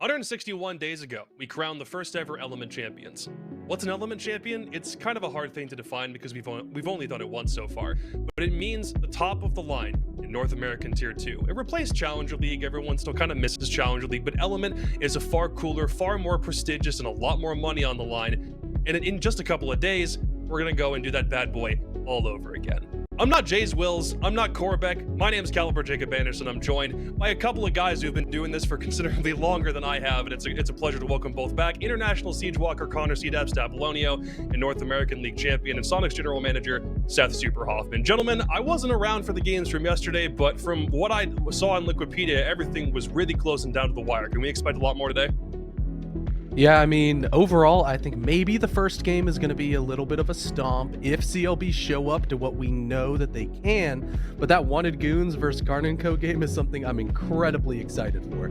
161 days ago, we crowned the first ever Element champions. What's an Element champion? It's kind of a hard thing to define because we've only done it once so far, but it means the top of the line in North American Tier 2. It replaced Challenger League. Everyone still kind of misses Challenger League, but Element is a far cooler, far more prestigious, and a lot more money on the line. And in just a couple of days, we're gonna go and do that bad boy all over again. I'm not Jays Wills, I'm not Korbeck, my name's Caliber Jacob Anderson. I'm joined by a couple of guys who've been doing this for considerably longer than I have, and it's a pleasure to welcome both back. International Siege Walker Connor C-Dab Stabulonio and North American League Champion and Sonic's General Manager Seth Super Hoffman. Gentlemen, I wasn't around for the games from yesterday, but from what I saw in Liquipedia, everything was really close and down to the wire. Can we expect a lot more today? Yeah, I mean, overall, I think maybe the first game is going to be a little bit of a stomp if CLB show up to what we know that they can, but that Wanted Goons versus Garden & Co game is something I'm incredibly excited for.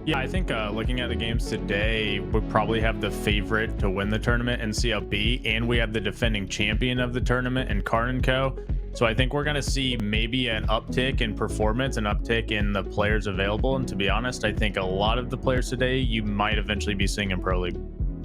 Yeah, I think looking at the games today, we probably have the favorite to win the tournament in CLB, and we have the defending champion of the tournament in Garden & Co. So I think we're going to see maybe an uptick in performance, an uptick in the players available. And to be honest, I think a lot of the players today you might eventually be seeing in Pro League.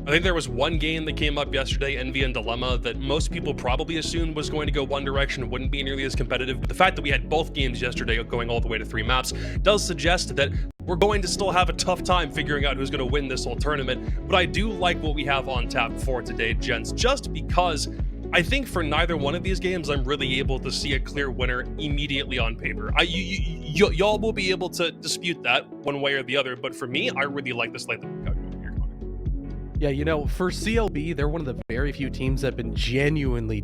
I think there was one game that came up yesterday, Envy and Dilemma, that most people probably assumed was going to go one direction, wouldn't be nearly as competitive. But the fact that we had both games yesterday going all the way to 3 maps does suggest that we're going to still have a tough time figuring out who's going to win this whole tournament. But I do like what we have on tap for today, gents, just because I think for neither one of these games, I'm really able to see a clear winner immediately on paper. Y'all will be able to dispute that one way or the other, but for me, I really like the slate that we've got going here, Connor. Yeah, you know, for CLB, they're one of the very few teams I've been genuinely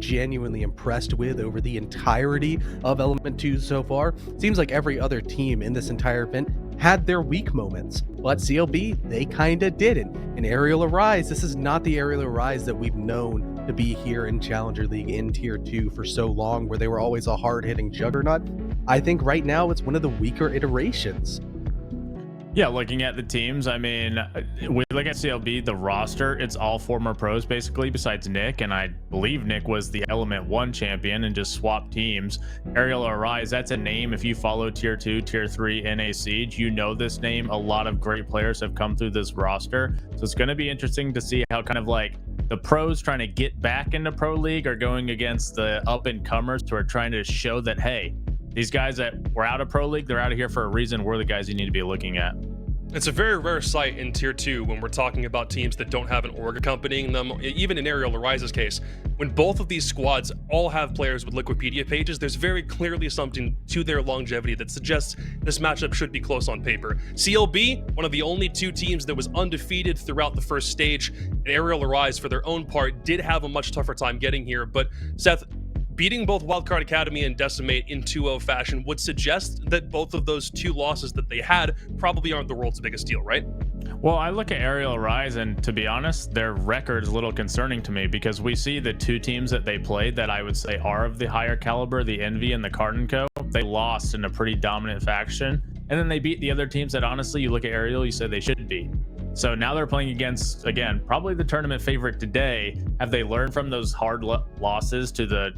impressed with over the entirety of Element 2 so far. Seems like every other team in this entire event had their weak moments, but CLB, they kinda didn't. In Arial Arise, this is not the Arial Arise that we've known to be here in Challenger League in Tier 2 for so long, where they were always a hard-hitting juggernaut. I think right now it's one of the weaker iterations. Yeah, looking at the teams, I mean, we look at CLB, the roster, it's all former pros basically, besides Nick, and I believe Nick was the Element 1 champion and just swapped teams. Arial Arise, that's a name. If you follow Tier 2, Tier 3 NA Siege, you know this name. A lot of great players have come through this roster, so it's going to be interesting to see how kind of like the pros trying to get back into Pro League are going against the up-and-comers who are trying to show that, hey, these guys that were out of Pro League, they're out of here for a reason. We're the guys you need to be looking at. It's a very rare sight in Tier 2 when we're talking about teams that don't have an org accompanying them. Even in Arial Arise's case, when both of these squads all have players with Liquipedia pages, there's very clearly something to their longevity that suggests this matchup should be close on paper. CLB, one of the only two teams that was undefeated throughout the first stage, and Arial Arise, for their own part, did have a much tougher time getting here. But Seth, beating both Wildcard Academy and Decimate in 2-0 fashion would suggest that both of those two losses that they had probably aren't the world's biggest deal, right? Well, I look at Arial Arise, and to be honest, their record is a little concerning to me because we see the two teams that they played that I would say are of the higher caliber, the Envy and the Garden & Co. They lost in a pretty dominant faction, and then they beat the other teams that honestly, you look at Arial, you say they should beat. So now they're playing against, again, probably the tournament favorite today. Have they learned from those hard losses to the,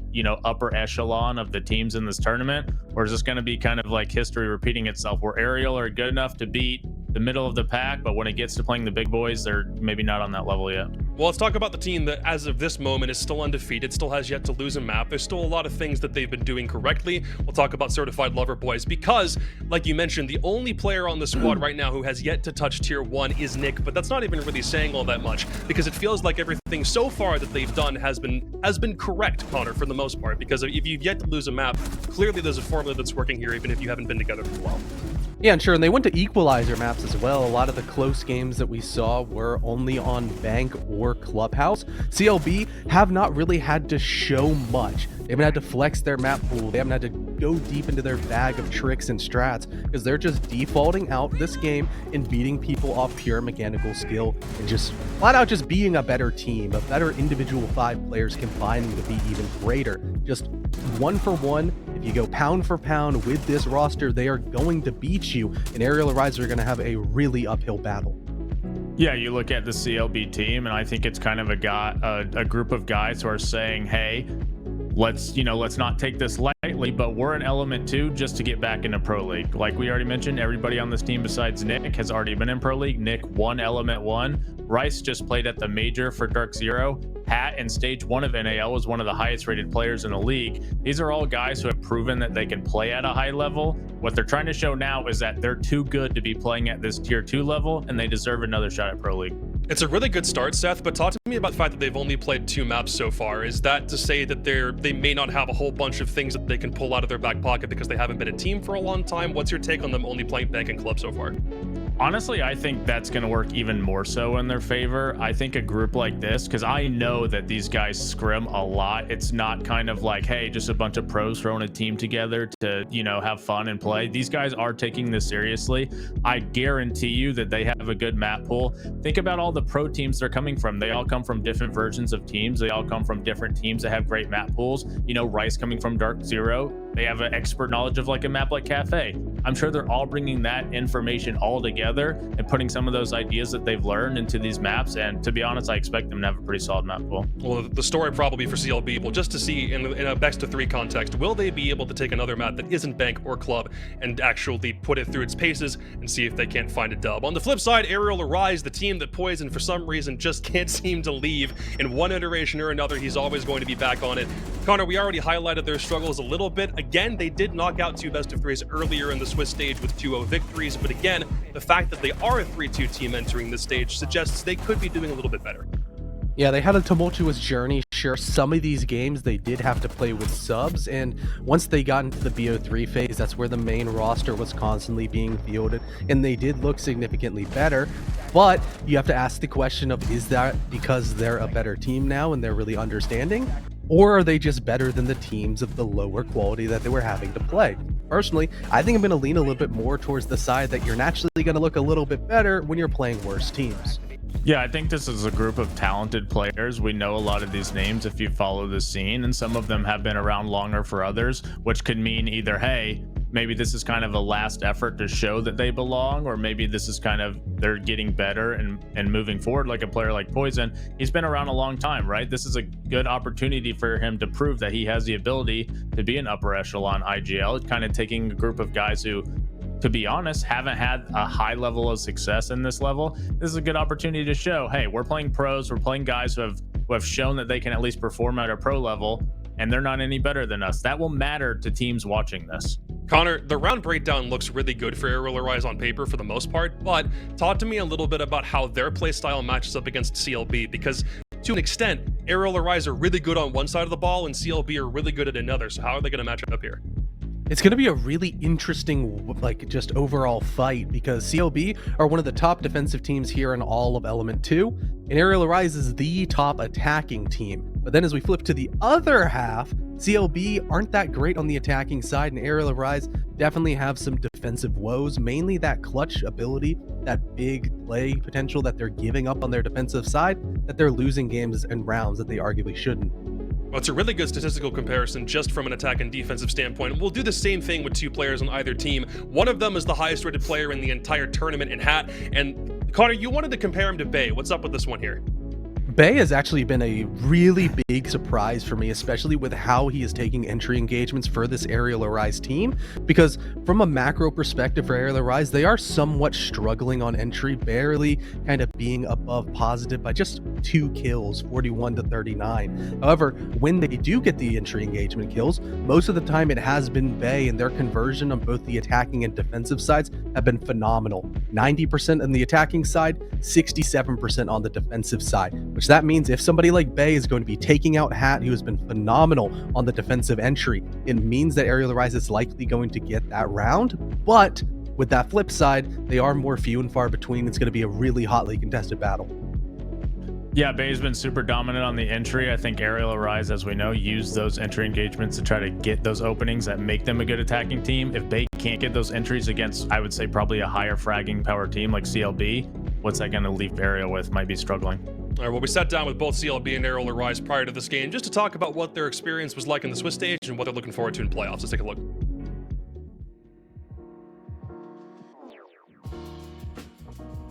upper echelon of the teams in this tournament? Or is this going to be kind of like history repeating itself where Arial are good enough to beat the middle of the pack, but when it gets to playing the big boys, they're maybe not on that level yet? Well, let's talk about the team that, as of this moment, is still undefeated, still has yet to lose a map. There's still a lot of things that they've been doing correctly. We'll talk about Certified Lover Boys because, like you mentioned, the only player on the squad right now who has yet to touch Tier 1 is Nick, but that's not even really saying all that much because it feels like everything so far that they've done has been correct, Connor, for the most part, because if you've yet to lose a map, clearly there's a formula that's working here, even if you haven't been together for a while. Yeah, and sure, and they went to equalizer maps as well. A lot of the close games that we saw were only on Bank or Clubhouse. CLB have not really had to show much. They haven't had to flex their map pool. They haven't had to go deep into their bag of tricks and strats because they're just defaulting out this game and beating people off pure mechanical skill and just flat out just being a better team, a better individual 5 players combining to be even greater. Just one for one. If you go pound for pound with this roster, they are going to beat you, and Arial Arise are going to have a really uphill battle. Yeah, you look at the CLB team, and I think it's kind of a group of guys who are saying, hey, let's not take this lightly, but we're in Element 2 just to get back into Pro League. Like we already mentioned, everybody on this team besides Nick has already been in Pro League. Nick won Element 1. Rice just played at the Major for Dark Zero. Pat in Stage 1 of NAL was one of the highest rated players in the league. These are all guys who have proven that they can play at a high level. What they're trying to show now is that they're too good to be playing at this Tier 2 level, and they deserve another shot at Pro League. It's a really good start, Seth, but talk to me about the fact that they've only played 2 maps so far. Is that to say that they may not have a whole bunch of things that they can pull out of their back pocket because they haven't been a team for a long time? What's your take on them only playing Bank and Club so far? Honestly, I think that's going to work even more so in their favor. I think a group like this, because I know that these guys scrim a lot. It's not kind of like, hey, just a bunch of pros throwing a team together to, have fun and play. These guys are taking this seriously. I guarantee you that they have a good map pool. Think about all the pro teams they're coming from. They all come from different versions of teams. They all come from different teams that have great map pools. Rice coming from Dark Zero. They have an expert knowledge of like a map like Kafe. I'm sure they're all bringing that information all together and putting some of those ideas that they've learned into these maps. And to be honest, I expect them to have a pretty solid map pool. Well, the story probably for CLB, well, just to see in a best of 3 context, will they be able to take another map that isn't Bank or Club and actually put it through its paces and see if they can't find a dub? On the flip side, Arial Arise, the team that Poison for some reason just can't seem to leave in one iteration or another. He's always going to be back on it. Connor, we already highlighted their struggles a little bit. Again, they did knock out 2 best of 3s earlier in the Swiss stage with 2-0 victories, but again, the fact that they are a 3-2 team entering this stage suggests they could be doing a little bit better. Yeah, they had a tumultuous journey. Sure, some of these games they did have to play with subs, and once they got into the BO3 phase, that's where the main roster was constantly being fielded, and they did look significantly better. But you have to ask the question of, is that because they're a better team now and they're really understanding? Or are they just better than the teams of the lower quality that they were having to play? Personally, I think I'm going to lean a little bit more towards the side that you're naturally going to look a little bit better when you're playing worse teams. Yeah, I think this is a group of talented players. We know a lot of these names if you follow the scene, and some of them have been around longer for others, which could mean either, hey, maybe this is kind of a last effort to show that they belong, or maybe this is kind of they're getting better and moving forward. Like a player like Poison, he's been around a long time, right? This is a good opportunity for him to prove that he has the ability to be an upper echelon IGL, kind of taking a group of guys who, to be honest, haven't had a high level of success in this level. This is a good opportunity to show, hey, we're playing pros, we're playing guys who have shown that they can at least perform at a pro level, and they're not any better than us. That will matter to teams watching this. Connor, the round breakdown looks really good for Arial Arise on paper for the most part, but talk to me a little bit about how their playstyle matches up against CLB, because to an extent, Arial Arise are really good on one side of the ball and CLB are really good at another, so how are they going to match up here? It's going to be a really interesting, just overall fight, because CLB are one of the top defensive teams here in all of Element 2, and Arial Arise is the top attacking team. But then as we flip to the other half, CLB aren't that great on the attacking side, and Arial Arise definitely have some defensive woes, mainly that clutch ability, that big play potential that they're giving up on their defensive side, that they're losing games and rounds that they arguably shouldn't. Well, it's a really good statistical comparison just from an attack and defensive standpoint. We'll do the same thing with 2 players on either team. One of them is the highest rated player in the entire tournament in Hat. And Connor, you wanted to compare him to Bay. What's up with this one here? Bay has actually been a really big surprise for me, especially with how he is taking entry engagements for this Arial Arise team, because from a macro perspective for Arial Arise, they are somewhat struggling on entry, barely kind of being above positive by just 2 kills, 41 to 39. However, when they do get the entry engagement kills, most of the time it has been Bay, and their conversion on both the attacking and defensive sides have been phenomenal. 90% on the attacking side, 67% on the defensive side, which that means if somebody like Bay is going to be taking out Hat, who has been phenomenal on the defensive entry, it means that Arial Arise is likely going to get that round. But with that flip side, they are more few and far between. It's going to be a really hotly contested battle. Yeah, Bay's been super dominant on the entry. I think Arial Arise, as we know, used those entry engagements to try to get those openings that make them a good attacking team. If Bay can't get those entries against, I would say, probably a higher fragging power team like CLB, what's that going to leave Arial with? Might be struggling. All right, well, we sat down with both CLB and Arial Arise prior to this game just to talk about what their experience was like in the Swiss stage and what they're looking forward to in playoffs. Let's take a look.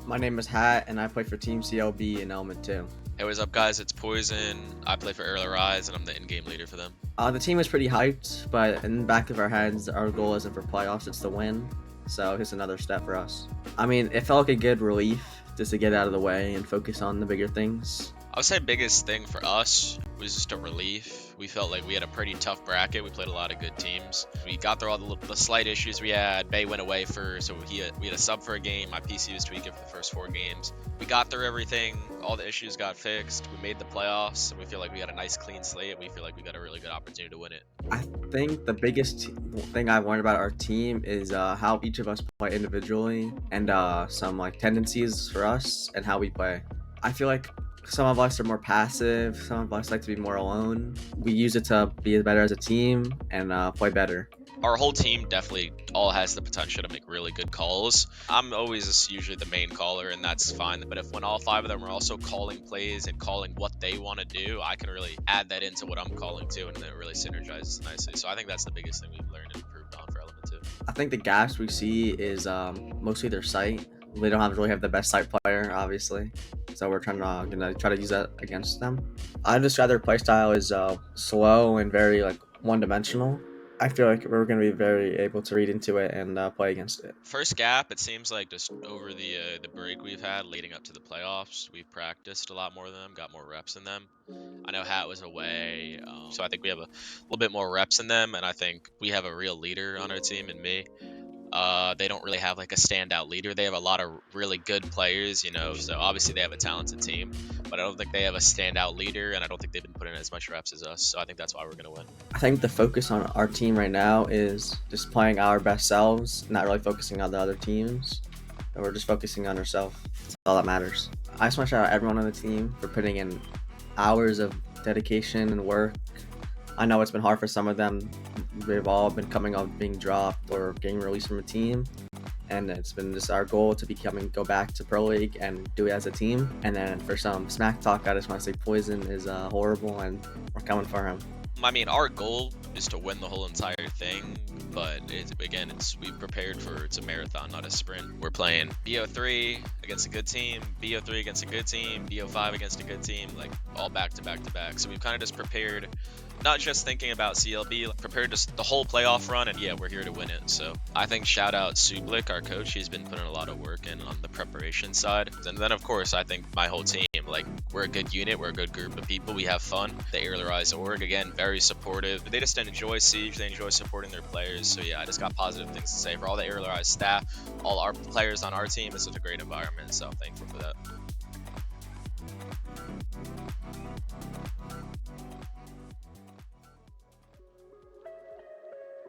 My name is Hat, and I play for Team CLB in Element 2. Hey, what's up, guys? It's Poison. I play for Arial and I'm the in-game leader for them. The team is pretty hyped, but in the back of our heads, our goal isn't for playoffs, it's to win. So it's another step for us. I mean, it felt like a good relief just to get out of the way and focus on the bigger things. I would say biggest thing for us was just a relief. We felt like we had a pretty tough bracket. We played a lot of good teams. We got through all the slight issues we had. Bay went away first, so we had a sub for a game. My PC was tweaking for the first 4 games. We got through everything. All the issues got fixed. We made the playoffs, and we feel like we got a nice clean slate. We feel like we got a really good opportunity to win it. I think the biggest thing I've learned about our team is how each of us play individually and some like tendencies for us and how we play. I feel like some of us are more passive, some of us like to be more alone. We use it to be better as a team and play better. Our whole team definitely all has the potential to make really good calls. I'm always usually the main caller, and that's fine. But when all 5 of them are also calling plays and calling what they want to do, I can really add that into what I'm calling too, and it really synergizes nicely. So I think that's the biggest thing we've learned and improved on for Element 2. I think the gaps we see is mostly their sight. They don't really have the best sight player, obviously. So we're trying to try to use that against them. I describe their playstyle as slow and very like one-dimensional. I feel like we're going to be very able to read into it and play against it. First gap, it seems like just over the break we've had leading up to the playoffs, we've practiced a lot more than them, got more reps in them. I know Hat was away, so I think we have a little bit more reps in them, and I think we have a real leader on our team in me. They don't really have like a standout leader. They have a lot of really good players, you know, so obviously they have a talented team, but I don't think they have a standout leader, and I don't think they've been putting in as much reps as us, so I think that's why we're going to win. I think the focus on our team right now is just playing our best selves, not really focusing on the other teams. And we're just focusing on ourselves. That's all that matters. I just want to shout out everyone on the team for putting in hours of dedication and work. I know it's been hard for some of them. They've all been coming off being dropped or getting released from a team. And it's been just our goal to go back to Pro League and do it as a team. And then for some smack talk, I just want to say Poison is horrible and we're coming for him. I mean, our goal is to win the whole entire thing, but we prepared it's a marathon, not a sprint. We're playing BO3 against a good team, BO3 against a good team, BO5 against a good team, like all back to back to back. So we've kind of just prepared, not just thinking about CLB, like prepared just the whole playoff run, and yeah, we're here to win it. So I think shout out Sublik, our coach. He's been putting a lot of work in on the preparation side. And then of course, I think my whole team, like we're a good unit, we're a good group of people, we have fun. The Arial org, again, very supportive. They just enjoy Siege, they enjoy supporting their players. So yeah, I just got positive things to say for all the Arial staff, all our players on our team. It's such a great environment, so I'm thankful for that.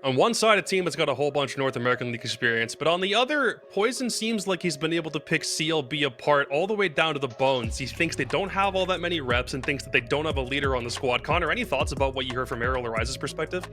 On one side, a team that's got a whole bunch of North American League experience, but on the other, Poison seems like he's been able to pick CLB apart all the way down to the bones. He thinks they don't have all that many reps and thinks that they don't have a leader on the squad. Connor, any thoughts about what you heard from Arial Arise's perspective?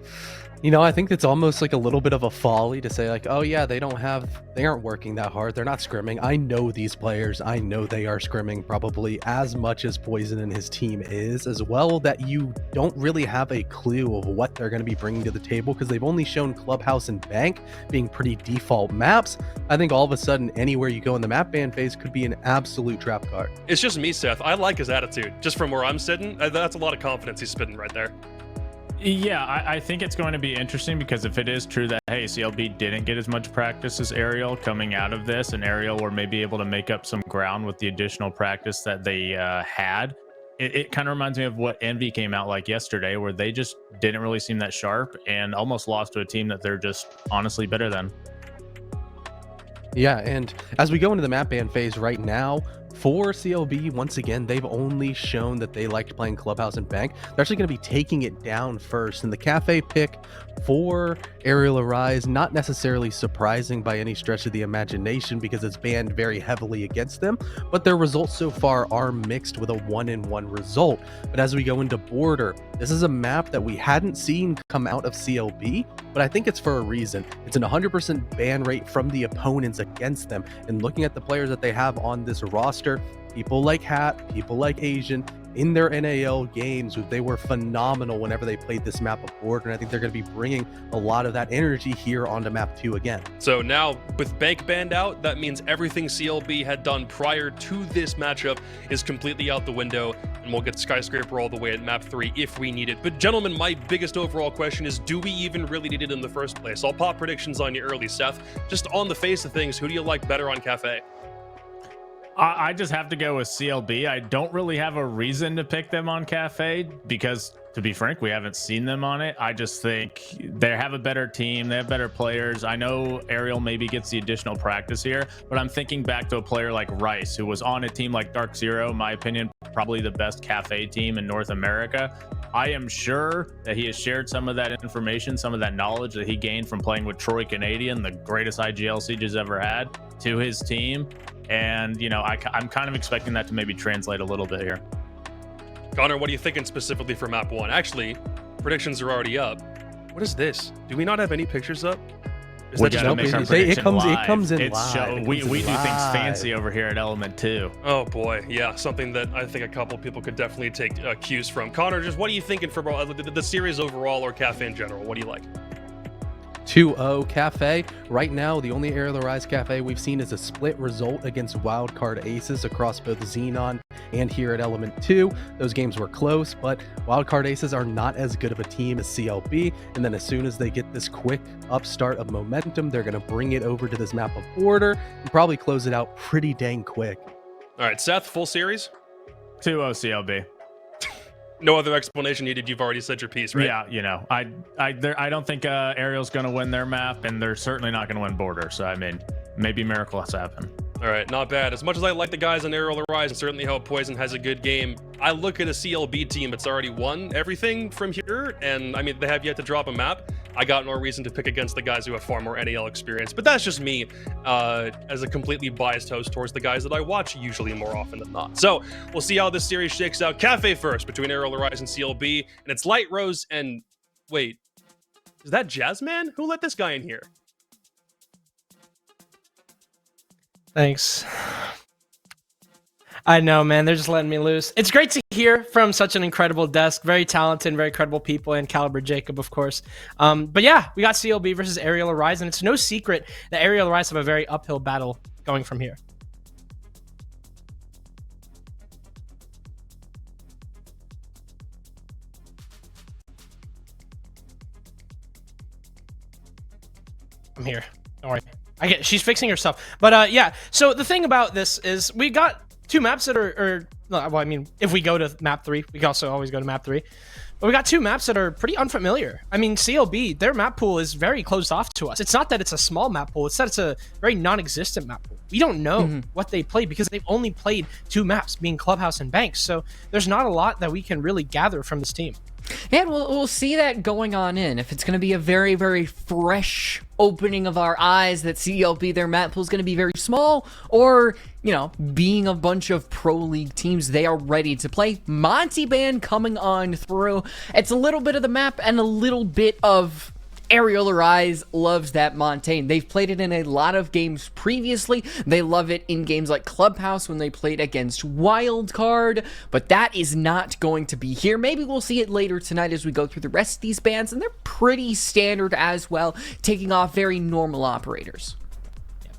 You know, I think it's almost like a little bit of a folly to say like, oh yeah, they aren't working that hard. They're not scrimming. I know these players. I know they are scrimming probably as much as Poison and his team is as well, that you don't really have a clue of what they're going to be bringing to the table because they've only shown Clubhouse and Bank being pretty default maps. I think all of a sudden anywhere you go in the map ban phase could be an absolute trap card. It's just me, Seth. I like his attitude. Just from where I'm sitting, that's a lot of confidence he's spitting right there. Yeah, I think it's going to be interesting because if it is true that, hey, CLB didn't get as much practice as Arial coming out of this, and Arial were maybe able to make up some ground with the additional practice that they had, it kind of reminds me of what Envy came out like yesterday, where they just didn't really seem that sharp and almost lost to a team that they're just honestly better than. Yeah, and as we go into the map ban phase right now, for CLB, once again, they've only shown that they liked playing Clubhouse and Bank. They're actually going to be taking it down first. And the Kafe pick for Arial Arise, not necessarily surprising by any stretch of the imagination because it's banned very heavily against them, but their results so far are mixed with a 1-in-1 result. But as we go into Border, this is a map that we hadn't seen come out of CLB, but I think it's for a reason. It's an 100% ban rate from the opponents against them. And looking at the players that they have on this roster, people like Hat, people like Asian, in their NAL games, they were phenomenal whenever they played this map of Border, and I think they're going to be bringing a lot of that energy here onto map 2 again. So now, with Bank banned out, that means everything CLB had done prior to this matchup is completely out the window, and we'll get Skyscraper all the way at map 3 if we need it. But gentlemen, my biggest overall question is, do we even really need it in the first place? I'll pop predictions on you early, Seth. Just on the face of things, who do you like better on Kafe? I just have to go with CLB. I don't really have a reason to pick them on Kafe because, to be frank, we haven't seen them on it. I just think they have a better team. They have better players. I know Arial maybe gets the additional practice here, but I'm thinking back to a player like Rice, who was on a team like Dark Zero, in my opinion, probably the best Kafe team in North America. I am sure that he has shared some of that information, some of that knowledge that he gained from playing with Troy Canadian, the greatest IGL Siege's ever had, to his team. And, you know, I'm kind of expecting that to maybe translate a little bit here. Connor, what are you thinking specifically for map 1? Actually, predictions are already up. What is this? Do we not have any pictures up? Is We that just gotta no make our pictures? It prediction live. comes in It's live. show, It we comes do in things live. fancy over here at Element 2. Oh boy, yeah, something that I think a couple people could definitely take cues from. Connor, just what are you thinking for the series overall or Kafe in general? What do you like? 2-0 Kafe. Right now, the only Aerial Rise Kafe we've seen is a split result against Wildcard Aces across both Xenon and here at Element 2. Those games were close, but Wildcard Aces are not as good of a team as CLB, and then as soon as they get this quick upstart of momentum, they're going to bring it over to this map of Border and probably close it out pretty dang quick. All right, Seth, full series? 2-0 CLB. No other explanation needed. You've already said your piece, right? Yeah, you know, I don't think Ariel's going to win their map, and they're certainly not going to win Border. So, I mean, maybe miracles happen. All right, not bad. As much as I like the guys on Arial Rise and certainly how Poison has a good game, I look at a CLB team that's already won everything from here, and I mean, they have yet to drop a map. I got no reason to pick against the guys who have far more NAL experience, but that's just me as a completely biased host towards the guys that I watch usually more often than not. So we'll see how this series shakes out. Kafe first between Arial Rise and CLB, and it's Light Rose and wait, is that Jazzman? Who let this guy in here? Thanks. I know, man. They're just letting me loose. It's great to hear from such an incredible desk. Very talented, very credible people, and Caliber Jacob, of course. But yeah, we got CLB versus Arial Rise, and it's no secret that Arial Rise have a very uphill battle going from here. I'm here. Don't worry. She's fixing herself. But yeah, so the thing about this is we got two maps that well, I mean, if we go to map 3, we can also always go to map 3. But we got two maps that are pretty unfamiliar. I mean, CLB, their map pool is very closed off to us. It's not that it's a small map pool, it's that it's a very non-existent map pool. We don't know what they played because they've only played 2 maps, being Clubhouse and Banks. So there's not a lot that we can really gather from this team. And we'll see that going on in. If it's going to be a very, very fresh opening of our eyes that CLB, their map pool is going to be very small, or, you know, being a bunch of pro league teams, they are ready to play. Monty Band coming on through. It's a little bit of the map and a little bit of Arial Rise loves that Montaigne. They've played it in a lot of games previously. They love it in games like Clubhouse when they played against Wildcard, but that is not going to be here. Maybe we'll see it later tonight as we go through the rest of these bands, and they're pretty standard as well, taking off very normal operators.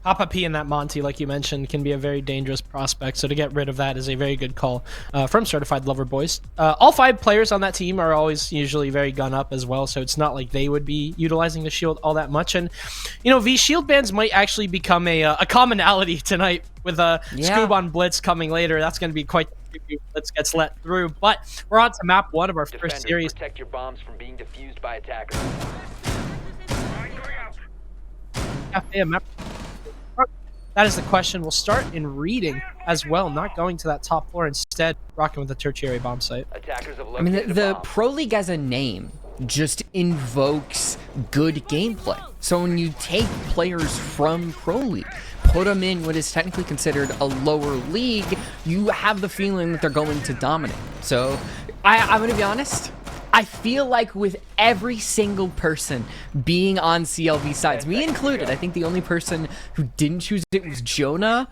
Papa P and that Monty, like you mentioned, can be a very dangerous prospect, so to get rid of that is a very good call from Certified Lover Boys. All 5 players on that team are always usually very gun up as well, so it's not like they would be utilizing the shield all that much. And, you know, V shield bans might actually become a commonality tonight with Scoob on Blitz coming later. That's going to be quite the Blitz gets let through. But we're on to map 1 of our first series. Protect your bombs from being defused by attackers. Cafe map. That is the question. We'll start in reading as well, not going to that top floor, instead rocking with the tertiary bomb site. I mean, the Pro League as a name just invokes good gameplay. So when you take players from Pro League, put them in what is technically considered a lower league, you have the feeling that they're going to dominate. So I'm going to be honest. I feel like with every single person being on CLB sides, me included, I think the only person who didn't choose it was Jonah.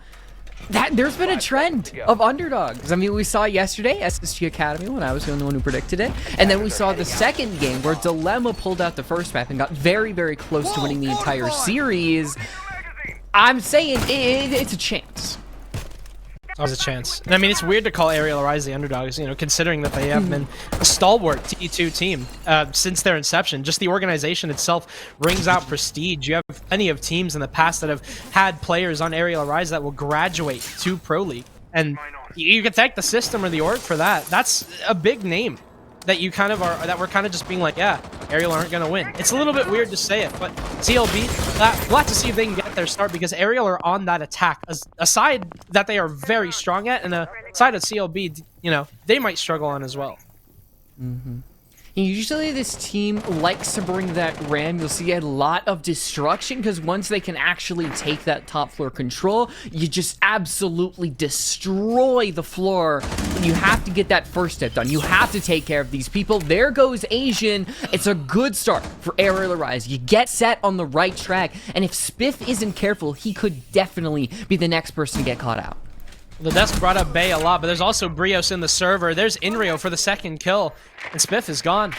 There's been a trend of underdogs. I mean, we saw yesterday SSG Academy when I was the only one who predicted it, and then we saw the second game where Dilemma pulled out the first map and got very, very close to winning the entire series. I'm saying it's a chance. There's a chance. And I mean, it's weird to call Arial Arise the underdogs, you know, considering that they have been a stalwart T2 team since their inception. Just the organization itself brings out prestige. You have plenty of teams in the past that have had players on Arial Arise that will graduate to Pro League. And you can thank the system or the org for that. That's a big name that you kind of are, that we're kind of just being like, yeah, Arial aren't going to win. It's a little bit weird to say it, but CLB, we'll have to see if they can get their start because Arial are on that attack. A side that they are very strong at, and a side of CLB, you know, they might struggle on as well. Usually this team likes to bring that ram. You'll see a lot of destruction because once they can actually take that top floor control, you just absolutely destroy the floor. And you have to get that first step done. You have to take care of these people. There goes Asian. It's a good start for Arial Arise. You get set on the right track, and if Spiff isn't careful, he could definitely be the next person to get caught out. The desk brought up Bay a lot, but there's also Brios in the server. There's Inrio for the second kill, and Spiff is gone.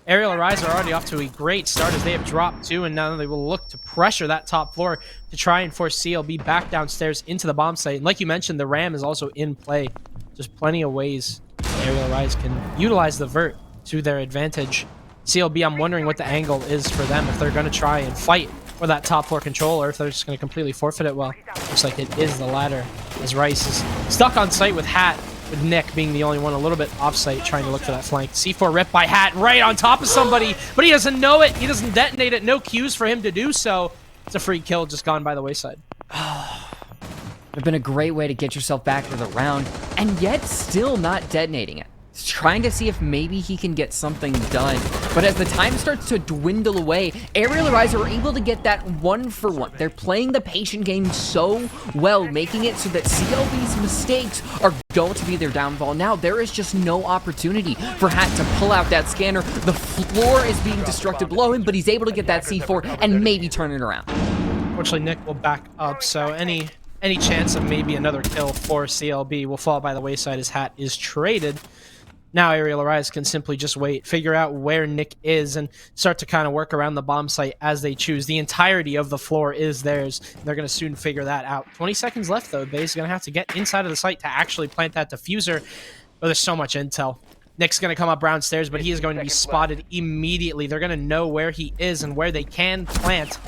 Arial Arise are already off to a great start as they have dropped 2, and now they will look to pressure that top floor to try and force CLB back downstairs into the bomb site. And like you mentioned, the Ram is also in play. There's plenty of ways Arial Arise can utilize the vert to their advantage. CLB, I'm wondering what the angle is for them, if they're going to try and fight for that top floor control, or if they're just going to completely forfeit it. Well, looks like it is the latter, as Rice is stuck on site with Hat, with Nick being the only one a little bit off site trying to look for that flank. C4 rip by Hat right on top of somebody, but he doesn't know it. He doesn't detonate it. No cues for him to do so. It's a free kill just gone by the wayside. It's been a great way to get yourself back for the round, and yet still not detonating it. He's trying to see if maybe he can get something done. But as the time starts to dwindle away, Arial Arise are able to get that 1-for-1. They're playing the patient game so well, making it so that CLB's mistakes are going to be their downfall. Now, there is just no opportunity for Hat to pull out that scanner. The floor is being destructed below him, but he's able to get that C4 and maybe turn it around. Fortunately, Nick will back up, so any chance of maybe another kill for CLB will fall by the wayside as Hat is traded. Now Arial Arise can simply just wait, figure out where Nick is, and start to kind of work around the bomb site as they choose. The entirety of the floor is theirs. They're going to soon figure that out. 20 seconds left, though. Bay's going to have to get inside of the site to actually plant that diffuser. But there's so much intel. Nick's going to come up downstairs, but he is going to be spotted immediately. They're going to know where he is and where they can plant.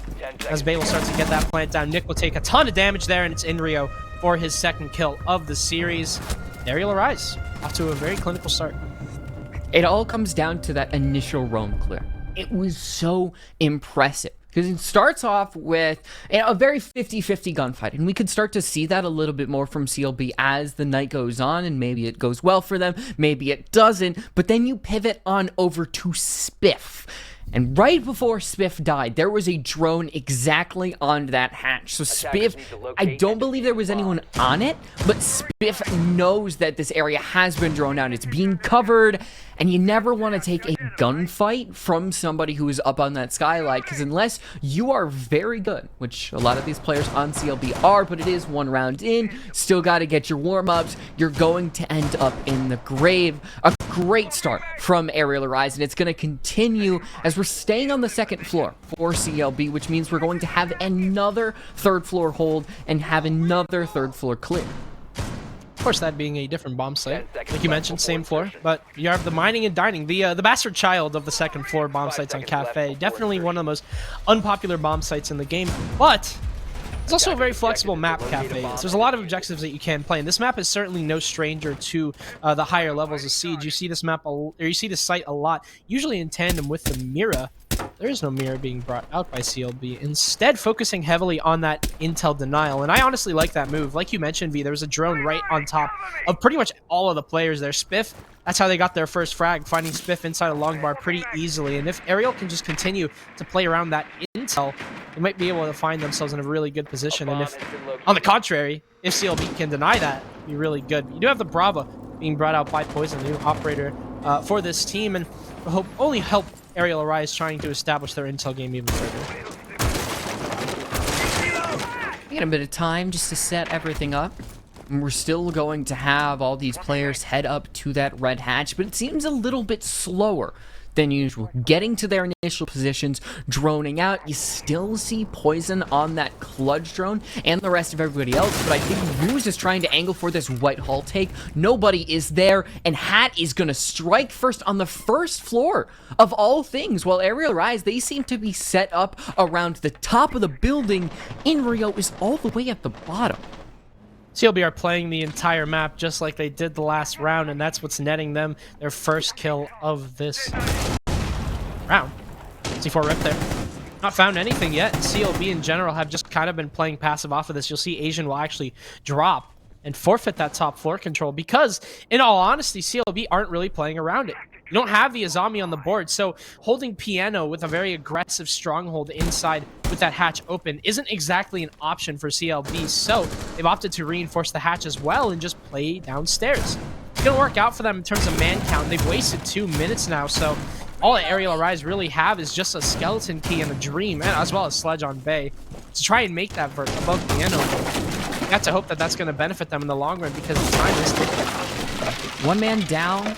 As Bay will start to get that plant down, Nick will take a ton of damage there, and it's Inrio for his second kill of the series. Arial Arise off to a very clinical start. It all comes down to that initial roam clear. It was so impressive because it starts off with a very 50-50 gunfight, and we could start to see that a little bit more from CLB as the night goes on, and maybe it goes well for them, maybe it doesn't, but then you pivot on over to Spiff. And right before Spiff died, there was a drone exactly on that hatch. So Spiff, I don't believe there was anyone on it, but Spiff knows that this area has been droned out. It's being covered, and you never want to take a gunfight from somebody who is up on that skylight, because unless you are very good, which a lot of these players on CLB are, but it is one round in, still got to get your warm-ups, you're going to end up in the grave. A great start from Arial Arise, and it's going to continue as we're staying on the second floor for CLB, which means we're going to have another third floor hold and have another third floor clear. Of course, that being a different bomb site. Like you mentioned, same floor, but you have the mining and dining, the bastard child of the second floor bomb sites on Kafe. Definitely one of the most unpopular bomb sites in the game, but it's also a very flexible map, Kafe. So there's a lot of objectives that you can play, and this map is certainly no stranger to the higher levels of Siege. You see this map, or you see this site a lot, usually in tandem with the Mira. There is no Mira being brought out by CLB, instead focusing heavily on that intel denial, and I honestly like that move. Like you mentioned, V, there was a drone right on top of pretty much all of the players there. Spiff, that's how they got their first frag, finding Spiff inside a long bar pretty easily, and if Arial can just continue to play around that intel, they might be able to find themselves in a really good position, and if, on the contrary, if CLB can deny that, it'd be really good. You do have the Brava being brought out by Poison, the new operator for this team, and only help Arial Arise trying to establish their intel game even further. We got a bit of time just to set everything up. And we're still going to have all these players head up to that red hatch, but it seems a little bit slower than usual. Getting to their initial positions, droning out. You still see Poison on that Clutch drone and the rest of everybody else, but I think Ruse is trying to angle for this White Hall take. Nobody is there, and Hat is going to strike first on the first floor of all things, while Arial Rise, they seem to be set up around the top of the building. Inrio is all the way at the bottom. CLB are playing the entire map just like they did the last round, and that's what's netting them their first kill of this round. C4 rip there. Not found anything yet. CLB in general have just kind of been playing passive off of this. You'll see Asian will actually drop and forfeit that top floor control because, in all honesty, CLB aren't really playing around it. You don't have the Azami on the board, so holding Piano with a very aggressive stronghold inside with that hatch open isn't exactly an option for CLB, so they've opted to reinforce the hatch as well and just play downstairs. It's going to work out for them in terms of man count. They've wasted 2 minutes now, so all that Arial Rise really have is just a skeleton key and a dream, and as well as Sledge on Bay, to try and make that vert above Piano. You have to hope that that's going to benefit them in the long run because the time is ticking. One man down,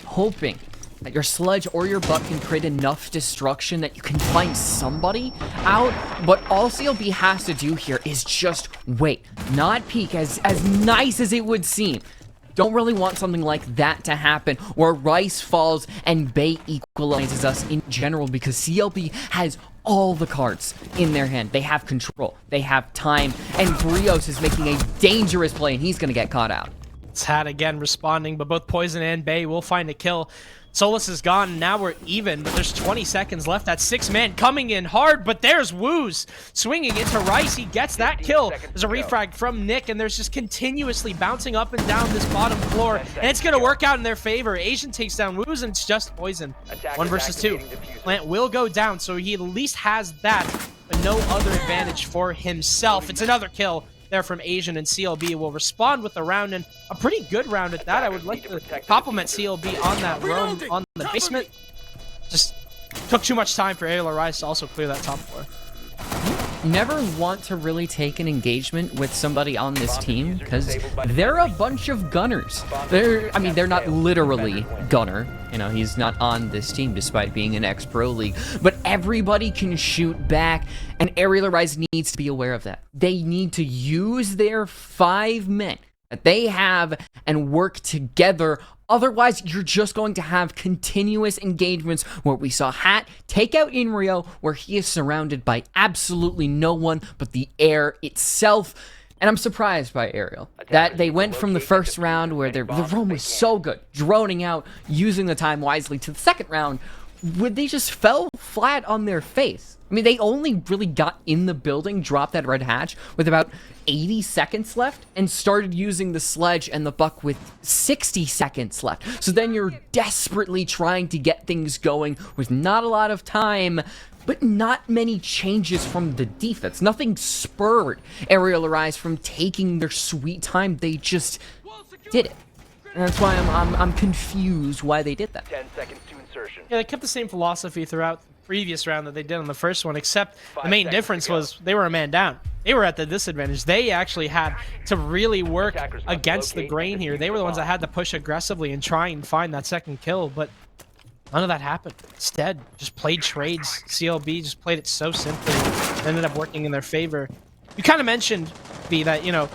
hoping that your Sludge or your Buck can create enough destruction that you can find somebody out, but all CLB has to do here is just wait, not peek. As nice as it would seem, don't really want something like that to happen where Rice falls and Bay equalizes us in general, because CLB has all the cards in their hand. They have control, they have time, and Brios is making a dangerous play and he's gonna get caught out. It's Hat again responding, but both Poison and Bay will find a kill. Solus is gone, and now we're even, but there's 20 seconds left. That 6-man coming in hard, but there's Woos swinging into Rice. He gets that kill. There's a refrag from Nick, and there's just continuously bouncing up and down this bottom floor, and it's going to work out in their favor. Asian takes down Woos, and it's just Poison. 1 versus 2. Plant will go down, so he at least has that, but no other advantage for himself. It's another kill there from Asian, and CLB will respond with a round, and a pretty good round at that. I would like to compliment CLB on that roam on the basement. Just took too much time for Arial Rise to also clear that top floor. Never want to really take an engagement with somebody on this team because they're a bunch of gunners. I mean, they're not literally gunner. You know, he's not on this team despite being an ex-pro league, but everybody can shoot back, and Arial Rise needs to be aware of that. They need to use their 5 men that they have and work together. Otherwise, you're just going to have continuous engagements where we saw Hat take out Inrio, where he is surrounded by absolutely no one but the air itself. And I'm surprised by Arial that they went from the first round where the roam was so good, droning out, using the time wisely, to the second round where they just fell flat on their face. I mean, they only really got in the building, dropped that red hatch with about 80 seconds left, and started using the Sledge and the Buck with 60 seconds left. So then you're desperately trying to get things going with not a lot of time, but not many changes from the defense. Nothing spurred Arial Rise from taking their sweet time. They just did it. And that's why I'm confused why they did that. 10 seconds to insertion. Yeah, they kept the same philosophy throughout the previous round that they did on the first one, except the main difference was they were a man down. They were at the disadvantage. They actually had to really work against the grain here. They were the ones that had to push aggressively and try and find that second kill, but none of that happened. Instead, just played trades. CLB just played it so simply. It ended up working in their favor. You kind of mentioned, B, that, you know,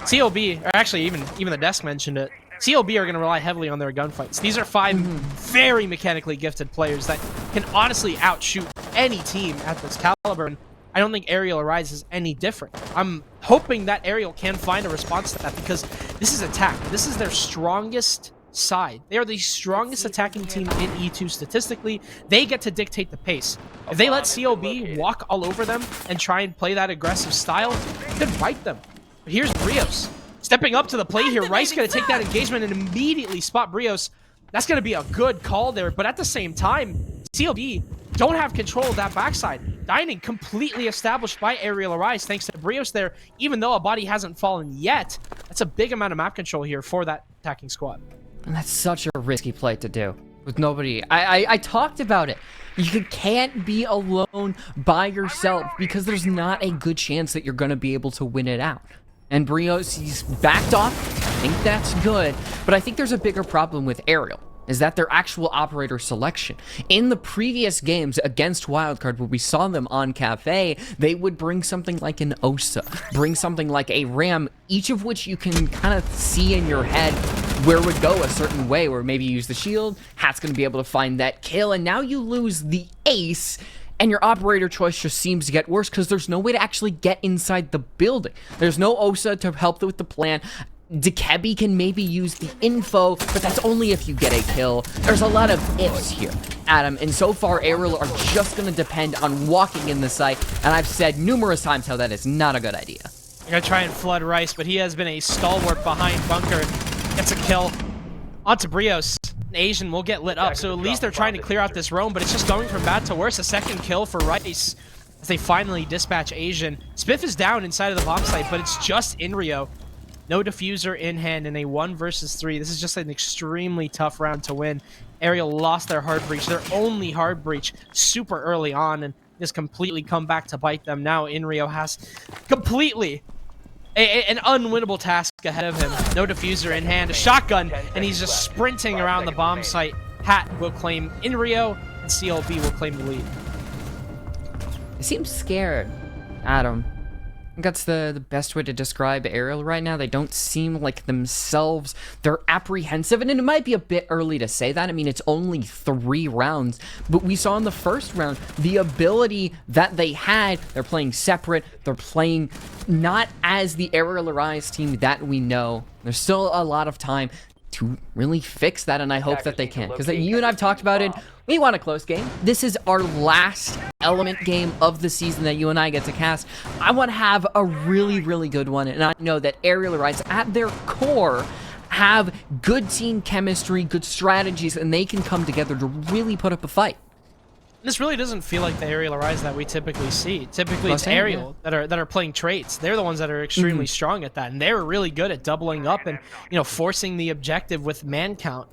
CLB, or actually even the desk mentioned it, CLB are going to rely heavily on their gunfights. These are 5 very mechanically gifted players that can honestly outshoot any team at this caliber, and I don't think Arial Rise is any different. I'm hoping that Arial can find a response to that, because this is attack. This is their strongest side. They are the strongest attacking team in E2 statistically. They get to dictate the pace. If they let CLB walk all over them and try and play that aggressive style, they could fight them. But here's Brios stepping up to the plate here. Rice going to take that engagement and immediately spot Brios. That's going to be a good call there, but at the same time, CLB don't have control of that backside. Dining completely established by Arial Rise thanks to Brios there, even though a body hasn't fallen yet. That's a big amount of map control here for that attacking squad. And that's such a risky play to do with nobody. I talked about it. You can't be alone by yourself because there's not a good chance that you're going to be able to win it out. And Brios, he's backed off. I think that's good. But I think there's a bigger problem with Arial, is that their actual operator selection. In the previous games against Wildcard, where we saw them on Kafe, they would bring something like an Osa, bring something like a Ram, each of which you can kind of see in your head where would go a certain way, where maybe you use the shield, Hat's going to be able to find that kill, and now you lose the ace, and your operator choice just seems to get worse because there's no way to actually get inside the building. There's no Osa to help with the plan. Dekebi can maybe use the info, but that's only if you get a kill. There's a lot of ifs here, Adam, and so far Arial are just going to depend on walking in the site, and I've said numerous times how that is not a good idea. I'm going to try and flood Rice, but he has been a stalwart behind Bunker. Gets a kill. Onto Brios. Asian will get lit up, so at least they're trying to clear out this roam, but it's just going from bad to worse. A second kill for Rice as they finally dispatch Asian. Spiff is down inside of the bomb site, but it's just Inrio. No diffuser in hand in a 1 versus 3. This is just an extremely tough round to win. Arial lost their hard breach, their only hard breach, super early on, and just completely come back to bite them. Now Inrio has completely an unwinnable task ahead of him. No diffuser in hand, a shotgun, and he's just sprinting around the bomb site. Hat will claim Inrio, and CLB will claim the lead. They seem scared, Adam. I think that's the best way to describe Arial right now. They don't seem like themselves. They're apprehensive, and it might be a bit early to say that. I mean, it's only 3 rounds, but we saw in the first round the ability that they had. They're playing separate. They're playing not as the Arial Arise team that we know. There's still a lot of time to really fix that, and I hope that they can. Because you and I've talked about it. We want a close game. This is our last element game of the season that you and I get to cast. I want to have a really, really good one, and I know that Arial Arise, at their core, have good team chemistry, good strategies, and they can come together to really put up a fight. This really doesn't feel like the Arial Arise that we typically see. Typically, it's Arial that are playing traits. They're the ones that are extremely strong at that, and they're really good at doubling up and forcing the objective with man count.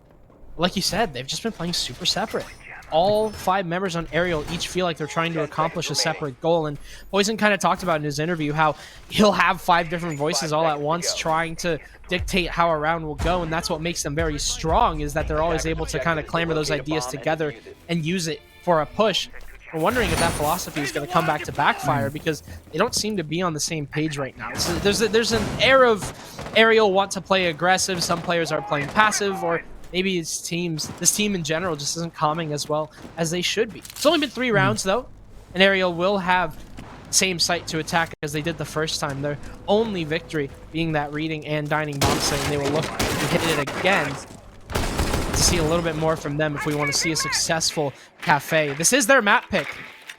Like you said, they've just been playing super separate. All 5 members on Arial each feel like they're trying to accomplish a separate goal, and Poison kind of talked about in his interview how he'll have 5 different voices all at once trying to dictate how a round will go, and that's what makes them very strong, is that they're always able to kind of clamor those ideas together and use it for a push. We're wondering if that philosophy is going to come back to backfire, because they don't seem to be on the same page right now. So there's an air of Arial want to play aggressive, some players are playing passive, or maybe this team in general just isn't calming as well as they should be. It's only been 3 rounds though, and Arial will have the same site to attack as they did the first time. Their only victory being that reading and dining bomb site, and they will look to hit it again to see a little bit more from them if we want to see a successful Kafe. This is their map pick.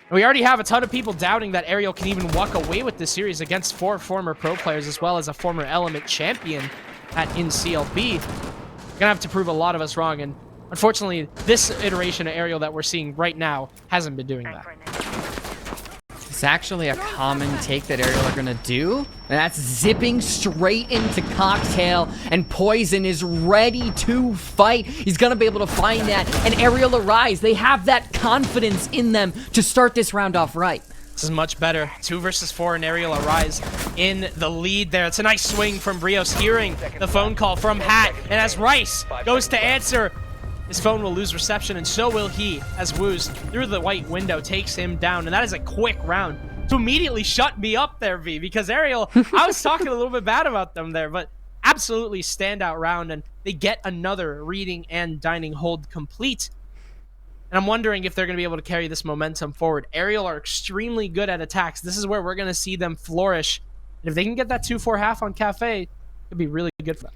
And we already have a ton of people doubting that Arial can even walk away with this series against 4 former pro players as well as a former Element champion in CLB. We're gonna have to prove a lot of us wrong, and unfortunately, this iteration of Arial that we're seeing right now hasn't been doing that. It's actually a common take that Arial are gonna do, and that's zipping straight into Cocktail, and Poison is ready to fight. He's gonna be able to find that, and Arial Arise, they have that confidence in them to start this round off right. This is much better. 2 versus 4 and Arial Arise in the lead there. It's a nice swing from Brios, hearing the phone call from Hat. And as Rice goes to answer, his phone will lose reception, and so will he, as Woos, through the white window, takes him down. And that is a quick round to immediately shut me up there, V, because Arial, I was talking a little bit bad about them there, but absolutely standout round, and they get another reading and dining hold complete. And I'm wondering if they're going to be able to carry this momentum forward. Arial are extremely good at attacks. This is where we're going to see them flourish. And if they can get that 2-4 half on Kafe, it could be really good for them.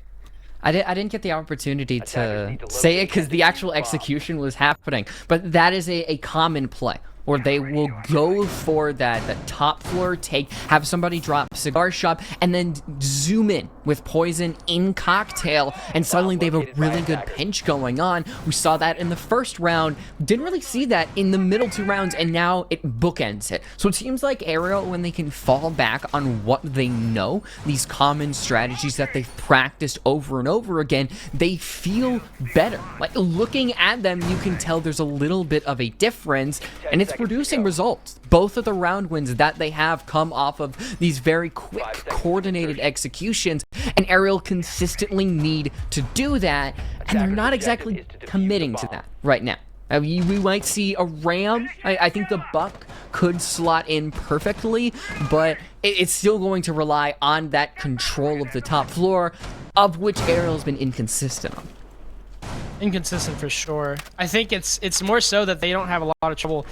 I didn't get the opportunity to say it because the actual execution was happening. But that is a common play, where they will go for that top floor take, have somebody drop cigar shop, and then zoom in with Poison in Cocktail, and suddenly they have a really good pinch going on. We saw that in the first round, didn't really see that in the middle 2 rounds, and now it bookends it. So it seems like Arial, when they can fall back on what they know, these common strategies that they've practiced over and over again, they feel better. Like, looking at them, you can tell there's a little bit of a difference, and it's producing results. Both of the round wins that they have come off of these very quick, coordinated executions, and Arial consistently need to do that, and they're not exactly committing to that right now. We might see a Ram. I think the Buck could slot in perfectly, but it's still going to rely on that control of the top floor, of which Ariel's been inconsistent on. Inconsistent for sure. I think it's more so that they don't have a lot of trouble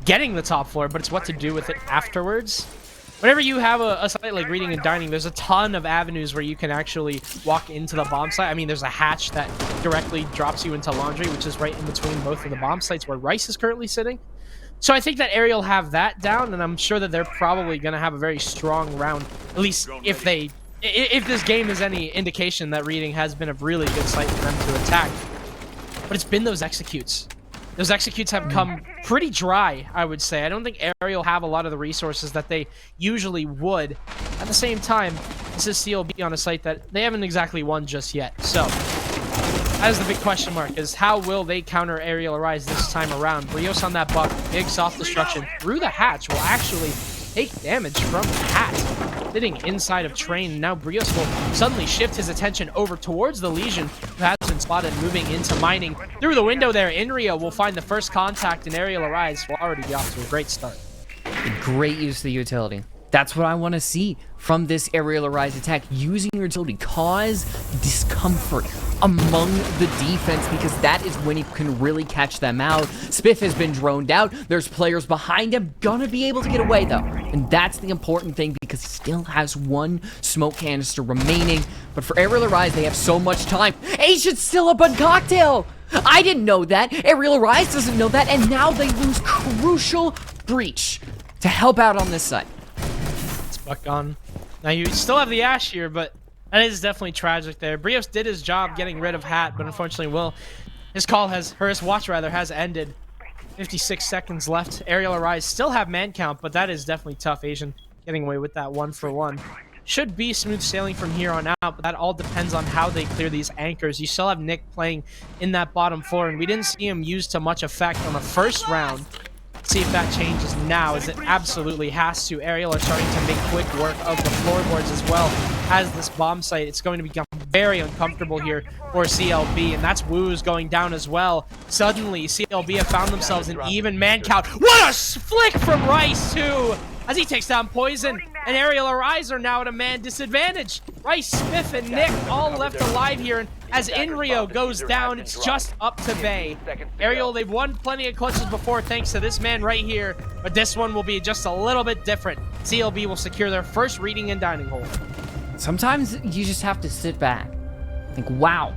getting the top floor, but it's what to do with it afterwards. Whenever you have a site like Reading and Dining, there's a ton of avenues where you can actually walk into the bomb site. I mean, there's a hatch that directly drops you into Laundry, which is right in between both of the bomb sites where Rice is currently sitting. So I think that Arial have that down, and I'm sure that they're probably going to have a very strong round, at least if this game is any indication that Reading has been a really good site for them to attack. But it's been those executes. Those executes have come pretty dry, I would say. I don't think Arial have a lot of the resources that they usually would. At the same time, this is CLB on a site that they haven't exactly won just yet. So, that is the big question mark, is how will they counter Arial Arise this time around? Brios on that Buck, big soft destruction through the hatch will actually take damage from the hat. Sitting inside of Train, now Brios will suddenly shift his attention over towards the Legion, who has been spotted moving into mining. Through the window there, Inria will find the first contact, and Arial Arise will already be off to a great start. Great use of the utility. That's what I want to see from this Arial Arise attack. Using your utility, cause discomfort among the defense, because that is when he can really catch them out. Spiff has been droned out. There's players behind him. Gonna be able to get away, though. And that's the important thing, because he still has one smoke canister remaining. But for Arial Arise, they have so much time. Asian's still up on Cocktail! I didn't know that. Arial Arise doesn't know that. And now they lose crucial breach to help out on this side. Buck on. Now you still have the Ash here, but that is definitely tragic there. Brios did his job getting rid of Hat, but unfortunately his watch has ended. 56 seconds left. Arial Arise still have man count, but that is definitely tough. Asian getting away with that 1-for-1. Should be smooth sailing from here on out, but that all depends on how they clear these anchors. You still have Nick playing in that bottom floor, and we didn't see him use to much effect on the first round. See if that changes now, as it absolutely has to. Arial are starting to make quick work of the floorboards as well as this bomb site. It's going to become very uncomfortable here for CLB, and that's Woo's going down as well. Suddenly, CLB have found themselves in even man count. What a flick from Rice, too, as he takes down Poison, and Arial Arise are now at a man disadvantage. Rice, Smith, and Nick all left alive here, and as Inrio goes down, it's just up to Bay. Arial, they've won plenty of clutches before thanks to this man right here, but this one will be just a little bit different. CLB will secure their first Reading and Dining hold. Sometimes you just have to sit back and think, wow,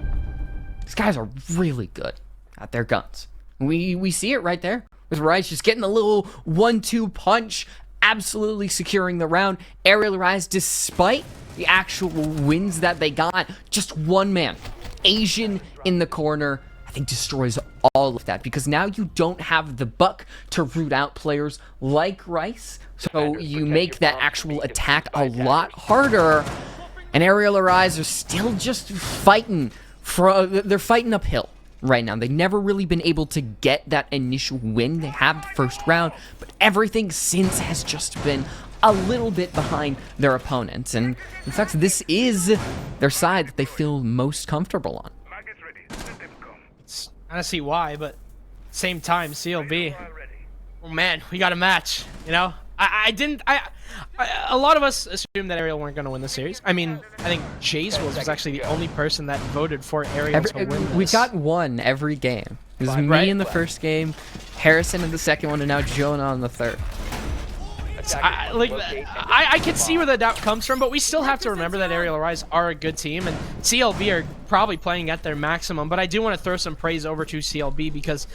these guys are really good at their guns. We see it right there with Rice just getting a little 1-2 punch, absolutely securing the round. Arial Arise, despite the actual wins that they got, just one man, Asian in the corner, I think destroys all of that, because now you don't have the Buck to root out players like Rice, so you make that actual attack a lot harder, and Arial Arise are still just fighting. They're fighting uphill right now. They've never really been able to get that initial win. They have the first round, but everything since has just been a little bit behind their opponents. And in fact, this is their side that they feel most comfortable on. I don't see why, but same time, CLB. Oh man, we got a match, you know? A lot of us assumed that Arial weren't going to win the series. I mean, I think Jace was actually the only person that voted for Arial to win this. We got one every game. It was me in the first game, Harrison in the second one, and now Jonah on the third. I can see where the doubt comes from, but we still have to remember that Arial Arise are a good team, and CLB are probably playing at their maximum, but I do want to throw some praise over to CLB because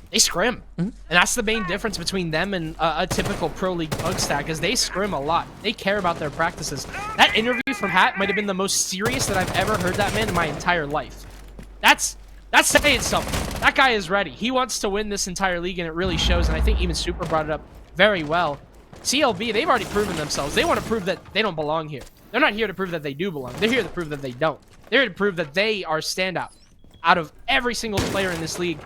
they scrim. And that's the main difference between them and a typical Pro League bug stack, is they scrim a lot. They care about their practices. That interview from Hat might have been the most serious that I've ever heard that man in my entire life. That's saying something. That guy is ready. He wants to win this entire league, and it really shows, and I think even Super brought it up very well. CLB, they've already proven themselves. They want to prove that they don't belong here. They're not here to prove that they do belong. They're here to prove that they don't. They're here to prove that they are standout out of every single player in this league.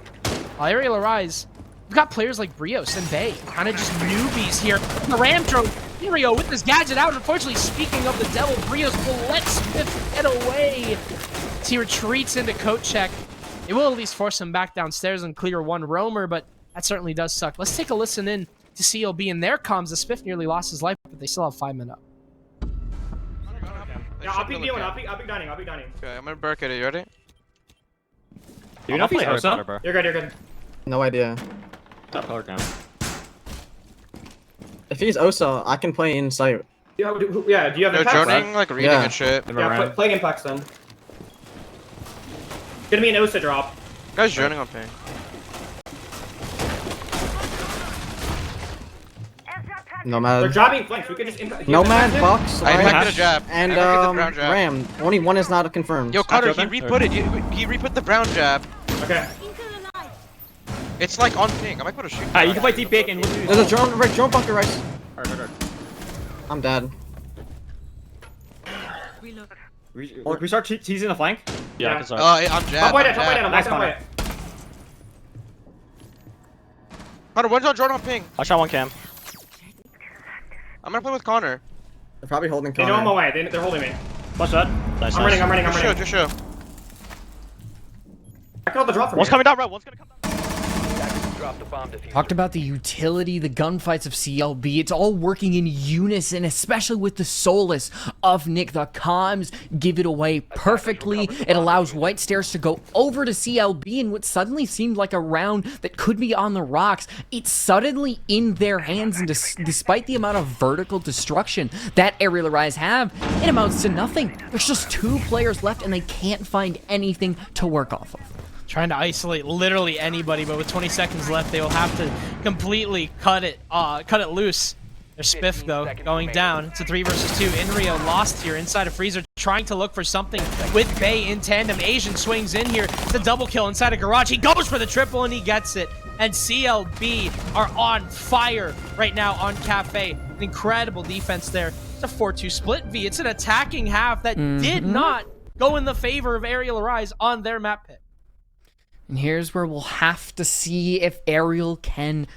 While Arial Arise, we've got players like Brios and Bay, kind of just newbies here. The Ram drone, Arial with this gadget out. Unfortunately, speaking of the devil, Brios will let Smith get away as he retreats into coat check. It will at least force him back downstairs and clear one roamer, but that certainly does suck. Let's take a listen in to CLB in their comms. The Spiff nearly lost his life, but they still have 5 men up. Yeah, I'll pick B1, I'll pick dining. Okay, I'm gonna barricade it. You ready? Do you know if he's Osa? You're good. No idea. Top color down. If he's Osa, I can play in sight. Yeah, do you have They're impacts? droning, like reading Yeah. and shit. Yeah, play impacts then. Gonna be an Osa drop. Guys droning on ping. They're Nomad. dropping flanks. We could just impact. Nomad, Box, I right? impacted a jab. And I impacted the brown jab. Ram. Only one is not confirmed. Yo, Carter, he open? re-put it. He re-put the brown jab. Okay. It's like on ping. I might put a shoot. Alright, you can play deep big and we'll do. There's a drone bunker, right? I'm dead. We start teasing the flank. Yeah, I can start. I'm jab. Top white, I'm top white, jab. I'm top white. Connor, one's on drone on ping. I shot one cam. I'm gonna play with Connor. They're probably holding They know I'm Connor. away. They're holding me. What's that? Nice, I'm running. Just show. I called the drop from One's here. coming down red. One's gonna come down. Drop the bomb diffuser. Talked about the utility, the gunfights of CLB. It's all working in unison, especially with the solace of Nick. The comms give it away perfectly. It allows White Stairs to go over to CLB in what suddenly seemed like a round that could be on the rocks. It's suddenly in their hands, and despite the amount of vertical destruction that Arial Rise have, it amounts to nothing. There's just 2 players left, and they can't find anything to work off of. Trying to isolate literally anybody, but with 20 seconds left, they will have to completely cut it loose. There's Spiff though going down. It's a 3 versus 2. Inrio lost here inside of Freezer, trying to look for something with Bay in tandem. Asian swings in here. It's a double kill inside of Garage. He goes for the triple and he gets it. And CLB are on fire right now on Kafe. An incredible defense there. It's a 4-2 split V. It's an attacking half that did not go in the favor of Arial Rise on their map pick. And here's where we'll have to see if Arial can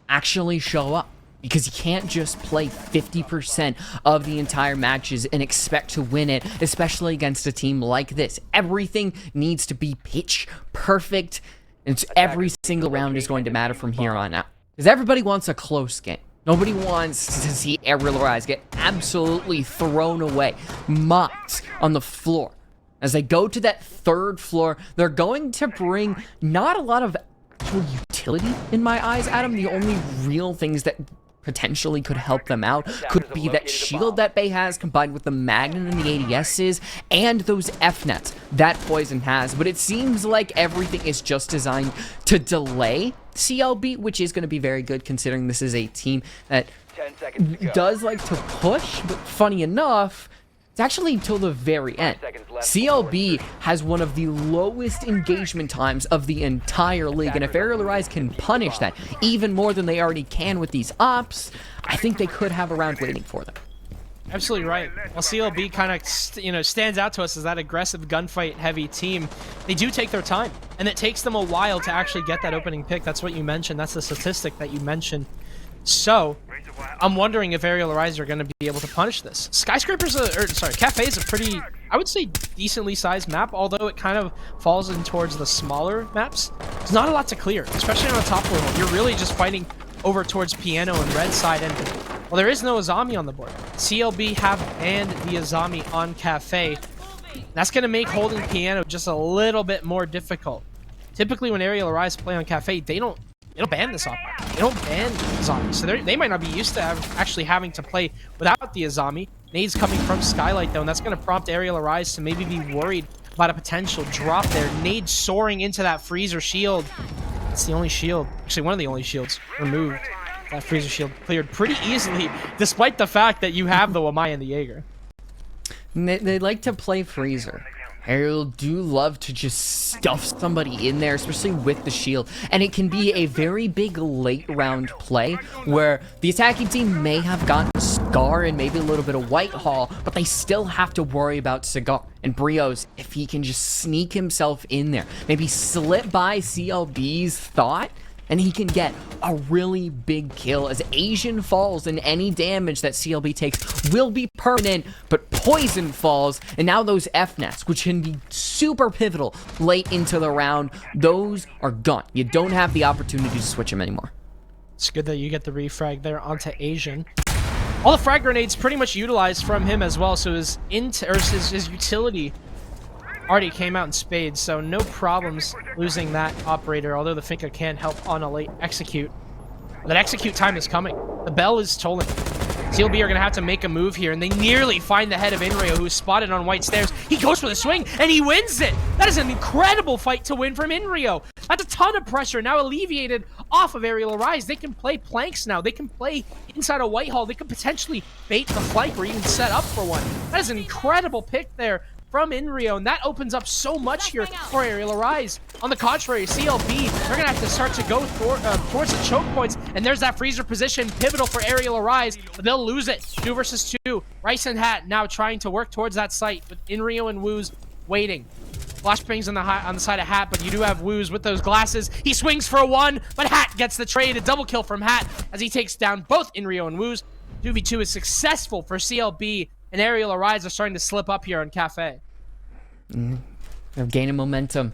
actually show up. Because you can't just play 50% of the entire matches and expect to win it, especially against a team like this. Everything needs to be pitch perfect. And every single round is going to matter from here on out. Because everybody wants a close game. Nobody wants to see Arial Rise get absolutely thrown away, mocked on the floor. As they go to that 3rd floor, they're going to bring not a lot of actual utility in my eyes, Adam. The only real things that potentially could help them out could be that shield that Bay has combined with the Magnum and the ADSs and those F-nets that Poison has. But it seems like everything is just designed to delay CLB, which is going to be very good considering this is a team that 10 seconds to go. does like to push, but funny enough, it's actually until the very end. CLB has one of the lowest engagement times of the entire league, and if Arial Rise can punish that even more than they already can with these ops, I think they could have a round waiting for them. Absolutely right. While CLB kind of, stands out to us as that aggressive gunfight-heavy team, they do take their time, and it takes them a while to actually get that opening pick. That's what you mentioned. That's the statistic that you mentioned. So, I'm wondering if Arial Rise are going to be able to punish this. Kafe is a pretty, I would say, decently sized map, although it kind of falls in towards the smaller maps. There's not a lot to clear, especially on the top level. You're really just fighting over towards Piano and Red side, and well, there is no Azami on the board. CLB have banned the Azami on Kafe. That's going to make holding Piano just a little bit more difficult. Typically, when Arial Rise play on Kafe, they don't ban this op. They don't ban Azami, so they might not be used to actually having to play without the Azami. Nade's coming from Skylight though, and that's going to prompt Arial Rise to maybe be worried about a potential drop there. Nade soaring into that Freezer shield. It's the only shield, actually one of the only shields removed. That Freezer shield cleared pretty easily, despite the fact that you have the Wamai and the Jaeger. They like to play Freezer. Arial do love to just stuff somebody in there, especially with the shield. And it can be a very big late round play where the attacking team may have gotten Scar and maybe a little bit of Whitehall, but they still have to worry about Cigar. And Brios, if he can just sneak himself in there, maybe slip by CLB's thought, and he can get a really big kill as Asian falls, and any damage that CLB takes will be permanent, but Poison falls, and now those F-nets, which can be super pivotal late into the round, those are gone. You don't have the opportunity to switch them anymore. It's good that you get the refrag there onto Asian. All the frag grenades pretty much utilized from him as well, so his utility already came out in spades, so no problems losing that operator, although the Finka can help on a late execute. That execute time is coming. The bell is tolling. CLB are going to have to make a move here, and they nearly find the head of Inrio, who is spotted on white stairs. He goes for the swing, and he wins it! That is an incredible fight to win from Inrio. That's a ton of pressure now alleviated off of Arial Arise. They can play planks now. They can play inside a Whitehall. They could potentially bait the flank or even set up for one. That is an incredible pick there from Inrio, and that opens up so much here for Arial Arise. On the contrary, CLB, they're going to have to start to go towards the choke points, and there's that freezer position, pivotal for Arial Arise, but they'll lose it. 2 versus 2. Rice and Hat now trying to work towards that site, with Inrio and Woos waiting. Flashbangs on the side of Hat, but you do have Woos with those glasses. He swings for a 1, but Hat gets the trade. A double kill from Hat as he takes down both Inrio and Woos. 2v2 is successful for CLB, and Arial Arise are starting to slip up here on Kafe. They're gaining momentum.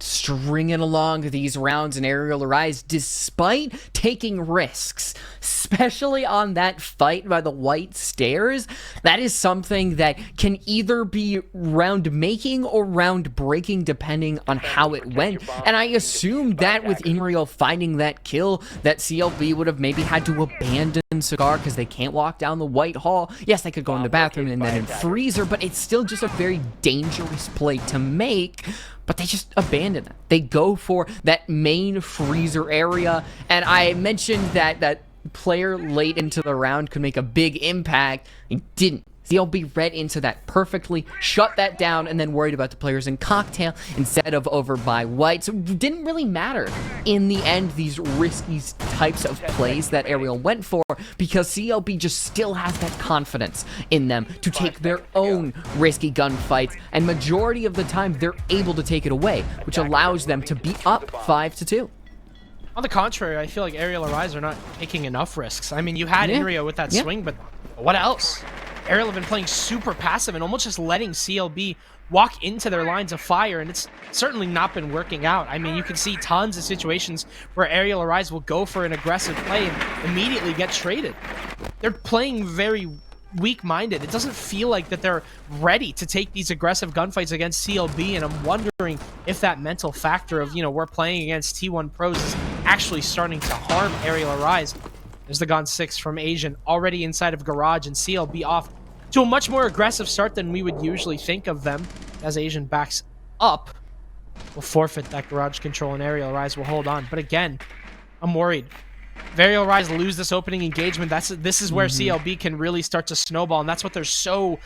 Stringing along these rounds in Arial Arise despite taking risks, especially on that fight by the white stairs. That is something that can either be round making or round breaking depending on how it went. And I assume that with Inrio finding that kill, that CLB would have maybe had to abandon Cigar because they can't walk down the white hall. Yes, they could go in the bathroom and then in freezer, but it's still just a very dangerous play to make. But they just abandon it. They go for that main freezer area. And I mentioned that that player late into the round could make a big impact. He didn't. CLB read into that perfectly, shut that down, and then worried about the players in Cocktail instead of over by White. So it didn't really matter in the end, these risky types of plays that Arial went for, because CLB just still has that confidence in them to take their own risky gunfights, and majority of the time they're able to take it away, which allows them to be up 5-2. On the contrary, I feel like Arial Arise are not taking enough risks. I mean, you had Inrio with that swing, but what else? Arial have been playing super passive and almost just letting CLB walk into their lines of fire, and it's certainly not been working out. I mean, you can see tons of situations where Arial Arise will go for an aggressive play and immediately get traded. They're playing very weak-minded. It doesn't feel like that they're ready to take these aggressive gunfights against CLB, and I'm wondering if that mental factor of, you know, we're playing against T1 pros is actually starting to harm Arial Arise. There's the Gon 6 from Asian already inside of Garage, and CLB off to a much more aggressive start than we would usually think of them. As Asian backs up, will forfeit that Garage control, and Arial Rise will hold on. But again, I'm worried. If Arial Rise lose this opening engagement, this is where CLB can really start to snowball, and that's what they're so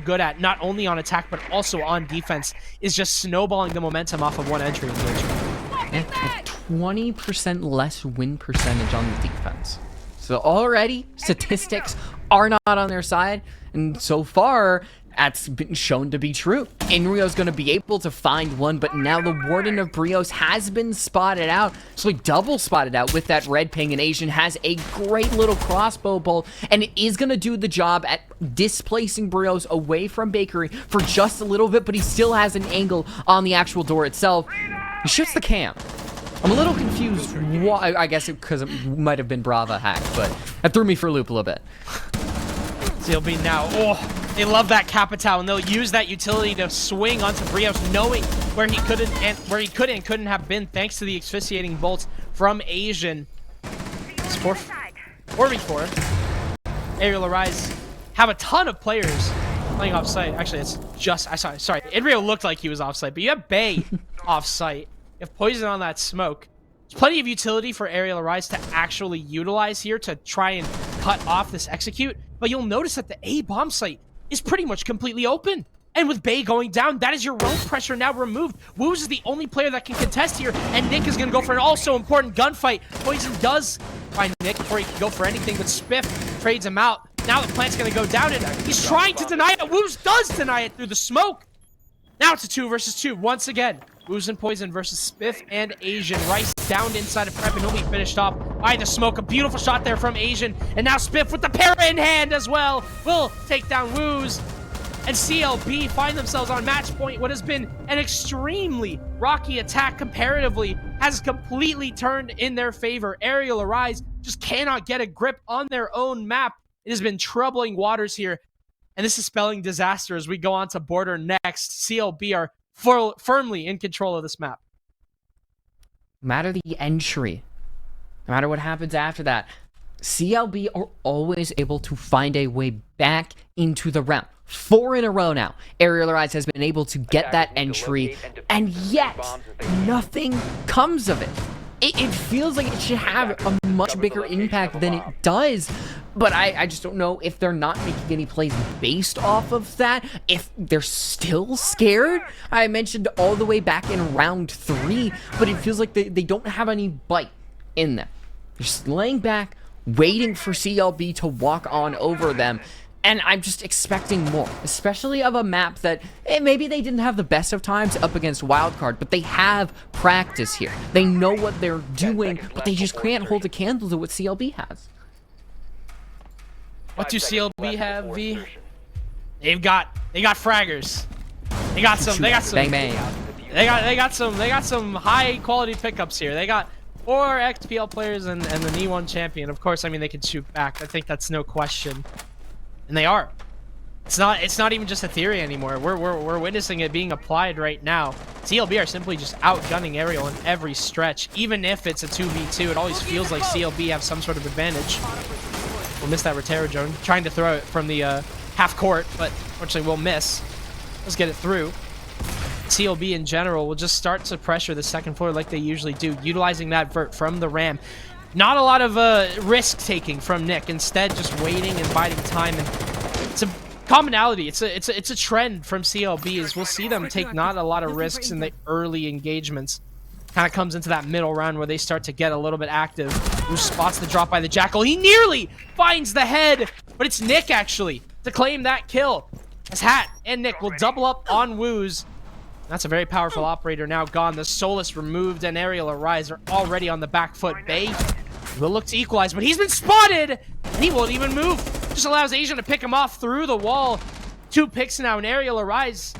good at, not only on attack but also on defense, is just snowballing the momentum off of one entry engagement. A 20% less win percentage on the defense. So already, statistics are not on their side, and so far, that's been shown to be true. Inrio's going to be able to find one, but now the Warden of Brios has been spotted out, so he double spotted out with that red ping, and Asian has a great little crossbow bolt, and it is going to do the job at displacing Brios away from Bakery for just a little bit, but he still has an angle on the actual door itself. He shoots the cam. I'm a little confused why. I guess because it might have been Brava hack, but that threw me for a loop a little bit. CLB now, they love that Capital, and they'll use that utility to swing onto Brios, knowing where he could and couldn't have been, thanks to the asphyxiating bolts from Asian. It's 4v4. Arial Arise have a ton of players playing off site. Actually, it's just sorry. Inrio looked like he was off site, but you have Bay off site. You have Poison on that smoke. There's plenty of utility for Arial Arise to actually utilize here to try and cut off this execute, but you'll notice that the A bomb site is pretty much completely open. And with Bay going down, that is your roam pressure now removed. Woos is the only player that can contest here, and Nick is going to go for an also important gunfight. Poison does find Nick before he can go for anything, but Spiff trades him out. Now the plant's going to go down, and he's trying to deny it. Woos does deny it through the smoke. Now it's a 2 versus 2 once again. Woos and Poison versus Spiff and Asian. Rice down inside of Prep, and he'll be finished off by the smoke. A beautiful shot there from Asian, and now Spiff with the para in hand as well will take down Woos. And CLB find themselves on match point. What has been an extremely rocky attack comparatively has completely turned in their favor. Arial Arise just cannot get a grip on their own map. It has been troubling waters here, and this is spelling disaster as we go on to Border next. CLB are firmly in control of this map. No matter the entry, no matter what happens after that, CLB are always able to find a way back into the round. 4 in a row now. Arial Arise has been able to get that entry, and yet nothing comes of it. It feels like it should have a much bigger impact than it does, but I just don't know if they're not making any plays based off of that, if they're still scared. I mentioned all the way back in round 3, but it feels like they don't have any bite in them. They're just laying back, waiting for CLB to walk on over them. And I'm just expecting more, especially of a map that maybe they didn't have the best of times up against Wildcard, but they have practice here. They know what they're doing, but they just can't hold a candle to what CLB has. What do CLB have, V? They got fraggers. They got some Bang bang. They got some high quality pickups here. They got 4 XPL players and the E1 champion. Of course, I mean they can shoot back. I think that's no question. And they are. It's not even just a theory anymore. We're witnessing it being applied right now. CLB are simply just outgunning Arial in every stretch. Even if it's a 2v2, it always feels like CLB have some sort of advantage. We'll miss that Rotero drone. Trying to throw it from the half court, but unfortunately we'll miss. Let's get it through. CLB in general will just start to pressure the second floor like they usually do, utilizing that vert from the Ram. Not a lot of risk-taking from Nick. Instead, just waiting and biding time. And it's a commonality. It's a trend from CLB is we'll see them take not a lot of risks in the early engagements. Kind of comes into that middle round where they start to get a little bit active. Who spots the drop by the Jackal. He nearly finds the head, but it's Nick actually to claim that kill. As Hat and Nick will double up on Woos. That's a very powerful operator now gone. The Solus removed and Arial Arise are already on the back foot. Bay will look to equalize, but he's been spotted and he won't even move. Just allows Asian to pick him off through the wall. 2 picks now and Arial Arise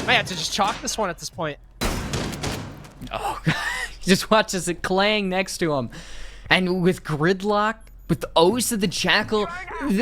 might have to just chalk this one at this point. Oh, God. He just watches it clang next to him. And with Gridlock, with the O's to the Jackal,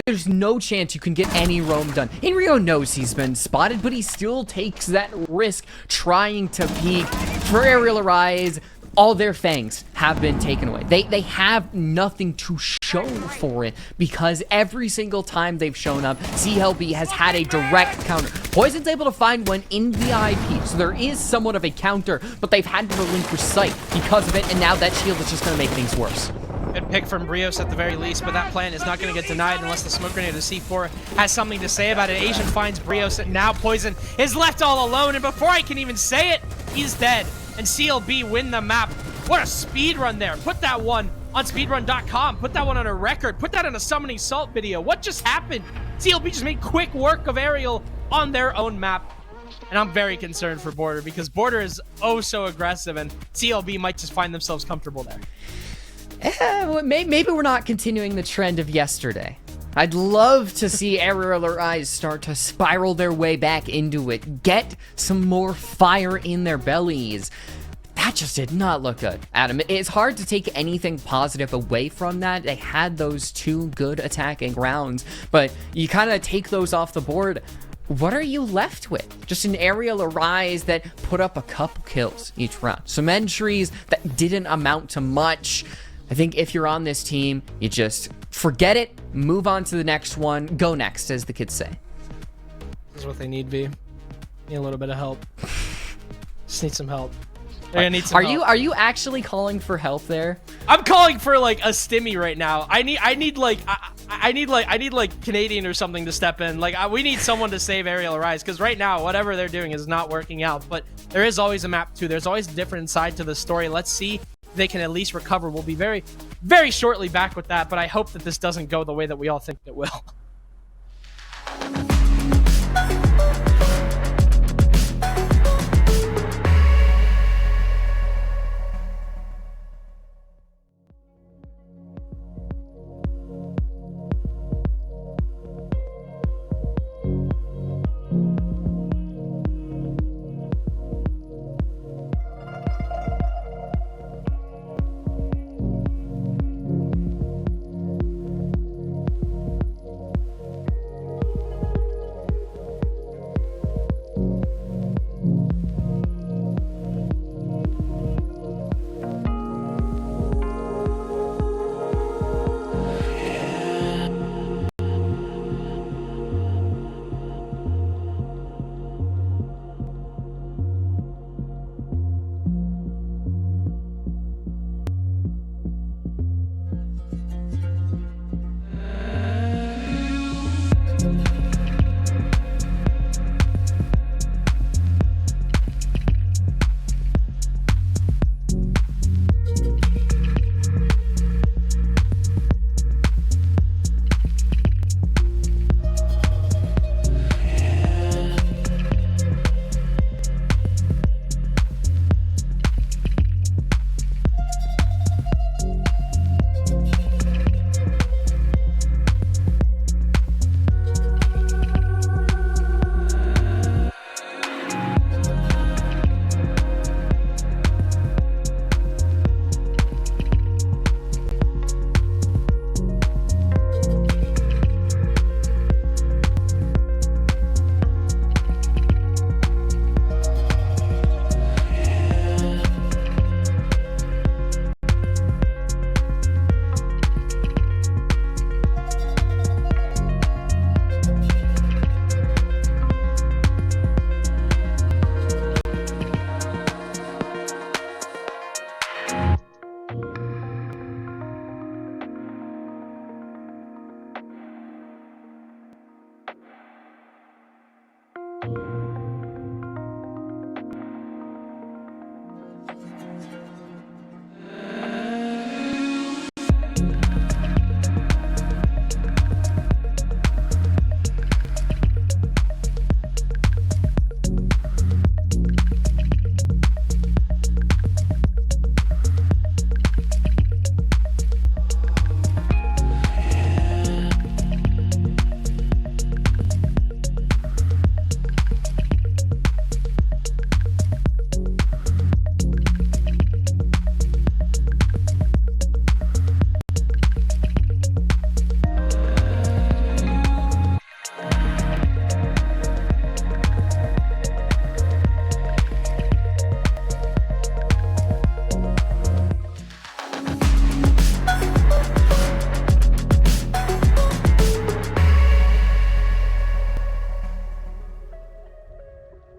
there's no chance you can get any roam done. Inrio knows he's been spotted, but he still takes that risk trying to peek. For Arial Arise, all their fangs have been taken away. They have nothing to show for it because every single time they've shown up, CLB has had a direct counter. Poison's able to find one in VIP, so there is somewhat of a counter, but they've had to relinquish sight because of it, and now that shield is just going to make things worse. Good pick from Brios at the very least, but that plan is not going to get denied unless the smoke grenade of C4 has something to say about it. Asian finds Brios, and now Poison is left all alone, and before I can even say it, he's dead. And CLB win the map. What a speed run there. Put that one on speedrun.com. Put that one on a record. Put that in a Summoning Salt video. What just happened? CLB just made quick work of Arial on their own map. And I'm very concerned for Border because Border is oh so aggressive, and CLB might just find themselves comfortable there. Maybe we're not continuing the trend of yesterday. I'd love to see Arial Arise start to spiral their way back into it, get some more fire in their bellies. That just did not look good, Adam. It's hard to take anything positive away from that. They had those 2 good attacking rounds, but you kind of take those off the board. What are you left with? Just an Arial Arise that put up a couple kills each round. Some entries that didn't amount to much. I think if you're on this team, you just forget it, move on to the next one, go next, as the kids say. This is what they need, V. Need a little bit of help. Just need some help. They're gonna need some help. Are you actually calling for help there? I'm calling for like a stimmy right now. I need like Canadian or something to step in. Like we need someone to save Arial Arise because right now whatever they're doing is not working out. But there is always a map too. There's always a different side to the story. Let's see if they can at least recover. We'll be very, very shortly back with that. But I hope that this doesn't go the way that we all think it will.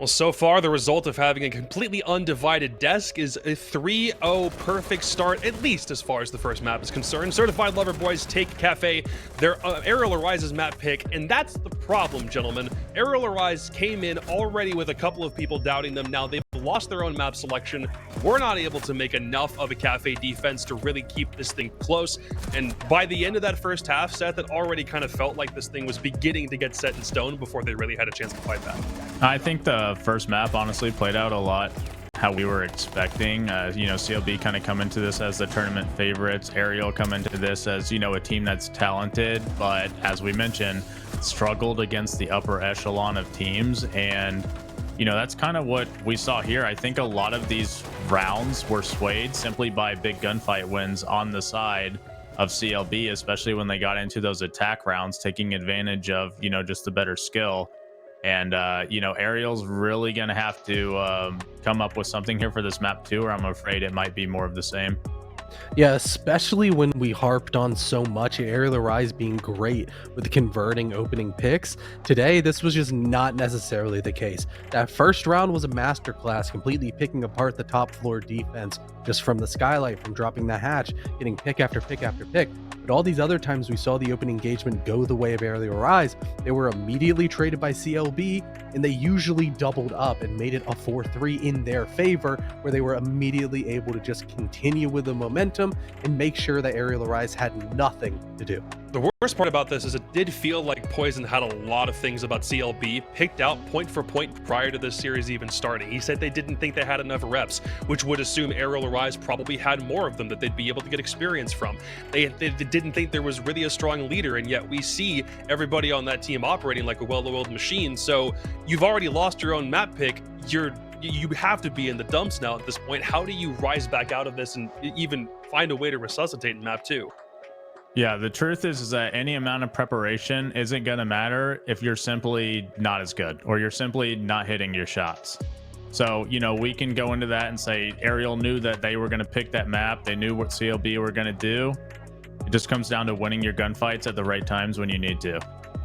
Well, so far, the result of having a completely undivided desk is a 3-0 perfect start, at least as far as the first map is concerned. Certified Lover Boys take Kafe, their Arial Arise's map pick, and that's the problem, gentlemen. Arial Arise came in already with a couple of people doubting them. Now they've lost their own map selection. We're not able to make enough of a Kafe defense to really keep this thing close. And by the end of that first half set, that already kind of felt like this thing was beginning to get set in stone before they really had a chance to fight back. I think the first map honestly played out a lot how we were expecting. You know, CLB kind of come into this as the tournament favorites. Arial come into this as, you know, a team that's talented, but as we mentioned, struggled against the upper echelon of teams. And, you know, that's kind of what we saw here. I think a lot of these rounds were swayed simply by big gunfight wins on the side of CLB, especially when they got into those attack rounds, taking advantage of, you know, just the better skill. And, you know, Arial's really going to have to come up with something here for this map too, or I'm afraid it might be more of the same. Yeah, especially when we harped on so much Arial Arise being great with converting opening picks. Today, this was just not necessarily the case. That first round was a masterclass, completely picking apart the top floor defense just from the skylight, from dropping the hatch, getting pick after pick after pick. But all these other times we saw the open engagement go the way of Arial Arise, they were immediately traded by CLB, and they usually doubled up and made it a 4-3 in their favor, where they were immediately able to just continue with the momentum and make sure that Arial Arise had nothing to do. The worst part about this is it did feel like Poison had a lot of things about CLB picked out point for point prior to this series even starting. He said they didn't think they had enough reps, which would assume Arial Arise probably had more of them that they'd be able to get experience from. They didn't think there was really a strong leader, and yet we see everybody on that team operating like a well-oiled machine. So you've already lost your own map pick. You have to be in the dumps now at this point. How do you rise back out of this and even find a way to resuscitate in map 2? Yeah, the truth is that any amount of preparation isn't going to matter if you're simply not as good or you're simply not hitting your shots. So, you know, we can go into that and say Arial knew that they were going to pick that map. They knew what CLB were going to do. It just comes down to winning your gunfights at the right times when you need to.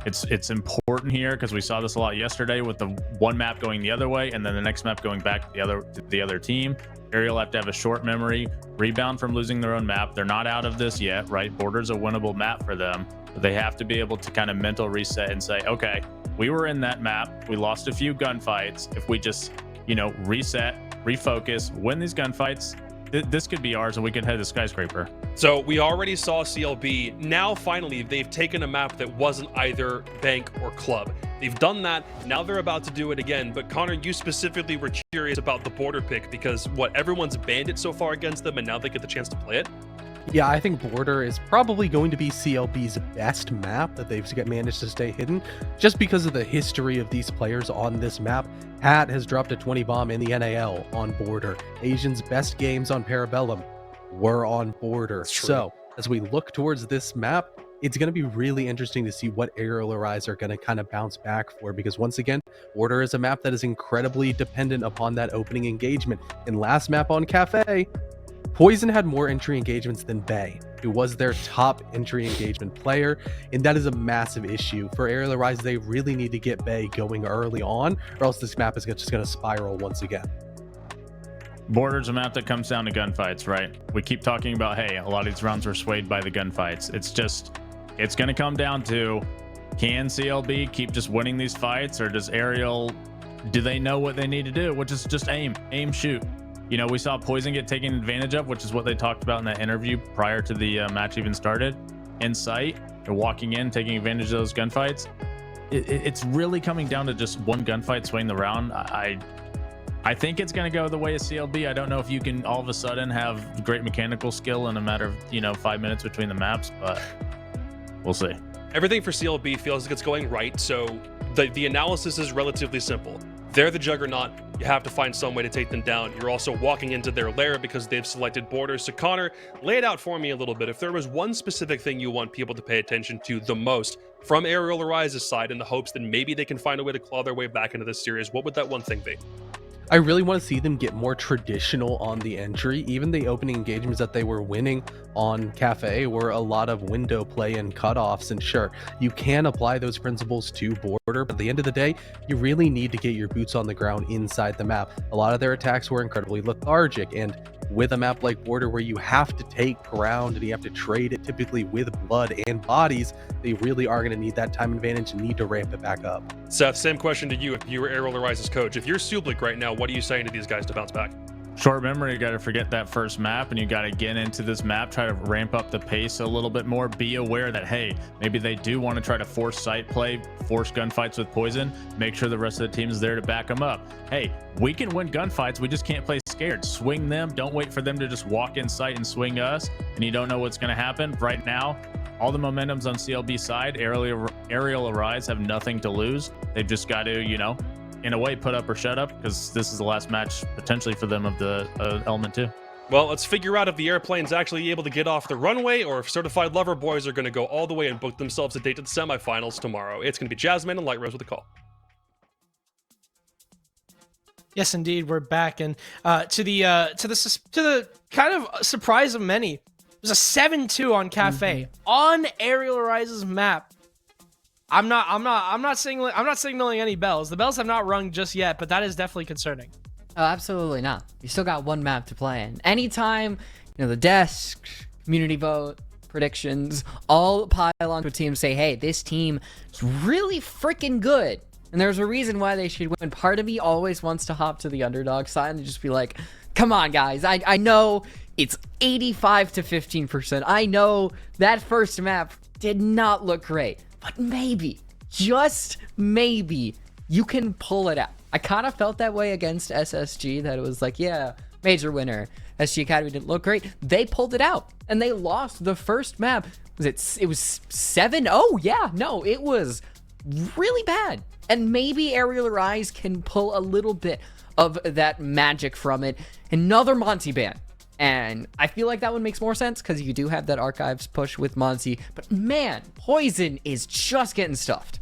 It's important here because we saw this a lot yesterday with the one map going the other way and then the next map going back to the other team. Arial have to have a short memory, rebound from losing their own map. They're not out of this yet, right? Border's a winnable map for them, but they have to be able to kind of mental reset and say, okay, we were in that map. We lost a few gunfights. If we just, you know, reset, refocus, win these gunfights, this could be ours and we could head to Skyscraper. So we already saw CLB. Now, finally, they've taken a map that wasn't either bank or club. They've done that. Now they're about to do it again. But Connor, you specifically were curious about the border pick because everyone's banned it so far against them, and now they get the chance to play it. Yeah, I think Border is probably going to be CLB's best map that they've managed to stay hidden, just because of the history of these players on this map. Hat has dropped a 20 bomb in the NAL on Border. Asian's best games on Parabellum were on Border. So as we look towards this map, it's going to be really interesting to see what Arial Arise are going to kind of bounce back for, because once again, Border is a map that is incredibly dependent upon that opening engagement. In last map on Kafe, Poison had more entry engagements than Bay, who was their top entry engagement player, and that is a massive issue. For Arial Arise, they really need to get Bay going early on, or else this map is just going to spiral once again. Border's a map that comes down to gunfights, right? We keep talking about, hey, a lot of these rounds were swayed by the gunfights. It's going to come down to, can CLB keep just winning these fights, or does Arial, do they know what they need to do, which is just aim, shoot. You know, we saw Poison get taken advantage of, which is what they talked about in that interview prior to the match even started. In sight, they're walking in, taking advantage of those gunfights. It's really coming down to just one gunfight swaying the round. I think it's going to go the way of CLB. I don't know if you can all of a sudden have great mechanical skill in a matter of, you know, 5 minutes between the maps, but we'll see. Everything for CLB feels like it's going right, so the analysis is relatively simple. They're the juggernaut. You have to find some way to take them down. You're also walking into their lair because they've selected Borders. So Connor, lay it out for me a little bit. If there was one specific thing you want people to pay attention to the most from Arial Arise's side in the hopes that maybe they can find a way to claw their way back into this series, what would that one thing be? I really want to see them get more traditional on the entry. Even the opening engagements that they were winning on Kafe were a lot of window play and cutoffs. And sure, you can apply those principles to Border, but at the end of the day, you really need to get your boots on the ground inside the map. A lot of their attacks were incredibly lethargic, and with a map like Border where you have to take ground and you have to trade it typically with blood and bodies, they really are going to need that time advantage and need to ramp it back up. Seth, same question to you. If you were Arial Arise's coach, if you're Sublik right now, what are you saying to these guys to bounce back? Short memory, you got to forget that first map, and you got to get into this map, try to ramp up the pace a little bit more. Be aware that, hey, maybe they do want to try to force site play, force gunfights with poison. Make sure the rest of the team is there to back them up. Hey, we can win gunfights, we just can't play scared. Swing them, don't wait for them to just walk in sight and swing us, and you don't know what's going to happen. Right now, all the momentum's on CLB side. Arial Arise have nothing to lose. They've just got to, you know, in a way, put up or shut up, because this is the last match potentially for them of the Element 2. Well, let's figure out if the airplane's actually able to get off the runway, or if certified lover boys are going to go all the way and book themselves a date to the semifinals tomorrow. It's going to be Jasmine and Light Rose with a call. Yes, indeed, we're back, and to the kind of surprise of many, there's a 7-2 on Kafe on Arial Arise's map. I'm not signaling any bells. The bells have not rung just yet, but that is definitely concerning. Oh, absolutely not. You still got one map to play in. Anytime, you know, the desk, community vote, predictions, all pile onto a team and say, hey, this team is really freaking good. And there's a reason why they should win. Part of me always wants to hop to the underdog side and just be like, come on, guys. I know it's 85 to 15%. I know that first map did not look great. But maybe, just maybe, you can pull it out. I kind of felt that way against SSG, that it was like, yeah, major winner. SG Academy didn't look great. They pulled it out, and they lost the first map. It was 7-0? Yeah, no, it was really bad. And maybe Arial Arise can pull a little bit of that magic from it. Another Monty ban. And I feel like that one makes more sense because you do have that archives push with Monty. But man, Poison is just getting stuffed.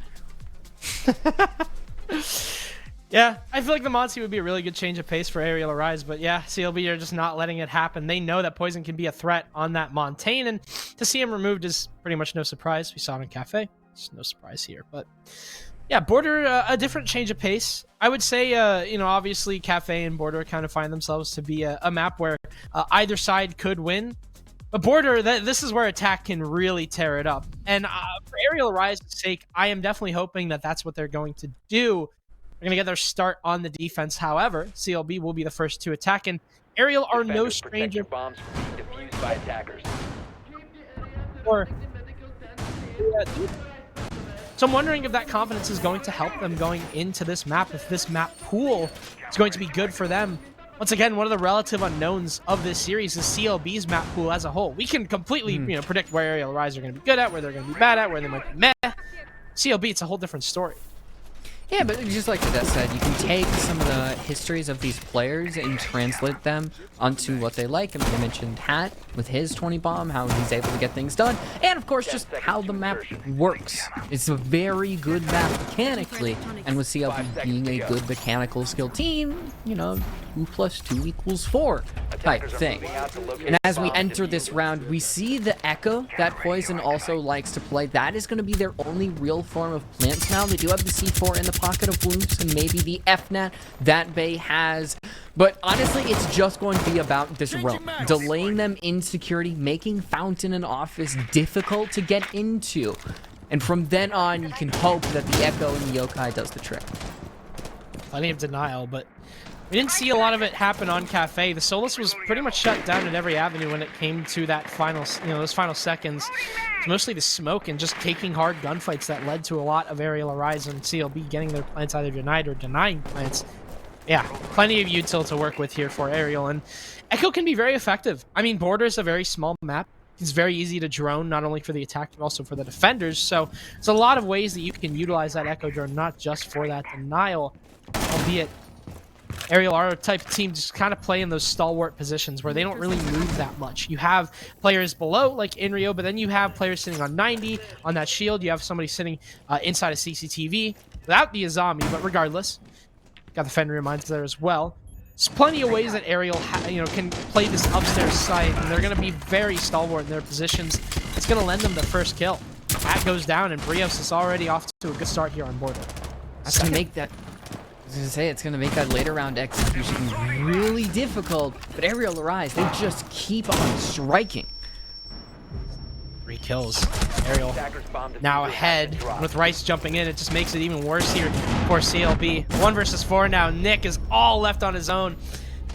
Yeah, I feel like the Monty would be a really good change of pace for Arial Arise. But yeah, CLB are just not letting it happen. They know that Poison can be a threat on that Montaigne. And to see him removed is pretty much no surprise. We saw it in Kafe. It's no surprise here. But yeah, Border, a different change of pace. I would say, you know, obviously Kafe and Border kind of find themselves to be a map where either side could win. But Border, this is where attack can really tear it up. And for Arial Arise's sake, I am definitely hoping that that's what they're going to do. They're going to get their start on the defense. However, CLB will be the first to attack. And Arial are no stranger. Bombs defused by attackers. Or, so I'm wondering if that confidence is going to help them going into this map, if this map pool is going to be good for them. Once again, one of the relative unknowns of this series is CLB's map pool as a whole. We can completely, you know, predict where Arial Arise are going to be good at, where they're going to be bad at, where they might be meh. CLB, it's a whole different story. Yeah, but just like Cadet said, you can take some of the histories of these players and translate them onto what they like. I mean, I mentioned Hat with his 20 bomb, how he's able to get things done, and of course, just how the map works. It's a very good map mechanically, and with CLB being a good mechanical skill team, you know, 2 + 2 = 4 type thing. And as we enter this round, we see the Echo that Poison also likes to play. That is going to be their only real form of plants now. They do have the C4 in the pocket of Bloops and maybe the FNAT that Bay has. But honestly, it's just going to be about this realm. Delaying them in security, making Fountain and Office difficult to get into. And from then on, you can hope that the Echo and the Yokai does the trick. Plenty of denial, but we didn't see a lot of it happen on Kafe. The Solus was pretty much shut down at every avenue when it came to that final, you know, those final seconds. It's mostly the smoke and just taking hard gunfights that led to a lot of Arial Arise and CLB getting their plants either denied or denying plants. Yeah, plenty of util to work with here for Arial, and Echo can be very effective. I mean, Border is a very small map. It's very easy to drone, not only for the attack, but also for the defenders. So there's a lot of ways that you can utilize that Echo drone, not just for that denial, albeit Arial are a type of team just kind of play in those stalwart positions where they don't really move that much. You have players below, like Inrio, but then you have players sitting on 90 on that shield. You have somebody sitting inside a CCTV. That would be a zombie, but regardless, got the Fenrir mines there as well. There's plenty of ways that Arial, can play this upstairs site, and they're going to be very stalwart in their positions. It's going to lend them the first kill. Hat goes down, and Brios is already off to a good start here on border. That's going to make that... I was going to say, it's going to make that later round execution really difficult, but Arial Arise, they just keep on striking. 3 kills. Arial now ahead with Rice jumping in. It just makes it even worse here for CLB. 1 versus 4 now. Nick is all left on his own.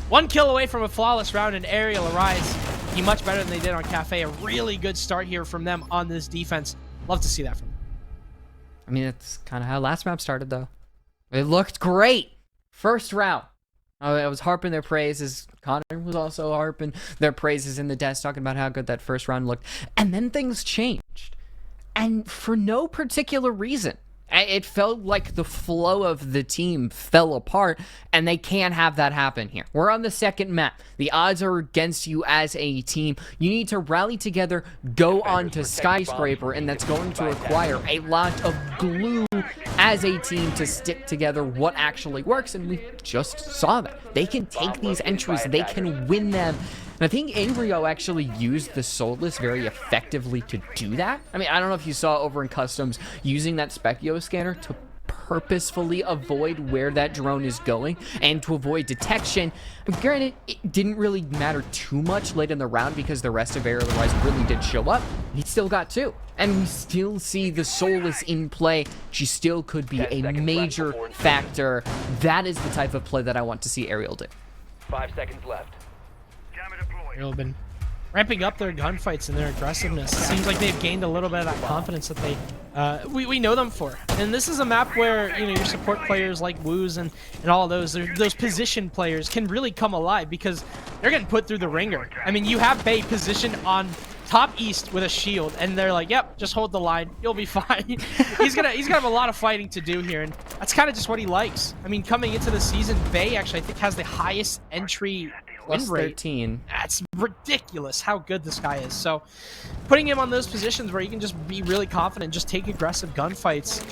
1 kill away from a flawless round, and Arial Arise be much better than they did on Kafe. A really good start here from them on this defense. Love to see that from them. I mean, it's kind of how last map started, though. It looked great. First round. I was harping their praises. Connor was also harping their praises in the desk, talking about how good that first round looked. And then things changed. And for no particular reason. It felt like the flow of the team fell apart, and they can't have that happen here. We're on the second map. The odds are against you as a team. You need to rally together, go on to Skyscraper, and that's going to require a lot of glue as a team to stick together what actually works, and we just saw that. They can take these entries, they can win them. And I think Inrio actually used the Soulless very effectively to do that. I mean, I don't know if you saw over in Customs using that Specchio scanner to purposefully avoid where that drone is going and to avoid detection. Granted, it didn't really matter too much late in the round because the rest of Arial Rise really did show up. He still got 2. And we still see the Soulless in play. She still could be a major factor. That is the type of play that I want to see Arial do. 5 seconds left. Arial have been ramping up their gunfights and their aggressiveness. It seems like they've gained a little bit of that confidence that they we know them for. And this is a map where your support players like Woos and all those position players can really come alive because they're getting put through the ringer. I mean, you have Bay positioned on top east with a shield, and they're like, "Yep, just hold the line, you'll be fine." he's gonna have a lot of fighting to do here, and that's kind of just what he likes. I mean, coming into the season, Bay actually I think has the highest entry win rate. 13. That's ridiculous how good this guy is. So putting him on those positions where he can just be really confident, just take aggressive gunfights,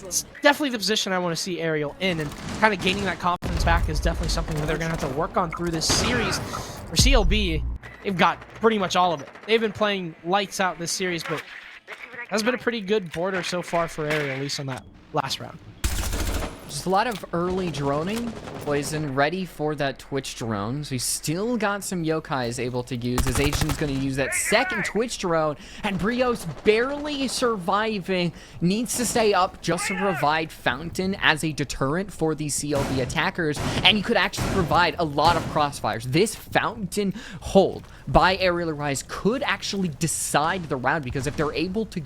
it's definitely the position I want to see Arial in, and kind of gaining that confidence back is definitely something that they're going to have to work on through this series. For CLB, they've got pretty much all of it. They've been playing lights out this series, but that's been a pretty good border so far for Arial, at least on that last round. Just a lot of early droning. Poison ready for that Twitch drone. So he's still got some yokais able to use. His agent's going to use that second Twitch drone. And Brios barely surviving. Needs to stay up just to provide Fountain as a deterrent for these CLB attackers. And you could actually provide a lot of crossfires. This Fountain hold by Arial Rise could actually decide the round, because if they're able to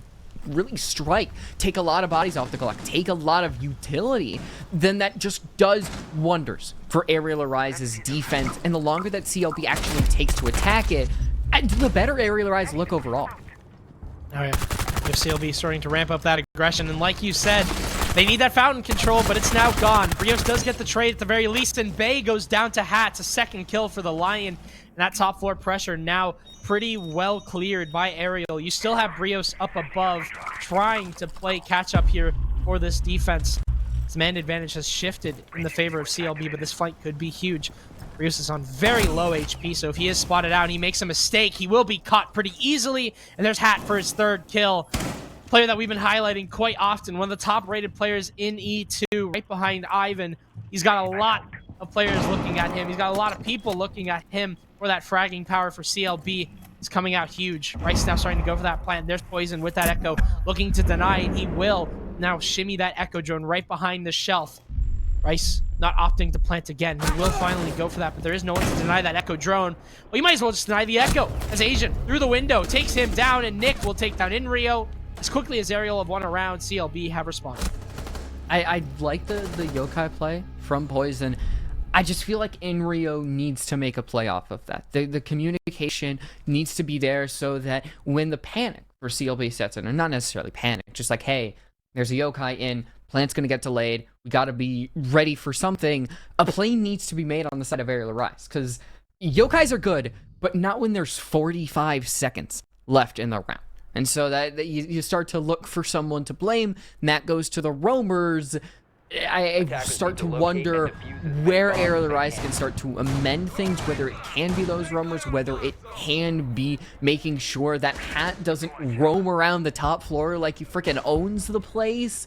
really strike, take a lot of bodies off the clock, take a lot of utility, then that just does wonders for Arial Rise's defense. And the longer that CLB actually takes to attack it, the better Arial Rise look overall. Oh yeah, if CLB starting to ramp up that aggression, and like you said, they need that fountain control, but it's now gone. Brios does get the trade at the very least, and Bay goes down to Hats, a second kill for the Lion. And that top floor pressure now pretty well cleared by Arial. You still have Brios up above, trying to play catch up here for this defense. His man advantage has shifted in the favor of CLB, but this fight could be huge. Brios is on very low HP, so if he is spotted out and he makes a mistake, he will be caught pretty easily. And there's Hat for his 3rd kill. Player that we've been highlighting quite often, one of the top rated players in E2, right behind Ivan. He's got a lot of players looking at him. He's got a lot of people looking at him for that fragging power for CLB. Is coming out huge. Rice now starting to go for that plant. There's Poison with that Echo, looking to deny, and he will now shimmy that Echo drone right behind the shelf. Rice not opting to plant again. He will finally go for that, but there is no one to deny that Echo drone. Well, you might as well just deny the Echo, as Asian through the window takes him down, and Nick will take down Inrio. As quickly as Arial have won a round, CLB have responded. I like the yokai play from Poison. I just feel like Inrio needs to make a play off of that. The communication needs to be there so that when the panic for CLB sets in, or not necessarily panic, just like, hey, there's a yokai in, plant's going to get delayed, we got to be ready for something. A play needs to be made on the side of Arial Rise, because yokais are good, but not when there's 45 seconds left in the round. And so that you start to look for someone to blame, and that goes to the roamers. I start to wonder where Arial Rise can start to amend things, whether it can be those roamers, whether it can be making sure that Hat doesn't roam around the top floor like he freaking owns the place,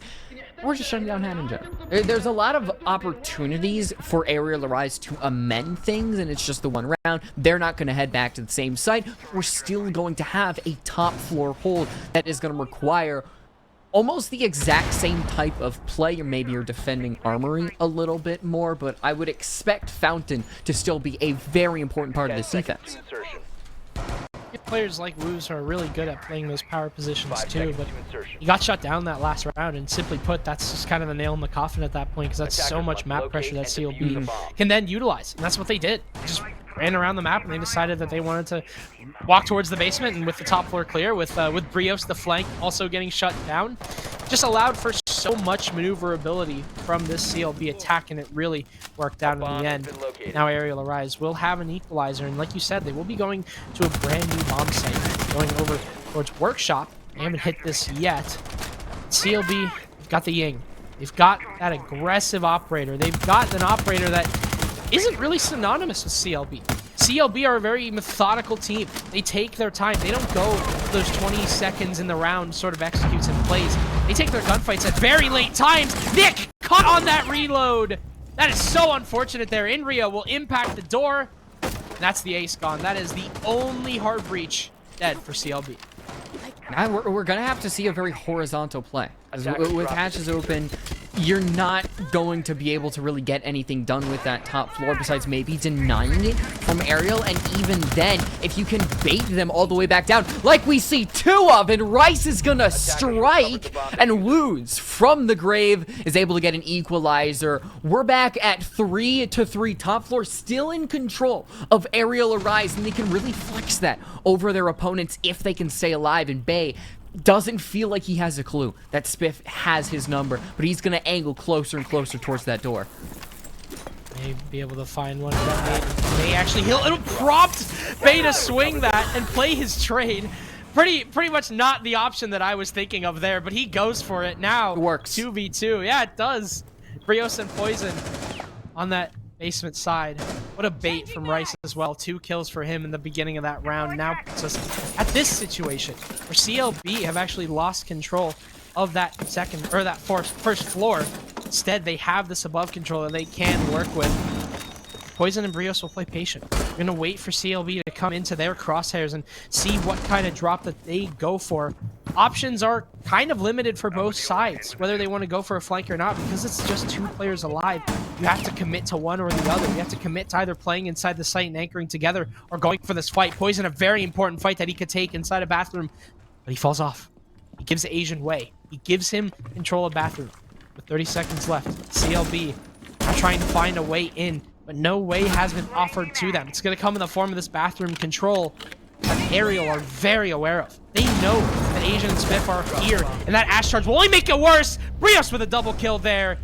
or just shutting down Hat in general. There's a lot of opportunities for Arial Rise to amend things, and it's just the one round. They're not going to head back to the same site. We're still going to have a top floor hold that is going to require almost the exact same type of play, or maybe you're defending Armory a little bit more, but I would expect Fountain to still be a very important part of this defense. Players like Woos are really good at playing those power positions too, but he got shut down that last round, and simply put, that's just kind of the nail in the coffin at that point, because that's so much map pressure that CLB can then utilize, and that's what they did. Just ran around the map, and they decided that they wanted to walk towards the basement, and with the top floor clear, with Brios the flank also getting shut down, just allowed for so much maneuverability from this CLB attack, and it really worked out in the end. Now Arial Arise will have an equalizer, and like you said, they will be going to a brand new bomb site, going over towards Workshop. They haven't hit this yet. CLB, they've got the Ying. They've got that aggressive operator. They've got an operator that isn't really synonymous with CLB. CLB are a very methodical team. They take their time. They don't go those 20 seconds in the round sort of executes and plays. They take their gunfights at very late times. Nick caught on that reload. That is so unfortunate there. Inrio will impact the door. And that's the ace gone. That is the only hard breach dead for CLB. Now we're going to have to see a very horizontal play. With hatches open, you're not going to be able to really get anything done with that top floor besides maybe denying it from Arial, and even then, if you can bait them all the way back down, like we see two of, and Rice is gonna strike, and Woods from the grave is able to get an equalizer. We're back at 3-3 top floor, still in control of Arial Arise, and they can really flex that over their opponents if they can stay alive. And Bay doesn't feel like he has a clue that Spiff has his number, but he's going to angle closer and closer towards that door. May be able to find one of them. May actually, it'll prompt Bay to swing that and play his trade. Pretty much not the option that I was thinking of there, but he goes for it now. It works. 2v2. Yeah, it does. Brios and Poison on that basement side. What a bait from Rice as well. 2 kills for him in the beginning of that round. Now puts us at this situation where CLB have actually lost control of that first floor. Instead, they have this above control that they can work with. Poison and Brios will play patient. We're going to wait for CLB to come into their crosshairs and see what kind of drop that they go for. Options are kind of limited for both sides, whether they want to go for a flank or not, because it's just 2 players alive. You have to commit to one or the other. You have to commit to either playing inside the site and anchoring together or going for this fight. Poison, a very important fight that he could take inside a bathroom, but he falls off. He gives Asian way. He gives him control of bathroom. With 30 seconds left, CLB are trying to find a way in, but no way has been offered to them. It's going to come in the form of this bathroom control that Arial are very aware of. They know that Asian and Spiff are here, and that Ash Charge will only make it worse. Brios with a double kill there.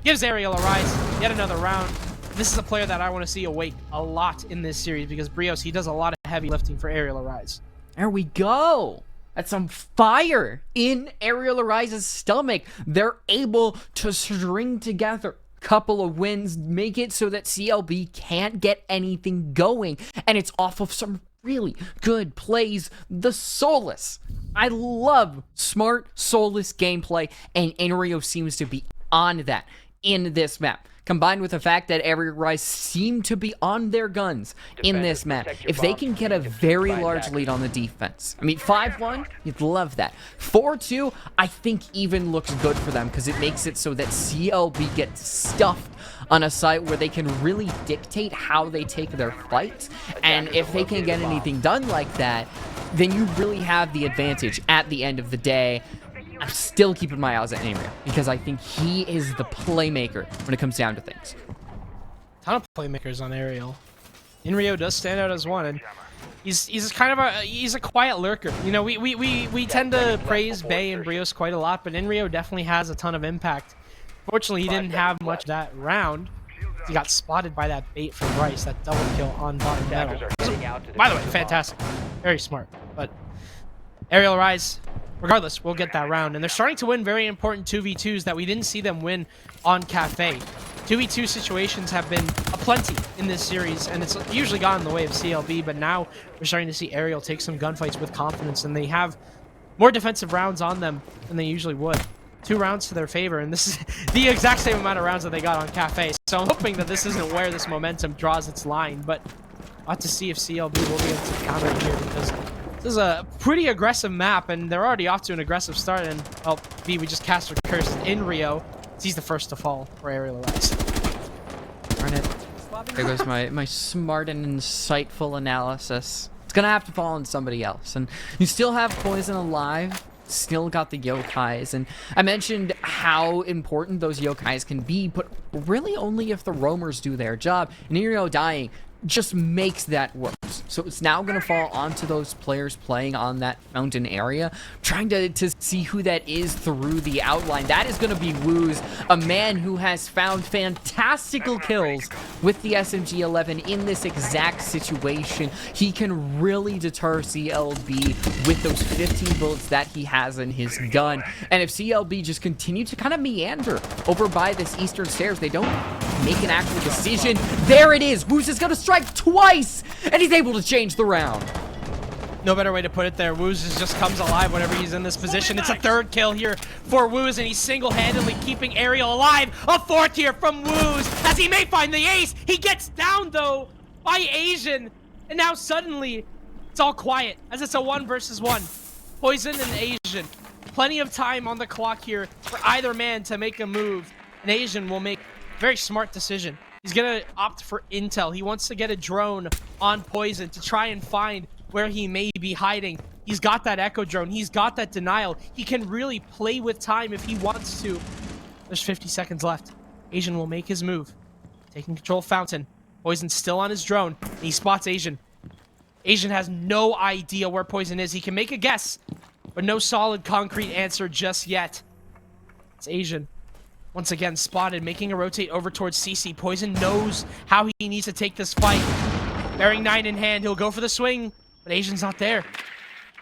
Gives Arial a rise. Yet another round. This is a player that I want to see awake a lot in this series, because Brios, he does a lot of heavy lifting for Arial Arise. There we go. That's some fire in Arial Arise's stomach. They're able to string together couple of wins, make it so that CLB can't get anything going, and it's off of some really good plays. The Soulless, I love smart Soulless gameplay, and Inrio seems to be on that in this map, combined with the fact that Arial Rise seem to be on their guns in this map. If they can get a very large lead on the defense, I mean, 5-1, you'd love that. 4-2, I think even looks good for them, because it makes it so that CLB gets stuffed on a site where they can really dictate how they take their fights, and if they can get anything done like that, then you really have the advantage at the end of the day. I'm still keeping my eyes at Inrio, because I think he is the playmaker when it comes down to things. Ton of playmakers on Arial. Inrio does stand out as one, and he's kind of a quiet lurker. You know, we tend to praise Bay and Brios quite a lot, but Inrio definitely has a ton of impact. Fortunately, he didn't have much that round. He got spotted by that bait from Rice, that double kill on bottom metal. By the way, fantastic. Very smart. But Arial Rise regardless, we'll get that round. And they're starting to win very important 2v2s that we didn't see them win on Kafe. 2v2 situations have been aplenty in this series, and it's usually gone in the way of CLB, but now we're starting to see Arial take some gunfights with confidence, and they have more defensive rounds on them than they usually would. 2 rounds to their favor, and this is the exact same amount of rounds that they got on Kafe. So I'm hoping that this isn't where this momentum draws its line, but I'll have to see if CLB will be able to counter it here, because this is a pretty aggressive map, and they're already off to an aggressive start. And oh, V, we just cast our curse in Rio. He's the first to fall for Arial Arise. Darn it. There goes my smart and insightful analysis. It's gonna have to fall on somebody else, and you still have Poison alive. Still got the yokais, and I mentioned how important those yokais can be, but really only if the roamers do their job. And Arial dying just makes that worse. So it's now going to fall onto those players playing on that mountain area, trying to see who that is through the outline. That is going to be Woos, a man who has found fantastical kills with the SMG-11 in this exact situation. He can really deter CLB with those 15 bullets that he has in his gun. And if CLB just continue to kind of meander over by this eastern stairs, they don't make an actual decision. There it is. Woos is going to strike twice, and he's able to change the round. No better way to put it there. Woos just comes alive whenever he's in this position. It's a 3rd kill here for Woos, and he's single-handedly keeping Arial alive. A 4th here from Woos, as he may find the ace. He gets down, though, by Asian. And now suddenly, it's all quiet, as it's a 1 versus 1. Poison and Asian. Plenty of time on the clock here for either man to make a move. And Asian will make a very smart decision. He's going to opt for intel. He wants to get a drone on Poison to try and find where he may be hiding. He's got that echo drone. He's got that denial. He can really play with time if he wants to. There's 50 seconds left. Asian will make his move. Taking control of Fountain. Poison's still on his drone. And he spots Asian. Asian has no idea where Poison is. He can make a guess, but no solid concrete answer just yet. It's Asian. Once again spotted, making a rotate over towards CC. Poison knows how he needs to take this fight. Bearing 9 in hand, he'll go for the swing, but Asian's not there.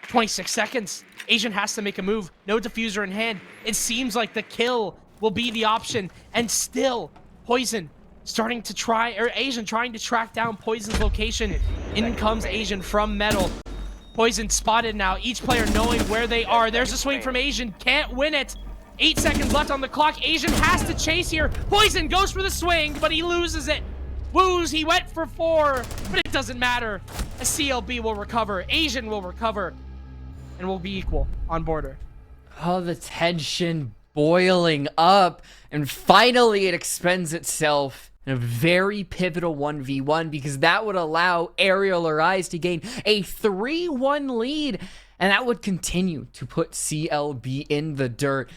26 seconds. Asian has to make a move. No diffuser in hand. It seems like the kill will be the option, and still, Poison starting to try, or Asian trying to track down Poison's location. In comes Asian from Metal. Poison spotted now, each player knowing where they are. There's a swing from Asian, can't win it. 8 seconds left on the clock. Asian has to chase here. Poison goes for the swing, but he loses it. Woos, he went for 4, but it doesn't matter. A CLB will recover. Asian will recover, and will be equal on border. Oh, the tension boiling up, and finally it expends itself in a very pivotal 1v1, because that would allow Arial Arise to gain a 3-1 lead, and that would continue to put CLB in the dirt.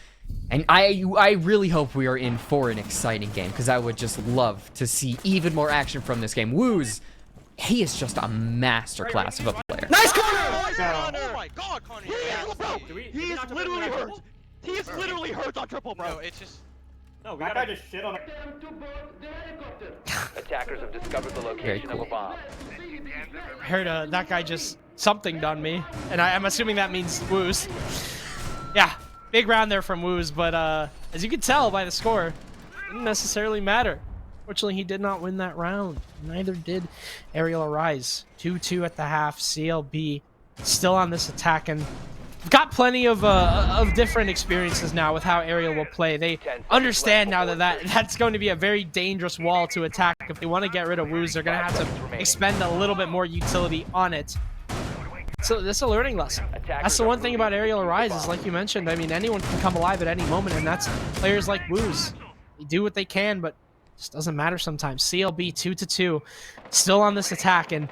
And I really hope we are in for an exciting game, because I would just love to see even more action from this game. Woos, he is just a masterclass of a player. Nice corner! Oh my god, Connor! He is literally hurt. He is literally hurt on triple, bro. No, it's just... No, that guy just shit on it. Attackers have discovered the location of a bomb. I heard that guy just somethinged on me, and I'm assuming that means Woos. Yeah. Big round there from Woos, but as you can tell by the score, it didn't necessarily matter. Fortunately, he did not win that round. Neither did Arial Arise. 2-2 at the half. CLB still on this attack, and got plenty of different experiences now with how Arial will play. They understand now that's going to be a very dangerous wall to attack. If they want to get rid of Woos, they're going to have to expend a little bit more utility on it. So this is a learning lesson. That's the one thing about Arial Arise is, like you mentioned, I mean, anyone can come alive at any moment, and that's players like Woos. They do what they can, but it just doesn't matter sometimes. CLB 2-2, still on this attack, and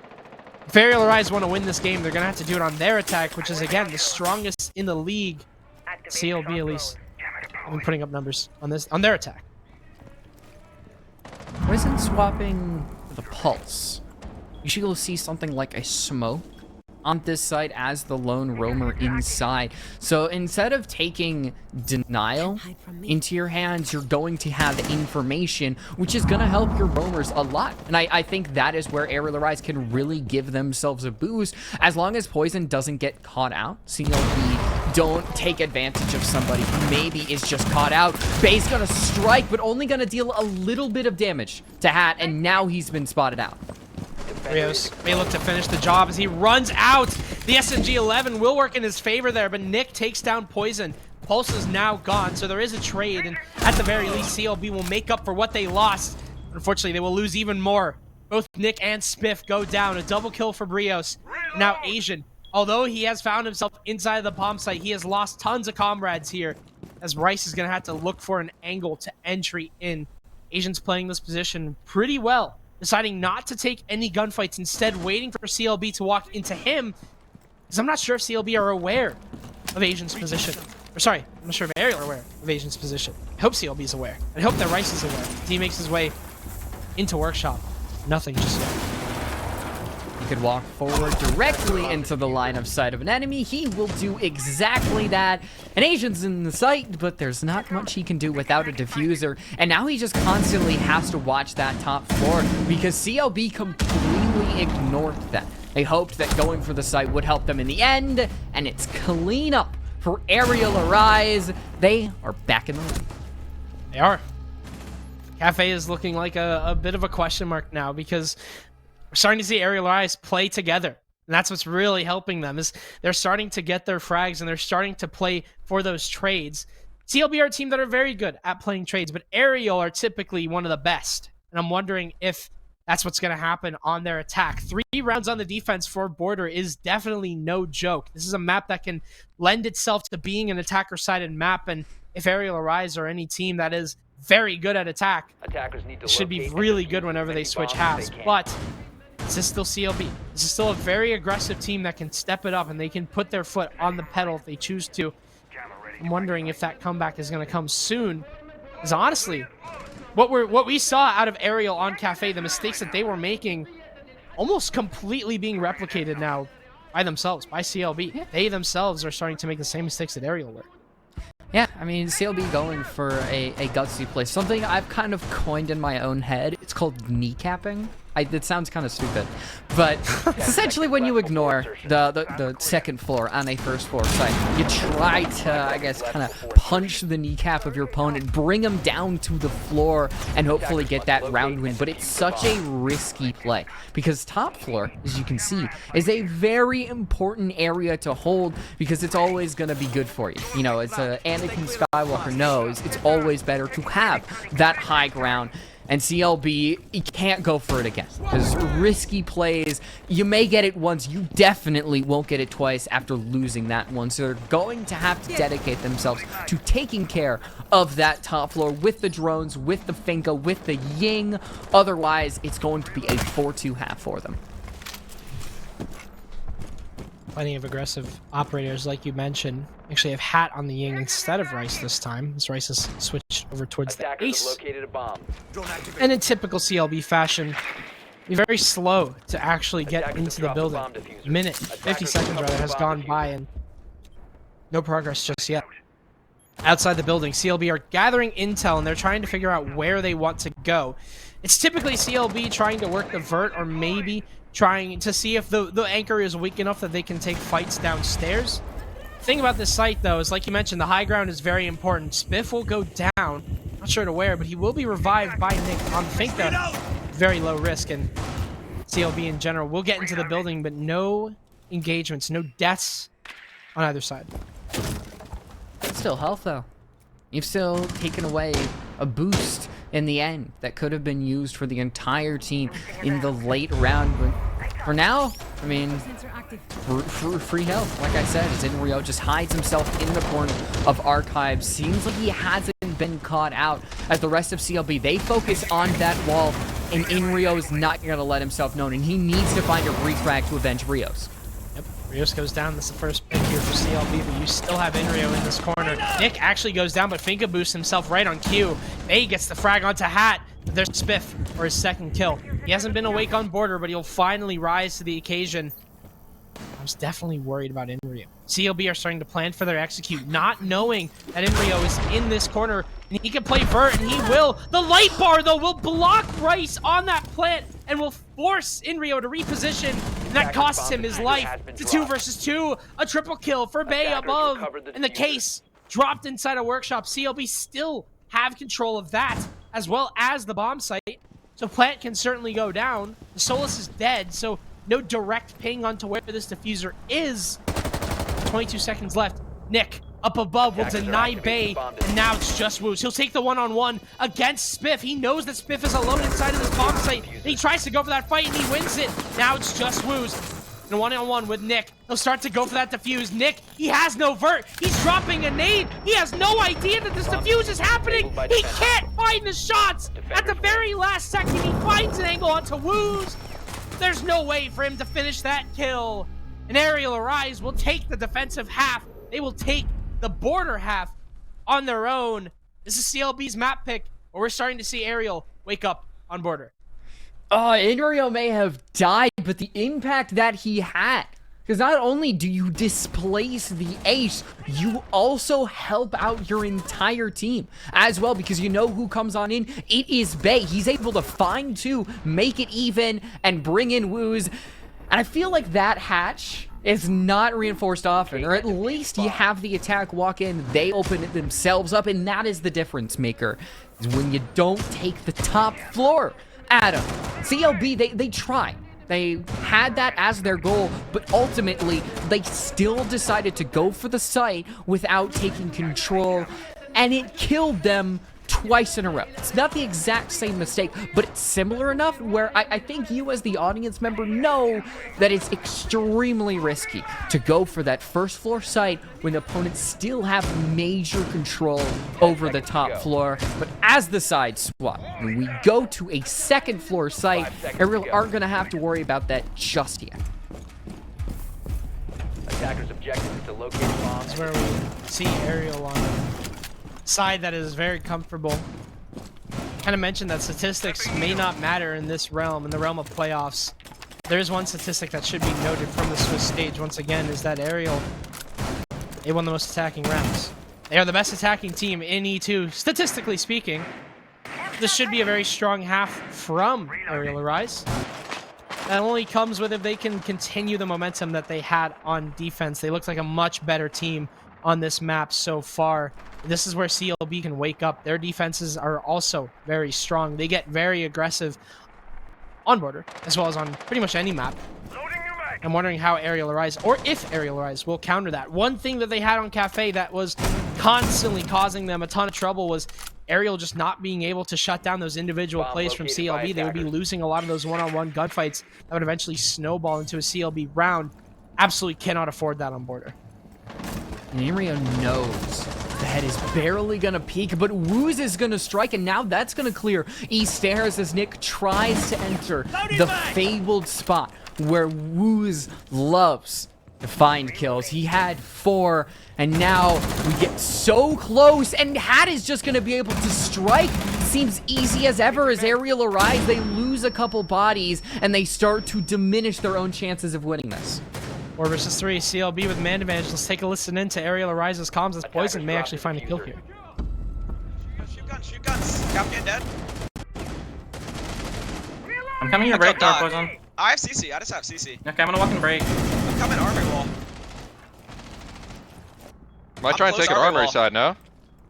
if Arial Arise want to win this game, they're going to have to do it on their attack, which is, again, the strongest in the league. CLB, at least, have been putting up numbers on their attack. Poison swapping the pulse. You should go see something like a smoke on this side as the lone roamer inside. So instead of taking denial into your hands, you're going to have information, which is going to help your roamers a lot. And I think that is where Arial Arise can really give themselves a boost. As long as Poison doesn't get caught out, CLB don't take advantage of somebody who maybe is just caught out. Bay's gonna strike, but only gonna deal a little bit of damage to Hat, and now he's been spotted out. Rios may look to finish the job as he runs out. The SMG-11 will work in his favor there, but Nick takes down Poison. Pulse is now gone, so there is a trade, and at the very least, CLB will make up for what they lost. Unfortunately, they will lose even more. Both Nick and Spiff go down. A double kill for Brios. Now Asian, although he has found himself inside the bomb site, he has lost tons of comrades here, as Rice is going to have to look for an angle to entry in. Asian's playing this position pretty well, deciding not to take any gunfights, instead waiting for CLB to walk into him, because I'm not sure if CLB are aware of Asian's position. Or sorry, I'm not sure if Arial are aware of Asian's position. I hope CLB is aware. I hope that Rice is aware. He makes his way into Workshop. Nothing just yet. He could walk forward directly into the line of sight of an enemy. He will do exactly that. An Asian's in the sight, but there's not much he can do without a diffuser. And now he just constantly has to watch that top floor because CLB completely ignored that. They hoped that going for the site would help them in the end, and it's clean up for Arial Arise. They are back in the lead. They are. Kafe is looking like a bit of a question mark now because we're starting to see Arial Arise play together. And that's what's really helping them, is they're starting to get their frags and they're starting to play for those trades. CLB are a team that are very good at playing trades, but Arial are typically one of the best. And I'm wondering if that's what's going to happen on their attack. 3 rounds on the defense for Border is definitely no joke. This is a map that can lend itself to being an attacker-sided map, and if Arial Arise or any team that is very good at attack, it should be really good whenever they switch halves. But this is still CLB. This is still a very aggressive team that can step it up, and they can put their foot on the pedal if they choose to. I'm wondering if that comeback is going to come soon. Because honestly, what we saw out of Arial on Kafe, the mistakes that they were making, almost completely being replicated now by themselves, by CLB. Yeah. They themselves are starting to make the same mistakes that Arial were. Yeah, I mean, CLB going for a gutsy play. Something I've kind of coined in my own head. It's called kneecapping. It sounds kind of stupid, but it's essentially when you ignore the second floor on a first floor site. You try to, I guess, kind of punch the kneecap of your opponent, bring him down to the floor, and hopefully get that round win. But it's such a risky play because top floor, as you can see, is a very important area to hold because it's always going to be good for you. You know, it's Anakin Skywalker knows it's always better to have that high ground. And CLB, you can't go for it again. Because risky plays, you may get it once, you definitely won't get it twice after losing that one. So they're going to have to dedicate themselves to taking care of that top floor with the drones, with the Finka, with the Ying. Otherwise, it's going to be a 4-2 half for them. Plenty of aggressive operators, like you mentioned. Actually have Hat on the Ying instead of Rice this time, as Rice has switched over towards the Ace. And in typical CLB fashion, be very slow to actually get into the building. Minute, 50 seconds rather, has gone by and no progress just yet. Outside the building, CLB are gathering intel and they're trying to figure out where they want to go. It's typically CLB trying to work the vert, or maybe trying to see if the anchor is weak enough that they can take fights downstairs. The thing about this site, though, is like you mentioned, the high ground is very important. Spiff will go down, not sure to where, but he will be revived by Nick on Finka. Very low risk, and CLB in general will get into the building, but no engagements, no deaths on either side. Still health, though. You've still taken away a boost in the end that could have been used for the entire team in the late round. But for now, I mean, free health, like I said, as Inrio just hides himself in the corner of Archives. Seems like he hasn't been caught out, as the rest of CLB, they focus on that wall, and Inrio is not going to let himself known, and he needs to find a refrag to avenge Rios. Yep, Rios goes down. That's the first pick here for CLB, but you still have Inrio in this corner. Nick actually goes down, but Finka boosts himself right on cue. He gets the frag onto Hat. There's Spiff for his second kill. He hasn't been awake on Border, but he'll finally rise to the occasion. I was definitely worried about Inrio. CLB are starting to plan for their execute, not knowing that Inrio is in this corner, and he can play vert, and he will. The light bar, though, will block Rice on that plant and will force Inrio to reposition And that costs him his life. It's a 2 versus 2. A triple kill for Bay above. And the case dropped inside a workshop. CLB still have control of that, as well as the bomb site. So plant can certainly go down. The Solus is dead, so no direct ping onto where this diffuser is. 22 seconds left. Nick up above will deny Bay, and now it's just Woos. He'll take the one-on-one against Spiff. He knows that Spiff is alone inside of this bomb site, and he tries to go for that fight, and he wins it. Now it's just Woos. And one-on-one with Nick. He'll start to go for that defuse. Nick, he has no vert. He's dropping a nade. He has no idea that this defuse is happening. He can't find the shots. At the very last second, he finds an angle onto Woos. There's no way for him to finish that kill. And Arial Arise will take the defensive half. They will take the border half on their own. This is CLB's map pick, where we're starting to see Arial wake up on border. Arial may have died, but the impact that he had, because not only do you displace the ace, you also help out your entire team as well, because you know who comes on in. It is Bay. He's able to find 2, make it even, and bring in Woos. And I feel like that hatch is not reinforced often, or at least you have the attack walk in, they open it themselves up, and that is the difference maker, is when you don't take the top floor. Adam, CLB, they try. They had that as their goal, but ultimately, they still decided to go for the site without taking control, and it killed them twice in a row. It's not the exact same mistake, but it's similar enough where I think you as the audience member know that it's extremely risky to go for that first floor site when opponents still have major control over the top floor. But as the side swap, when we go to a second floor site, Arial aren't going to have to worry about that just yet. Attackers' objective is to locate bombs. This is where we see Arial on side that is very comfortable. Kind of mentioned that statistics may not matter in this realm, in the realm of playoffs. There's one statistic that should be noted from the Swiss stage once again, is that Arial, they won the most attacking rounds. They are the best attacking team in E2, statistically speaking. This should be a very strong half from Arial Arise. That only comes with if they can continue the momentum that they had on defense. They look like a much better team on this map so far. This is where CLB can wake up. Their defenses are also very strong. They get very aggressive on border, as well as on pretty much any map. I'm wondering how Arial Arise, or if Arial Arise, will counter that. One thing that they had on Kafe that was constantly causing them a ton of trouble was Arial just not being able to shut down those individual plays from CLB. They would be losing a lot of those one-on-one gunfights that would eventually snowball into a CLB round. Absolutely cannot afford that on border. Arial knows the head is barely gonna peek, but Woos is gonna strike, and now that's gonna clear. He stares as Nick tries to enter the fabled spot where Woos loves to find kills. He had 4, and now we get so close, and Hat is just gonna be able to strike. Seems easy as ever as Arial Arise. They lose a couple bodies, and they start to diminish their own chances of winning this. 4 versus 3, CLB with man advantage. Let's take a listen in to Arial Arise's comms as Poison may actually find a kill here. Shoot guns. Captain dead. I'm coming your break, Dark Poison. I have CC. I just have CC. Okay, I'm gonna walk in break. I'm coming armory wall. Might try and take an armory side, no?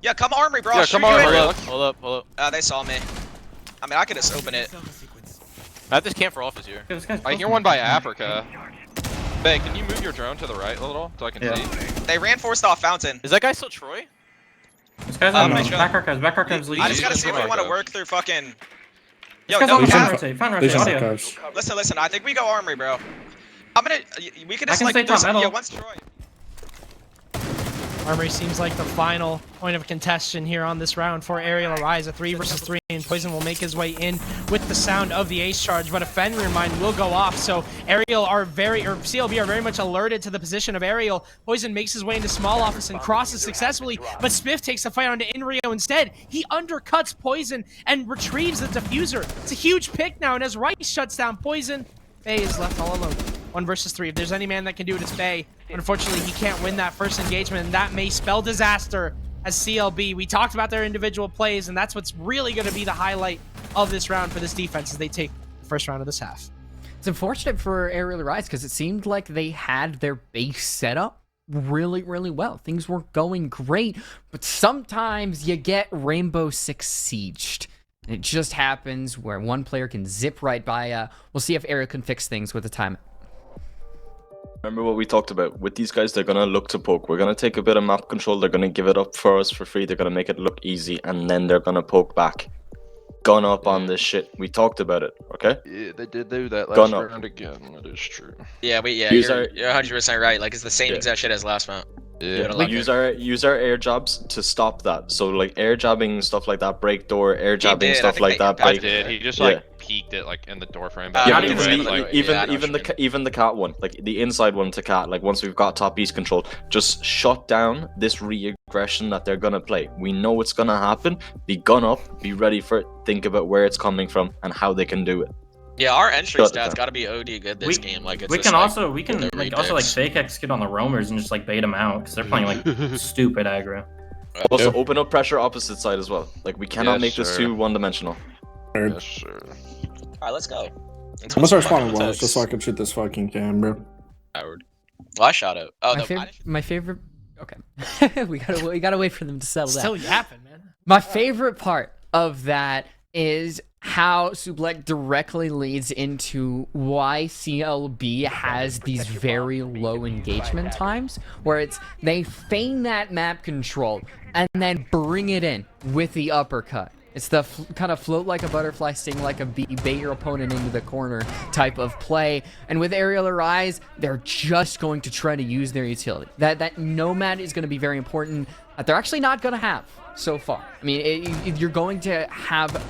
Yeah, come armory, bro. Yeah, come armory. Hold up. They saw me. I mean, I could just open it. I have this camp for office here. I hear one by Africa. Bay, can you move your drone to the right a little so I can see? They reinforced off fountain. Is that guy still Troy? This guy's on back archives lead. I just gotta see if we want to work through fucking. Yo, This guy's no on cap. fan rotate, audio. Listen. I think we go armory, bro. I'm gonna. We could just I can stay top metal. Yeah, once Troy. Armory seems like the final point of contention here on this round for Arial Arise. A 3 versus 3, and Poison will make his way in with the sound of the ace charge, but a Fenrir mine will go off. So CLB are very much alerted to the position of Arial. Poison makes his way into small office and crosses successfully, but Spiff takes the fight onto Inrio instead. He undercuts Poison and retrieves the diffuser. It's a huge pick now, and as Rice shuts down Poison, Bay is left all alone. 1 versus 3. If there's any man that can do it, it's Bay. But unfortunately, he can't win that first engagement, and that may spell disaster as CLB. We talked about their individual plays, and that's what's really going to be the highlight of this round for this defense as they take the first round of this half. It's unfortunate for Arial Rise because it seemed like they had their base set up really, really well. Things were going great, but sometimes you get Rainbow Six sieged. It just happens where one player can zip right by. We'll see if Arial can fix things with the time. Remember what we talked about with these guys? They're gonna look to poke. We're gonna take a bit of map control. They're gonna give it up for us for free. They're gonna make it look easy, and then they're gonna poke back. Gun up on this shit. We talked about it. Okay. Yeah, they did do that Gun last up. round again. That is true. Yeah, you're 100% right. Like, it's the same exact shit as last round. Yeah. Use our air jabs to stop that. So like air jabbing stuff like that, break door, air jabbing stuff like that. I Break. did. He just like peeked it like in the door frame. Yeah, Not but even the cat one, like the inside one to cat, like once we've got top east control, just shut down this re-aggression that they're gonna play. We know it's gonna happen. Be gun up, be ready for it, think about where it's coming from and how they can do it. Yeah, our entry stats gotta be OD good this game. Like, it's we just, can like, also fake execute on the roamers and just like bait them out because they're playing like stupid aggro. Also, open up pressure opposite side as well. Like we cannot make this too one-dimensional. Yes, sir. Alright, let's go. I'm gonna start spawning walls just so I can shoot this fucking cam, bro. Howard. Well, I shot out. Oh, my favorite. Okay, we gotta wait for them to settle down. Still yapping, man. My favorite part of that is how Sublek directly leads into why CLB has these very low engagement times, where they feign that map control and then bring it in with the uppercut. It's the kind of float like a butterfly, sting like a bee, bait your opponent into the corner type of play. And with Arial Arise, they're just going to try to use their utility. That Nomad is going to be very important, that they're actually not going to have so far. I mean, you're going to have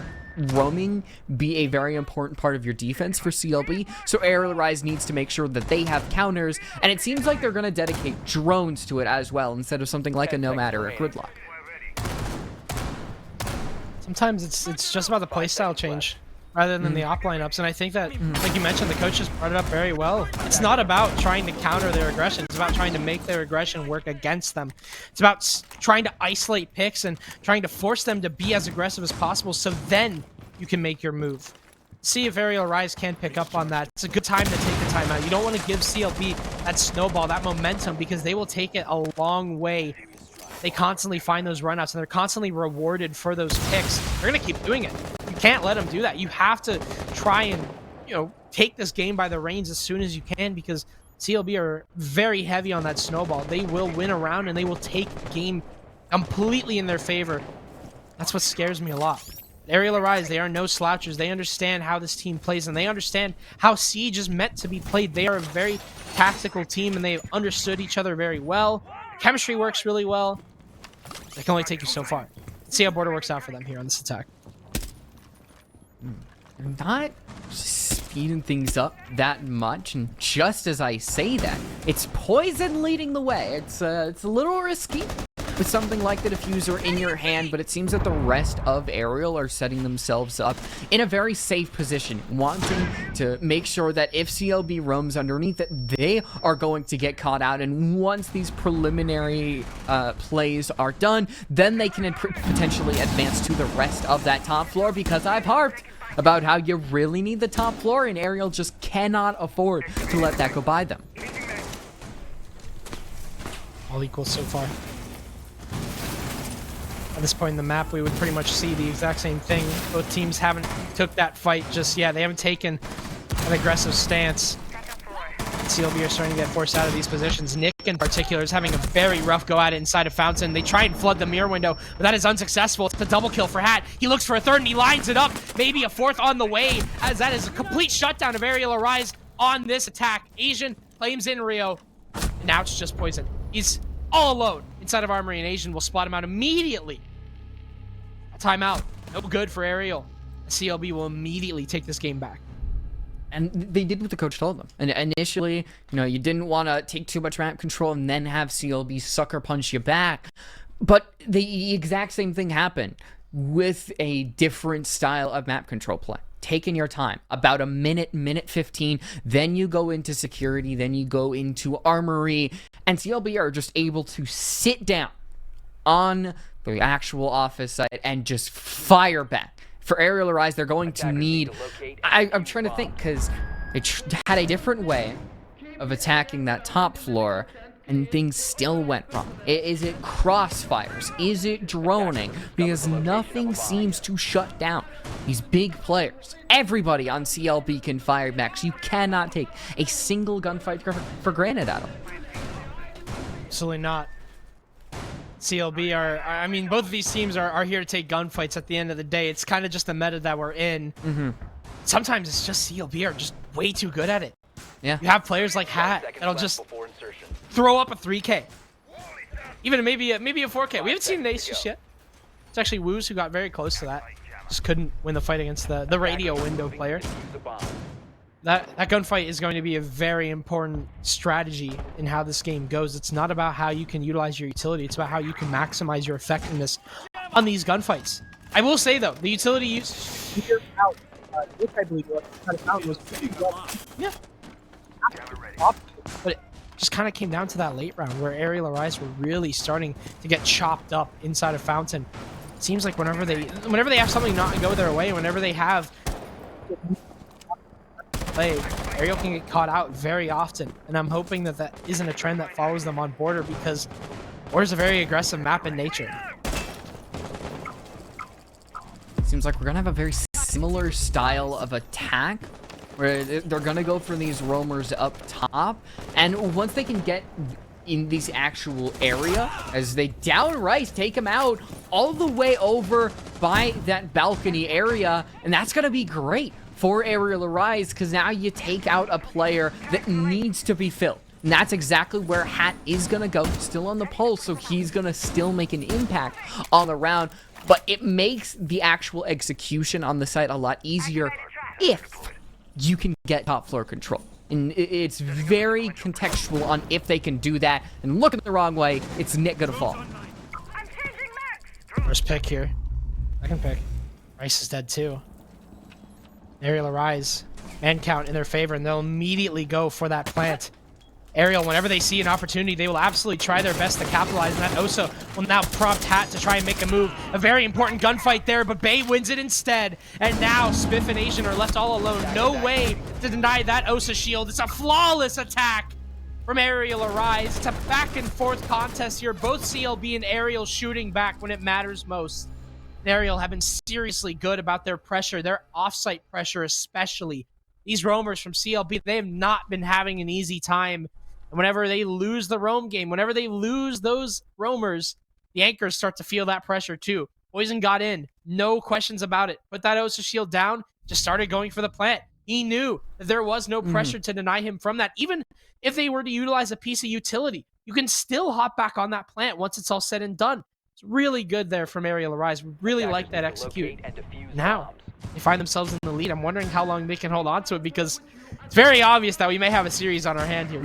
roaming be a very important part of your defense for CLB, so Arial Rise needs to make sure that they have counters, and it seems like they're going to dedicate drones to it as well, instead of something like a Nomad or a Gridlock. Sometimes it's just about the playstyle change rather than the op lineups, and I think that, like you mentioned, the coaches brought it up very well. It's not about trying to counter their aggression. It's about trying to make their aggression work against them. It's about trying to isolate picks and trying to force them to be as aggressive as possible, so then you can make your move. See if Arial Rise can pick up on that. It's a good time to take the timeout. You don't want to give CLB that snowball, that momentum, because they will take it a long way. They constantly find those runouts, and they're constantly rewarded for those picks. They're going to keep doing it. You can't let them do that. You have to try and, take this game by the reins as soon as you can, because CLB are very heavy on that snowball. They will win a round, and they will take the game completely in their favor. That's what scares me a lot. Arial Arise, they are no slouchers. They understand how this team plays, and they understand how Siege is meant to be played. They are a very tactical team, and they've understood each other very well. Chemistry works really well. They can only take you so far. Let's see how border works out for them here on this attack. They're not speeding things up that much, and just as I say that, it's Poison leading the way. It's a little risky with something like the diffuser in your hand, but it seems that the rest of Arial are setting themselves up in a very safe position, wanting to make sure that if CLB roams underneath, that they are going to get caught out, and once these preliminary plays are done, then they can potentially advance to the rest of that top floor, because I've harped about how you really need the top floor, and Arial just cannot afford to let that go by them. All equal so far. At this point in the map, we would pretty much see the exact same thing. Both teams haven't took that fight just yet. They haven't taken an aggressive stance. CLB are starting to get forced out of these positions. Nick, in particular, is having a very rough go at it inside of Fountain. They try and flood the mirror window, but that is unsuccessful. It's a double kill for Hat. He looks for a third, and he lines it up. Maybe a fourth on the way, as that is a complete shutdown of Arial Arise on this attack. Asian claims in Rio, and now it's just Poison. He's all alone inside of Armory, and Asian will spot him out immediately. Timeout. No good for Arial. CLB will immediately take this game back. And they did what the coach told them. And initially, you didn't want to take too much map control and then have CLB sucker punch you back. But the exact same thing happened with a different style of map control play. Taking your time, about a minute, minute 15, then you go into security, then you go into armory, and CLB are just able to sit down on the actual office site and just fire back. For Arial Arise, they're going to need... I'm trying to think, because They had a different way of attacking that top floor, and things still went wrong. Is it crossfires? Is it droning? Because nothing seems to shut down these big players. Everybody on CLB can fire max. You cannot take a single gunfight for granted, Adam. Absolutely not. CLB I mean, both of these teams are here to take gunfights at the end of the day. It's kind of just the meta that we're in. Sometimes it's just CLB are just way too good at it. Yeah. You have players like Hat that'll just throw up a 3K. Even maybe a 4K. We haven't seen an ace just yet. It's actually Woos who got very close to that. Just couldn't win the fight against the radio window player. That gunfight is going to be a very important strategy in how this game goes. It's not about how you can utilize your utility. It's about how you can maximize your effectiveness on these gunfights. I will say, though, the utility use here out, which I believe was pretty well. Yeah. But it just kind of came down to that late round where Arial Arise were really starting to get chopped up inside of Fountain. It seems like whenever they have something not go their way, whenever they have play, Arial can get caught out very often, and I'm hoping that that isn't a trend that follows them on Border, because Border's a very aggressive map in nature. Seems like we're gonna have a very similar style of attack, where they're gonna go for these roamers up top, and once they can get in this actual area, as they downright take him out all the way over by that balcony area, and that's gonna be great for Arial Arise, because now you take out a player that needs to be filled. And that's exactly where Hat is going to go, still on the pulse, so he's going to still make an impact on the round. But it makes the actual execution on the site a lot easier if you can get top floor control. And it's very contextual on if they can do that. And look at the wrong way, it's Nick going to fall. First pick here. Second pick. Rice is dead too. Arial Arise, man count in their favor, and they'll immediately go for that plant. Arial, whenever they see an opportunity, they will absolutely try their best to capitalize, and that Osa will now prompt Hat to try and make a move. A very important gunfight there, but Bay wins it instead. And now Spiff and Asian are left all alone. No way to deny that Osa shield. It's a flawless attack from Arial Arise. It's a back and forth contest here. Both CLB and Arial shooting back when it matters most. Arial have been seriously good about their pressure, their offsite pressure especially. These roamers from CLB, they have not been having an easy time. And whenever they lose the roam game, whenever they lose those roamers, the anchors start to feel that pressure too. Poison got in, no questions about it. Put that Osa shield down, just started going for the plant. He knew that there was no pressure to deny him from that. Even if they were to utilize a piece of utility, you can still hop back on that plant once it's all said and done. It's really good there from Arial Arise. We really like that execute. Now, they find themselves in the lead. I'm wondering how long they can hold on to it, because it's very obvious that we may have a series on our hand here.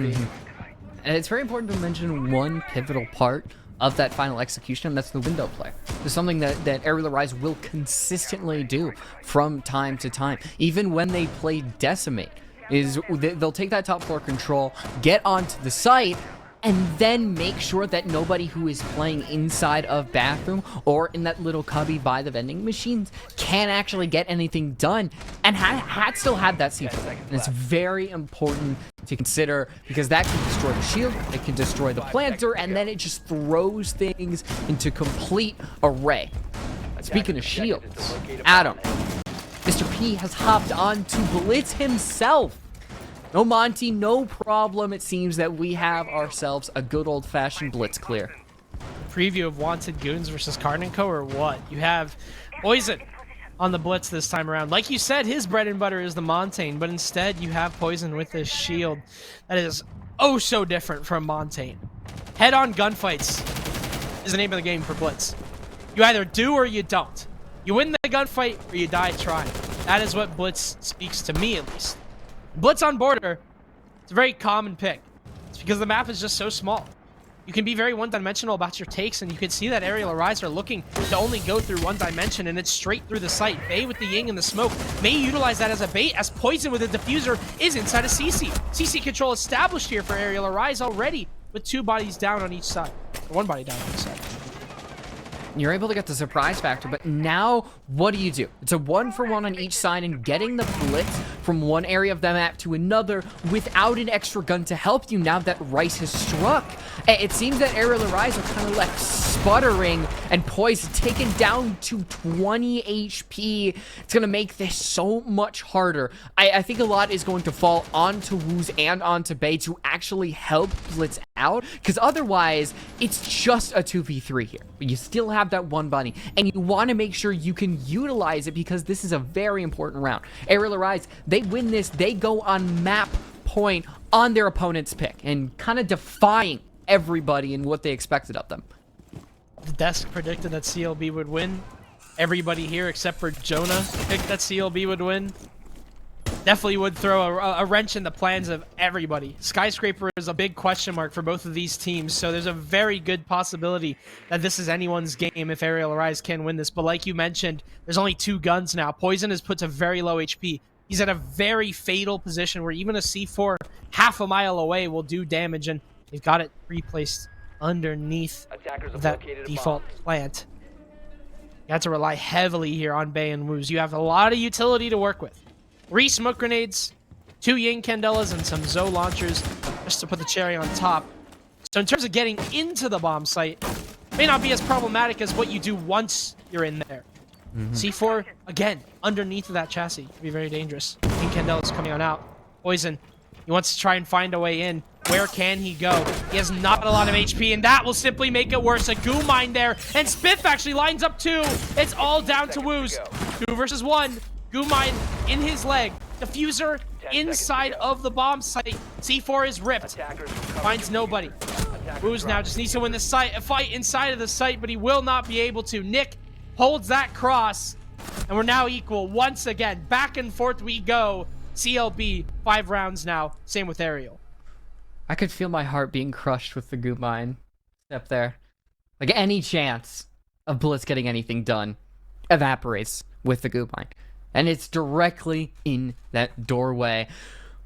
And it's very important to mention one pivotal part of that final execution, and that's the window play. It's something that Arial Arise will consistently do from time to time. Even when they play Decimate, is they'll take that top floor control, get onto the site, and then make sure that nobody who is playing inside of bathroom or in that little cubby by the vending machines can actually get anything done. And Hat still had that C4. And it's very important to consider, because that can destroy the shield, it can destroy the planter, and then it just throws things into complete array. Speaking of shields, Adam, Mr. P has hopped on to Blitz himself. No Monty, no problem. It seems that we have ourselves a good old-fashioned Blitz clear. Preview of Wanted Goons versus Cardin Co. or what? You have Poison on the Blitz this time around. Like you said, his bread and butter is the Montaigne, but instead you have Poison with this shield that is oh so different from Montaigne. Head-on gunfights is the name of the game for Blitz. You either do or you don't. You win the gunfight or you die trying. That is what Blitz speaks to me, at least. Blitz on Border, it's a very common pick. It's because the map is just so small. You can be very one-dimensional about your takes, and you can see that Arial Arise are looking to only go through one dimension, and it's straight through the site. Bay with the Ying and the smoke may utilize that as a bait, as Poison with a diffuser is inside of CC. CC control established here for Arial Arise already, with two bodies down on each side. Or one body down on each side. You're able to get the surprise factor, but now what do you do? It's a 1-for-1 on each side, and getting the blitz from one area of the map to another without an extra gun to help you now that Rice has struck. It seems that Arial and Rise are kind of left sputtering, and Poise taken down to 20 HP. It's going to make this so much harder. I think a lot is going to fall onto Woos and onto Bay to actually help blitz out, because otherwise it's just a 2v3 here. But you still have that one bunny, and you want to make sure you can utilize it, because this is a very important round. Arial and Rise, they win this, they go on map point on their opponent's pick, and kind of defying everybody and what they expected of them. The desk predicted that CLB would win. Everybody here except for Jonah picked that CLB would win. Definitely would throw a wrench in the plans of everybody. Skyscraper is a big question mark for both of these teams, so there's a very good possibility that this is anyone's game if Arial and Rise can win this. But like you mentioned, there's only 2 guns now. Poison is put to very low HP. He's at a very fatal position where even a C4 half a mile away will do damage, and they've got it replaced underneath that default plant. You have to rely heavily here on Bay and Woos. You have a lot of utility to work with. 3 smoke grenades, 2 Ying Candelas, and some Zo launchers just to put the cherry on top. So in terms of getting into the bomb site, it may not be as problematic as what you do once you're in there. C4, again, underneath of that chassis. Could be very dangerous. Ying Candelas coming on out. Poison, he wants to try and find a way in. Where can he go? He has not a lot of HP, and that will simply make it worse. A goo mine there, and Spiff actually lines up 2. It's all down to Woos. 2 versus 1. Goo mine in his leg. Diffuser inside of the bomb site. C4 is ripped. Finds nobody. Woos now just needs to win the fight inside of the site, but he will not be able to. Nick holds that cross, and we're now equal once again. Back and forth we go. CLB, 5 rounds now. Same with Arial. I could feel my heart being crushed with the goo mine step there. Like, any chance of Blitz getting anything done evaporates with the goo mine. And it's directly in that doorway.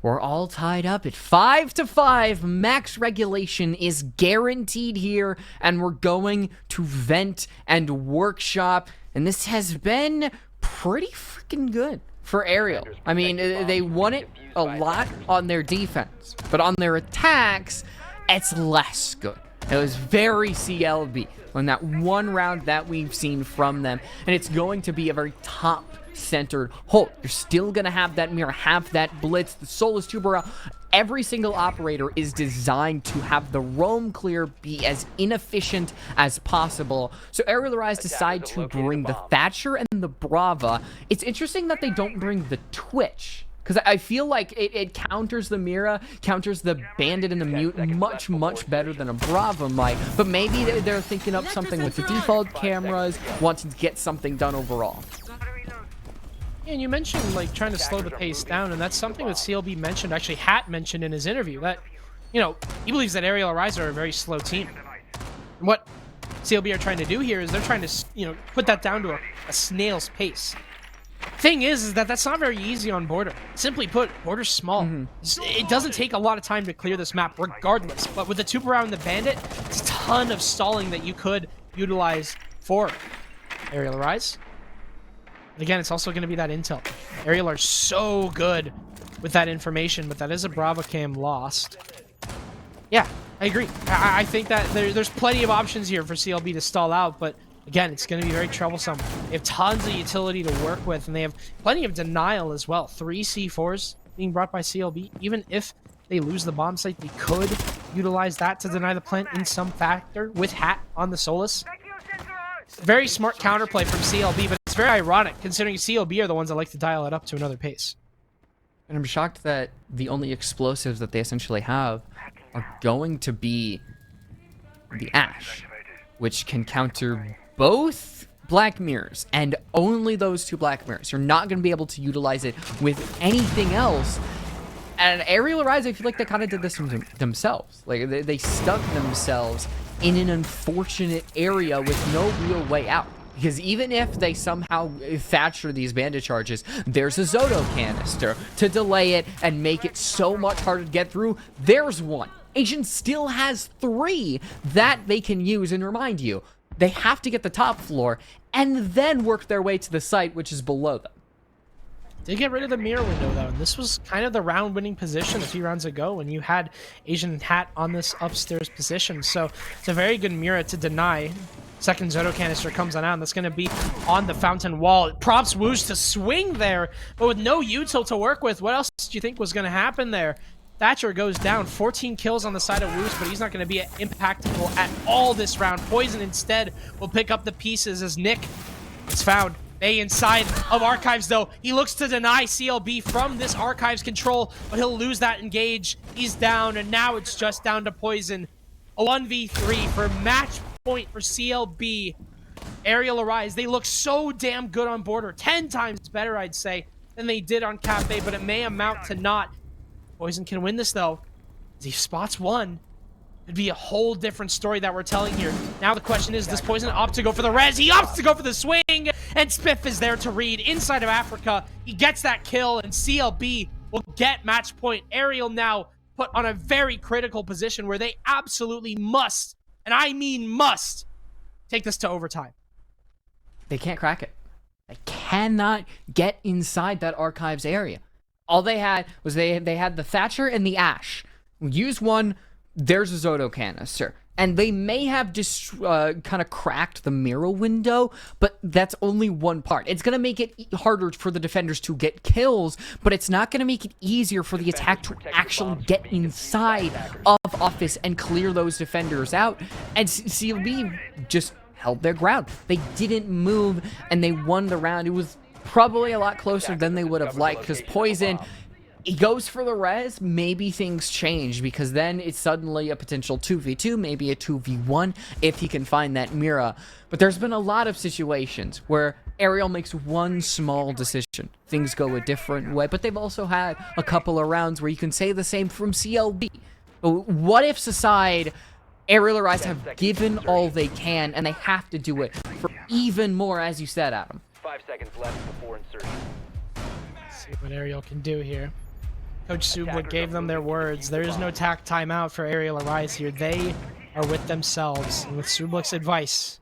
We're all tied up at 5-5. Max regulation is guaranteed here, and we're going to vent and workshop. And this has been pretty freaking good for Arial. I mean, they won it a lot on their defense, but on their attacks, it's less good. It was very CLB on that one round that we've seen from them, and it's going to be a very top-centered hold. You're still going to have that mirror, have that blitz, the Solus Tuber. Every single operator is designed to have the roam clear be as inefficient as possible. So Arial Rise decide to bring the Thatcher and the Brava. It's interesting that they don't bring the Twitch, because I feel like it counters the Mira, counters the Bandit and the Mute much better than a Brava might. But maybe they're thinking up something with the default cameras, wanting to get something done overall. And you mentioned, like, trying to slow the pace down, and that's something that CLB mentioned, actually Hat mentioned in his interview, that, you know, he believes that Arial and Rise are a very slow team. And what CLB are trying to do here is they're trying to, you know, put that down to a snail's pace. Thing is that that's not very easy on Border. Simply put, Border's small. It doesn't take a lot of time to clear this map regardless, but with the Tuber and the Bandit, it's a ton of stalling that you could utilize for Arial and Rise. Again, it's also going to be that intel. Arial are so good with that information, but that is a Brava cam lost. Yeah, I agree. I think that there's plenty of options here for CLB to stall out, but again, it's going to be very troublesome. They have tons of utility to work with, and they have plenty of denial as well. 3 C4s being brought by CLB. Even if they lose the bomb site, they could utilize that to deny the plant in some factor with Hat on the Solus. Very smart counterplay from CLB, but it's very ironic considering CLB are the ones that like to dial it up to another pace. And I'm shocked that the only explosives that they essentially have are going to be the Ash, which can counter both Black Mirrors, and only those 2 Black Mirrors. You're not going to be able to utilize it with anything else. And Arial Rise, I feel like they kind of did this themselves. Like, they stuck themselves in an unfortunate area with no real way out. Because even if they somehow Thatcher these bandit charges, there's a Zoto canister to delay it and make it so much harder to get through. There's one. Asian still has 3 that they can use. And remind you, They have to get the top floor and then work their way to the site, which is below them. Did get rid of the mirror window, though, and this was kind of the round-winning position a few rounds ago when you had Asian and Hat on this upstairs position. So it's a very good mirror to deny. Second Zoto canister comes on out, and that's going to be on the fountain wall. It prompts Woos to swing there, but with no util to work with, what else do you think was going to happen there? Thatcher goes down, 14 kills on the side of Woos, but he's not going to be impactful at all this round. Poison instead will pick up the pieces as Nick is found. Bay inside of Archives, though. He looks to deny CLB from this Archives control, but he'll lose that engage. He's down, and now it's just down to Poison. A 1v3 for match point for CLB. Arial Arise, they look so damn good on border. 10 times better, I'd say, than they did on Kafe, but it may amount to not. Poison can win this, though. As he spots one, it'd be a whole different story that we're telling here. Now the question is, does Poison opt to go for the res? He opts to go for the swing, and Spiff is there to read inside of Africa. He gets that kill, and CLB will get match point. Arial now put on a very critical position where they absolutely must, and I mean must, take this to overtime. They can't crack it. They cannot get inside that Archives area. All they had was they had the Thatcher and the Ash. Use one, there's a Zoto canister. And they may have just kind of cracked the mirror window, but that's only one part. It's going to make it harder for the defenders to get kills, but it's not going to make it easier for the attack to actually get inside of Office and clear those defenders out. And CLB just held their ground. They didn't move, and they won the round. It was probably a lot closer than they would have liked, because Poison, he goes for the res, maybe things change, because then it's suddenly a potential 2v2, maybe a 2v1 if he can find that Mira. But there's been a lot of situations where Arial makes one small decision. Things go a different way, but they've also had a couple of rounds where you can say the same from CLB. What if Society, Arial Arise have given all they can, and they have to do it for even more, as you said, Adam? 5 seconds left before insertion. See what Arial can do here. Coach Sublik gave them their words. There is no tack timeout for Arial Arise here. They are with themselves. And with Sublik's advice,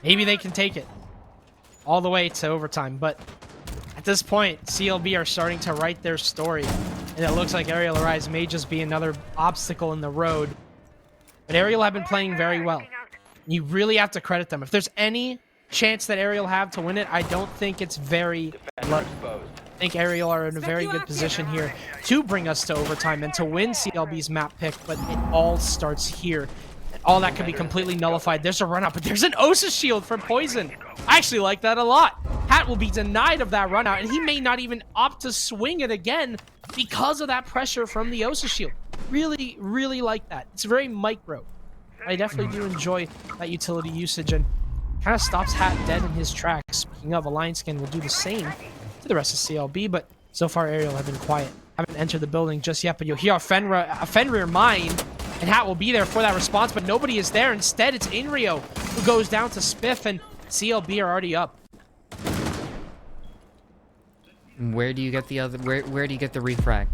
maybe they can take it all the way to overtime. But at this point, CLB are starting to write their story. And it looks like Arial Arise may just be another obstacle in the road. But Arial have been playing very well. You really have to credit them. If there's any chance that Arial have to win it, I don't think it's very low. I think Arial are in a very good position here to bring us to overtime and to win CLB's map pick, but it all starts here. And all that could be completely nullified. There's a run out, but there's an Osa shield from Poison. I actually like that a lot. Hat will be denied of that run out, and he may not even opt to swing it again because of that pressure from the Osa shield. Really, really like that. It's very micro. I definitely do enjoy that utility usage, and kind of stops Hat dead in his tracks. Speaking of, Alliance Skin will do the same to the rest of CLB, but so far Arial have been quiet. Haven't entered the building just yet, but you'll hear a Fenrir mine, and Hat will be there for that response, but nobody is there. Instead, it's Inrio who goes down to Spiff, and CLB are already up. Where do you get the other? Where do you get the refrag?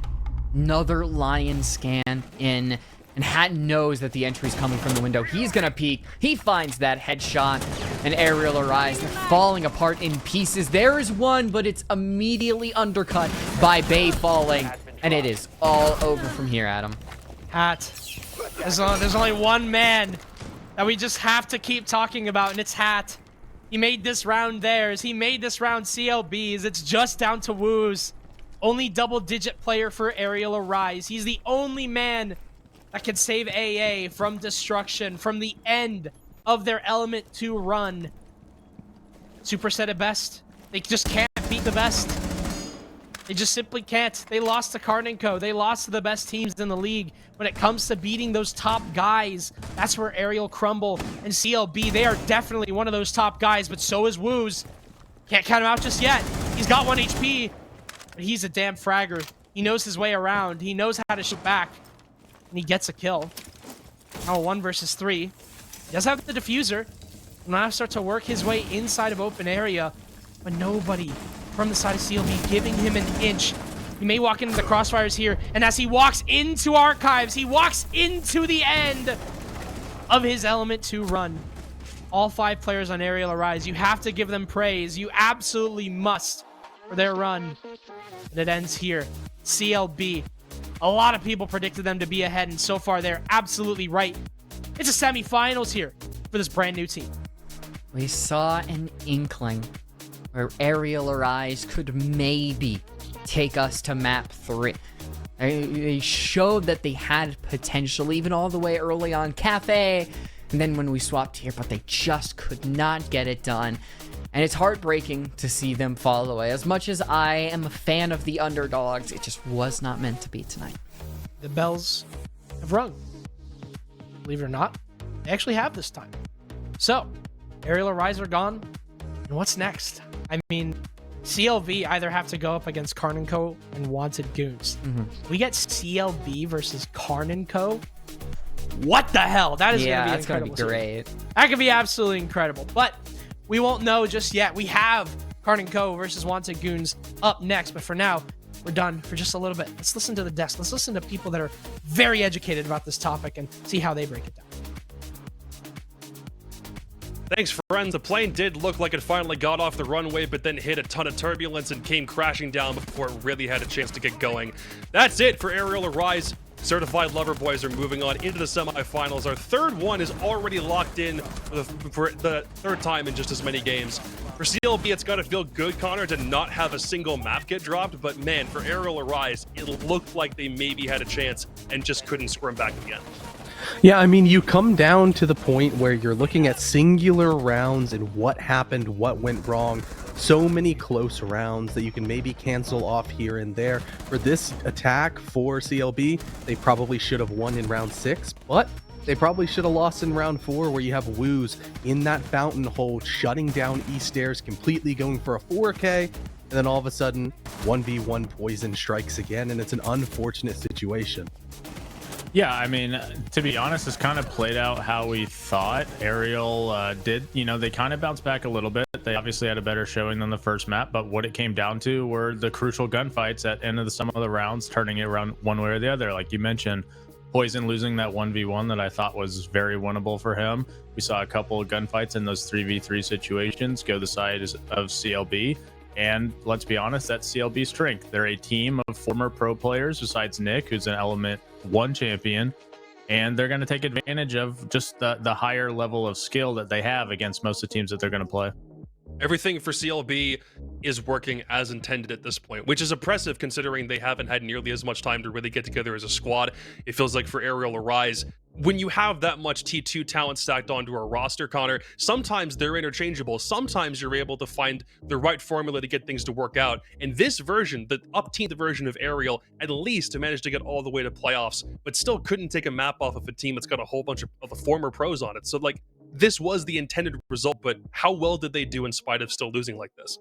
Another Lion scan in. And Hat knows that the entry's coming from the window. He's gonna peek. He finds that headshot. And Arial Arise falling apart in pieces. There is one, but it's immediately undercut by Bay falling. And it is all over from here, Adam. Hat. There's only one man that we just have to keep talking about, and it's Hat. He made this round theirs. He made this round CLB's. It's just down to Woos. Only double-digit player for Arial Arise. He's the only man that can save AA from destruction, from the end of their Element 2 run. Super said it best. They just can't beat the best. They just simply can't. They lost to Card & Co. They lost to the best teams in the league. When it comes to beating those top guys, that's where Arial crumble. And CLB, they are definitely one of those top guys, but so is Woos. Can't count him out just yet. He's got 1 HP, but he's a damn fragger. He knows his way around. He knows how to shoot back. And he gets a kill. Now 1 versus 3. He does have the diffuser. Now start to work his way inside of open area, but nobody from the side of CLB giving him an inch. He may walk into the crossfires here, and as he walks into Archives, he walks into the end of his Element 2 run. all 5 players on Arial Arise. You have to give them praise. You absolutely must for their run. And it ends here. CLB. A lot of people predicted them to be ahead, and so far they're absolutely right. It's a semifinals here for this brand new team. We saw an inkling where Arial Arise could maybe take us to map 3. They showed that they had potential even all the way early on Kafe, and then when we swapped here, but they just could not get it done. And it's heartbreaking to see them fall away. As much as I am a fan of the underdogs, it just was not meant to be tonight. The bells have rung. Believe it or not, they actually have this time. So, Arial Arise are gone. And what's next? I mean, CLB either have to go up against Karn & Co. and Wanted Goons. We get CLB versus Karn & Co. What the hell? That is going to be incredible. That's going to be great. That could be absolutely incredible. But we won't know just yet. We have Karn & Co. versus Wanted Goons up next. But for now, we're done for just a little bit. Let's listen to the desk. Let's listen to people that are very educated about this topic and see how they break it down. Thanks, friends. The plane did look like it finally got off the runway, but then hit a ton of turbulence and came crashing down before it really had a chance to get going. That's it for Arial Arise. Certified Lover Boys are moving on into the semifinals. Our third one is already locked in for the third time in just as many games. For CLB, it's got to feel good, Connor, to not have a single map get dropped. But man, for Arial Arise, it looked like they maybe had a chance and just couldn't squirm back again. Yeah, I mean, you come down to the point where you're looking at singular rounds and what happened, what went wrong. So many close rounds that you can maybe cancel off here and there. For this attack for CLB, they probably should have won in round 6, but they probably should have lost in round 4, where you have Woos in that fountain hole, shutting down East Stairs, completely going for a 4K, and then all of a sudden, 1v1 poison strikes again, and it's an unfortunate situation. Yeah, I mean, to be honest, this kind of played out how we thought Arial did. You know, they kind of bounced back a little bit. They obviously had a better showing than the first map, but what it came down to were the crucial gunfights at end of some of the rounds, turning it around one way or the other. Like you mentioned, Poison losing that 1v1 that I thought was very winnable for him. We saw a couple of gunfights in those 3v3 situations go the side of CLB. And let's be honest, that's CLB's strength. They're a team of former pro players besides Nick, who's an Element 1 champion. And they're going to take advantage of just the higher level of skill that they have against most of the teams that they're going to play. Everything for CLB is working as intended at this point, which is impressive considering they haven't had nearly as much time to really get together as a squad. It feels like for Arial Arise, when you have that much T2 talent stacked onto a roster, Connor, sometimes they're interchangeable. Sometimes you're able to find the right formula to get things to work out. And this version, the up-teamed version of Arial, at least managed to get all the way to playoffs, but still couldn't take a map off of a team that's got a whole bunch of the former pros on it. So, like, this was the intended result, but how well did they do in spite of still losing like this?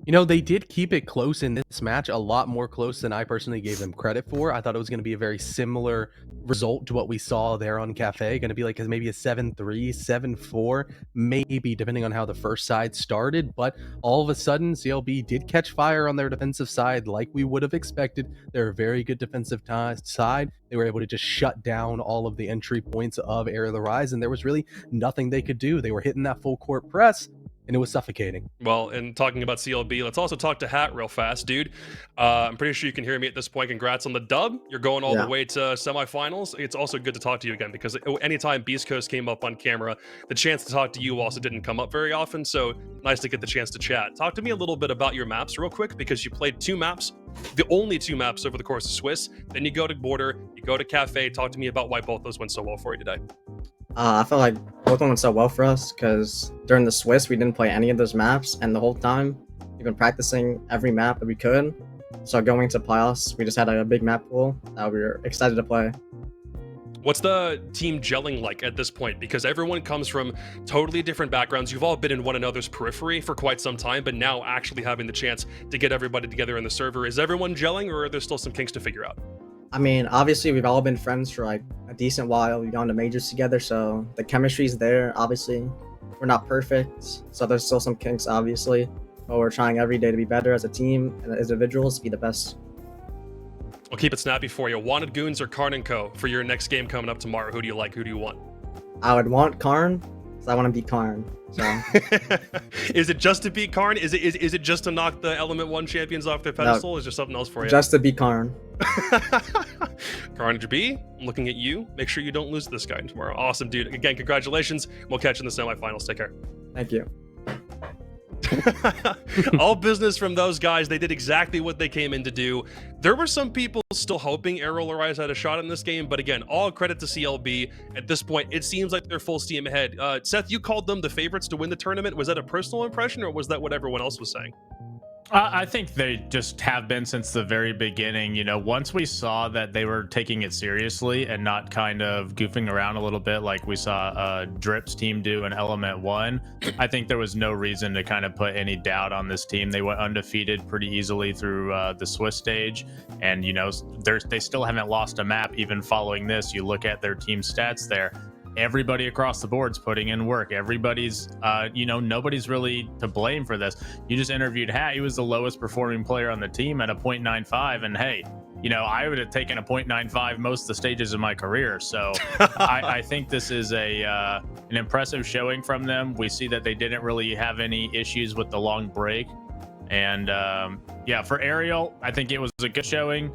You know, they did keep it close in this match, a lot more close than I personally gave them credit for. I thought it was going to be a very similar result to what we saw there on Kafe. Going to be like maybe a 7-3, 7-4, maybe, depending on how the first side started. But all of a sudden, CLB did catch fire on their defensive side like we would have expected. They're a very good defensive side. They were able to just shut down all of the entry points of Arial Arise, and there was really nothing they could do. They were hitting that full court press, and it was suffocating. Well, and talking about CLB, let's also talk to Hat real fast, dude. I'm pretty sure you can hear me at this point. Congrats on the dub. You're going all the way to semifinals. It's also good to talk to you again, because anytime Beast Coast came up on camera, the chance to talk to you also didn't come up very often, so nice to get the chance to chat. Talk to me a little bit about your maps real quick, because you played 2 maps, the only 2 maps over the course of Swiss. Then you go to Border, you go to Kafe. Talk to me about why both those went so well for you today. I felt like both of them went so well for us because during the Swiss, we didn't play any of those maps, and the whole time, we've been practicing every map that we could. So going to playoffs, we just had a big map pool that we were excited to play. What's the team gelling like at this point? Because everyone comes from totally different backgrounds. You've all been in one another's periphery for quite some time, but now actually having the chance to get everybody together in the server, is everyone gelling, or are there still some kinks to figure out? I mean, obviously, we've all been friends for like a decent while. We've gone to majors together, so the chemistry's there. Obviously, we're not perfect, so there's still some kinks, obviously. But we're trying every day to be better as a team and as individuals to be the best. I'll keep it snappy for you. Wanted Goons or Karn & Co. for your next game coming up tomorrow? Who do you like? Who do you want? I would want Karn, I want to beat Karn. So Is it just to beat Karn? Is it just to knock the Element 1 champions off their pedestal? Or is there something else for you? just to beat Karn. Carnage B, I'm looking at you. Make sure you don't lose to this guy tomorrow. Awesome, dude. Again, congratulations. We'll catch you in the semifinals. Take care. Thank you. All business from those guys. They did exactly what they came in to do. There were some people still hoping Arial Arise had a shot in this game, but again, all credit to CLB. At this point, it seems like they're full steam ahead. Seth, you called them the favorites to win the tournament. Was that a personal impression, or was that what everyone else was saying? I think they just have been since the very beginning. You know, once we saw that they were taking it seriously and not kind of goofing around a little bit like we saw Drip's team do in Element 1, I think there was no reason to kind of put any doubt on this team. They went undefeated pretty easily through the Swiss stage, and, you know, they still haven't lost a map even following this. You look at their team stats there. Everybody across the board's putting in work. Everybody's, you know, nobody's really to blame for this. You just interviewed Hat. He was the lowest performing player on the team at a 0.95. And hey, you know, I would have taken a 0.95 most of the stages of my career. So I think this is an impressive showing from them. We see that they didn't really have any issues with the long break. And yeah, for Arial, I think it was a good showing.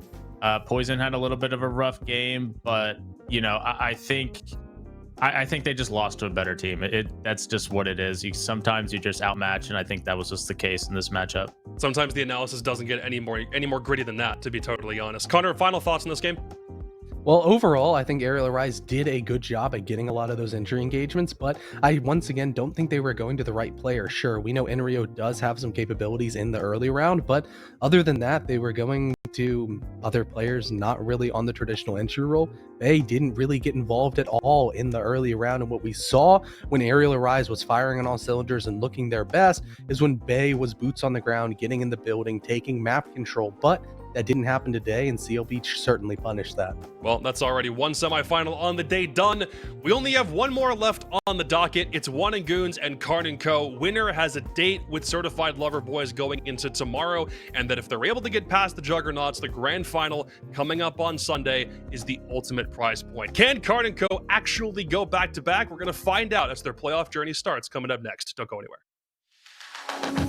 Poison had a little bit of a rough game, but, you know, I think they just lost to a better team. That's just what it is. Sometimes you just outmatch, and I think that was just the case in this matchup. Sometimes the analysis doesn't get any more gritty than that, to be totally honest. Connor, final thoughts on this game? Well, overall, I think Arial Arise did a good job at getting a lot of those injury engagements, but I once again don't think they were going to the right player. Sure, we know Enrio does have some capabilities in the early round, but other than that, they were going to other players not really on the traditional entry role. They didn't really get involved at all in the early round, and what we saw when Arial Arise was firing on all cylinders and looking their best is when Bay was boots on the ground, getting in the building, taking map control, but that didn't happen today, and CLB certainly punished that. Well, that's already one semifinal on the day done. We only have one more left on the docket. It's One and Goons and Karn & Co. Winner has a date with Certified Lover Boys going into tomorrow, and that if they're able to get past the Juggernauts, the grand final coming up on Sunday is the ultimate prize point. Can Karn & Co. actually go back-to-back? We're going to find out as their playoff journey starts coming up next. Don't go anywhere.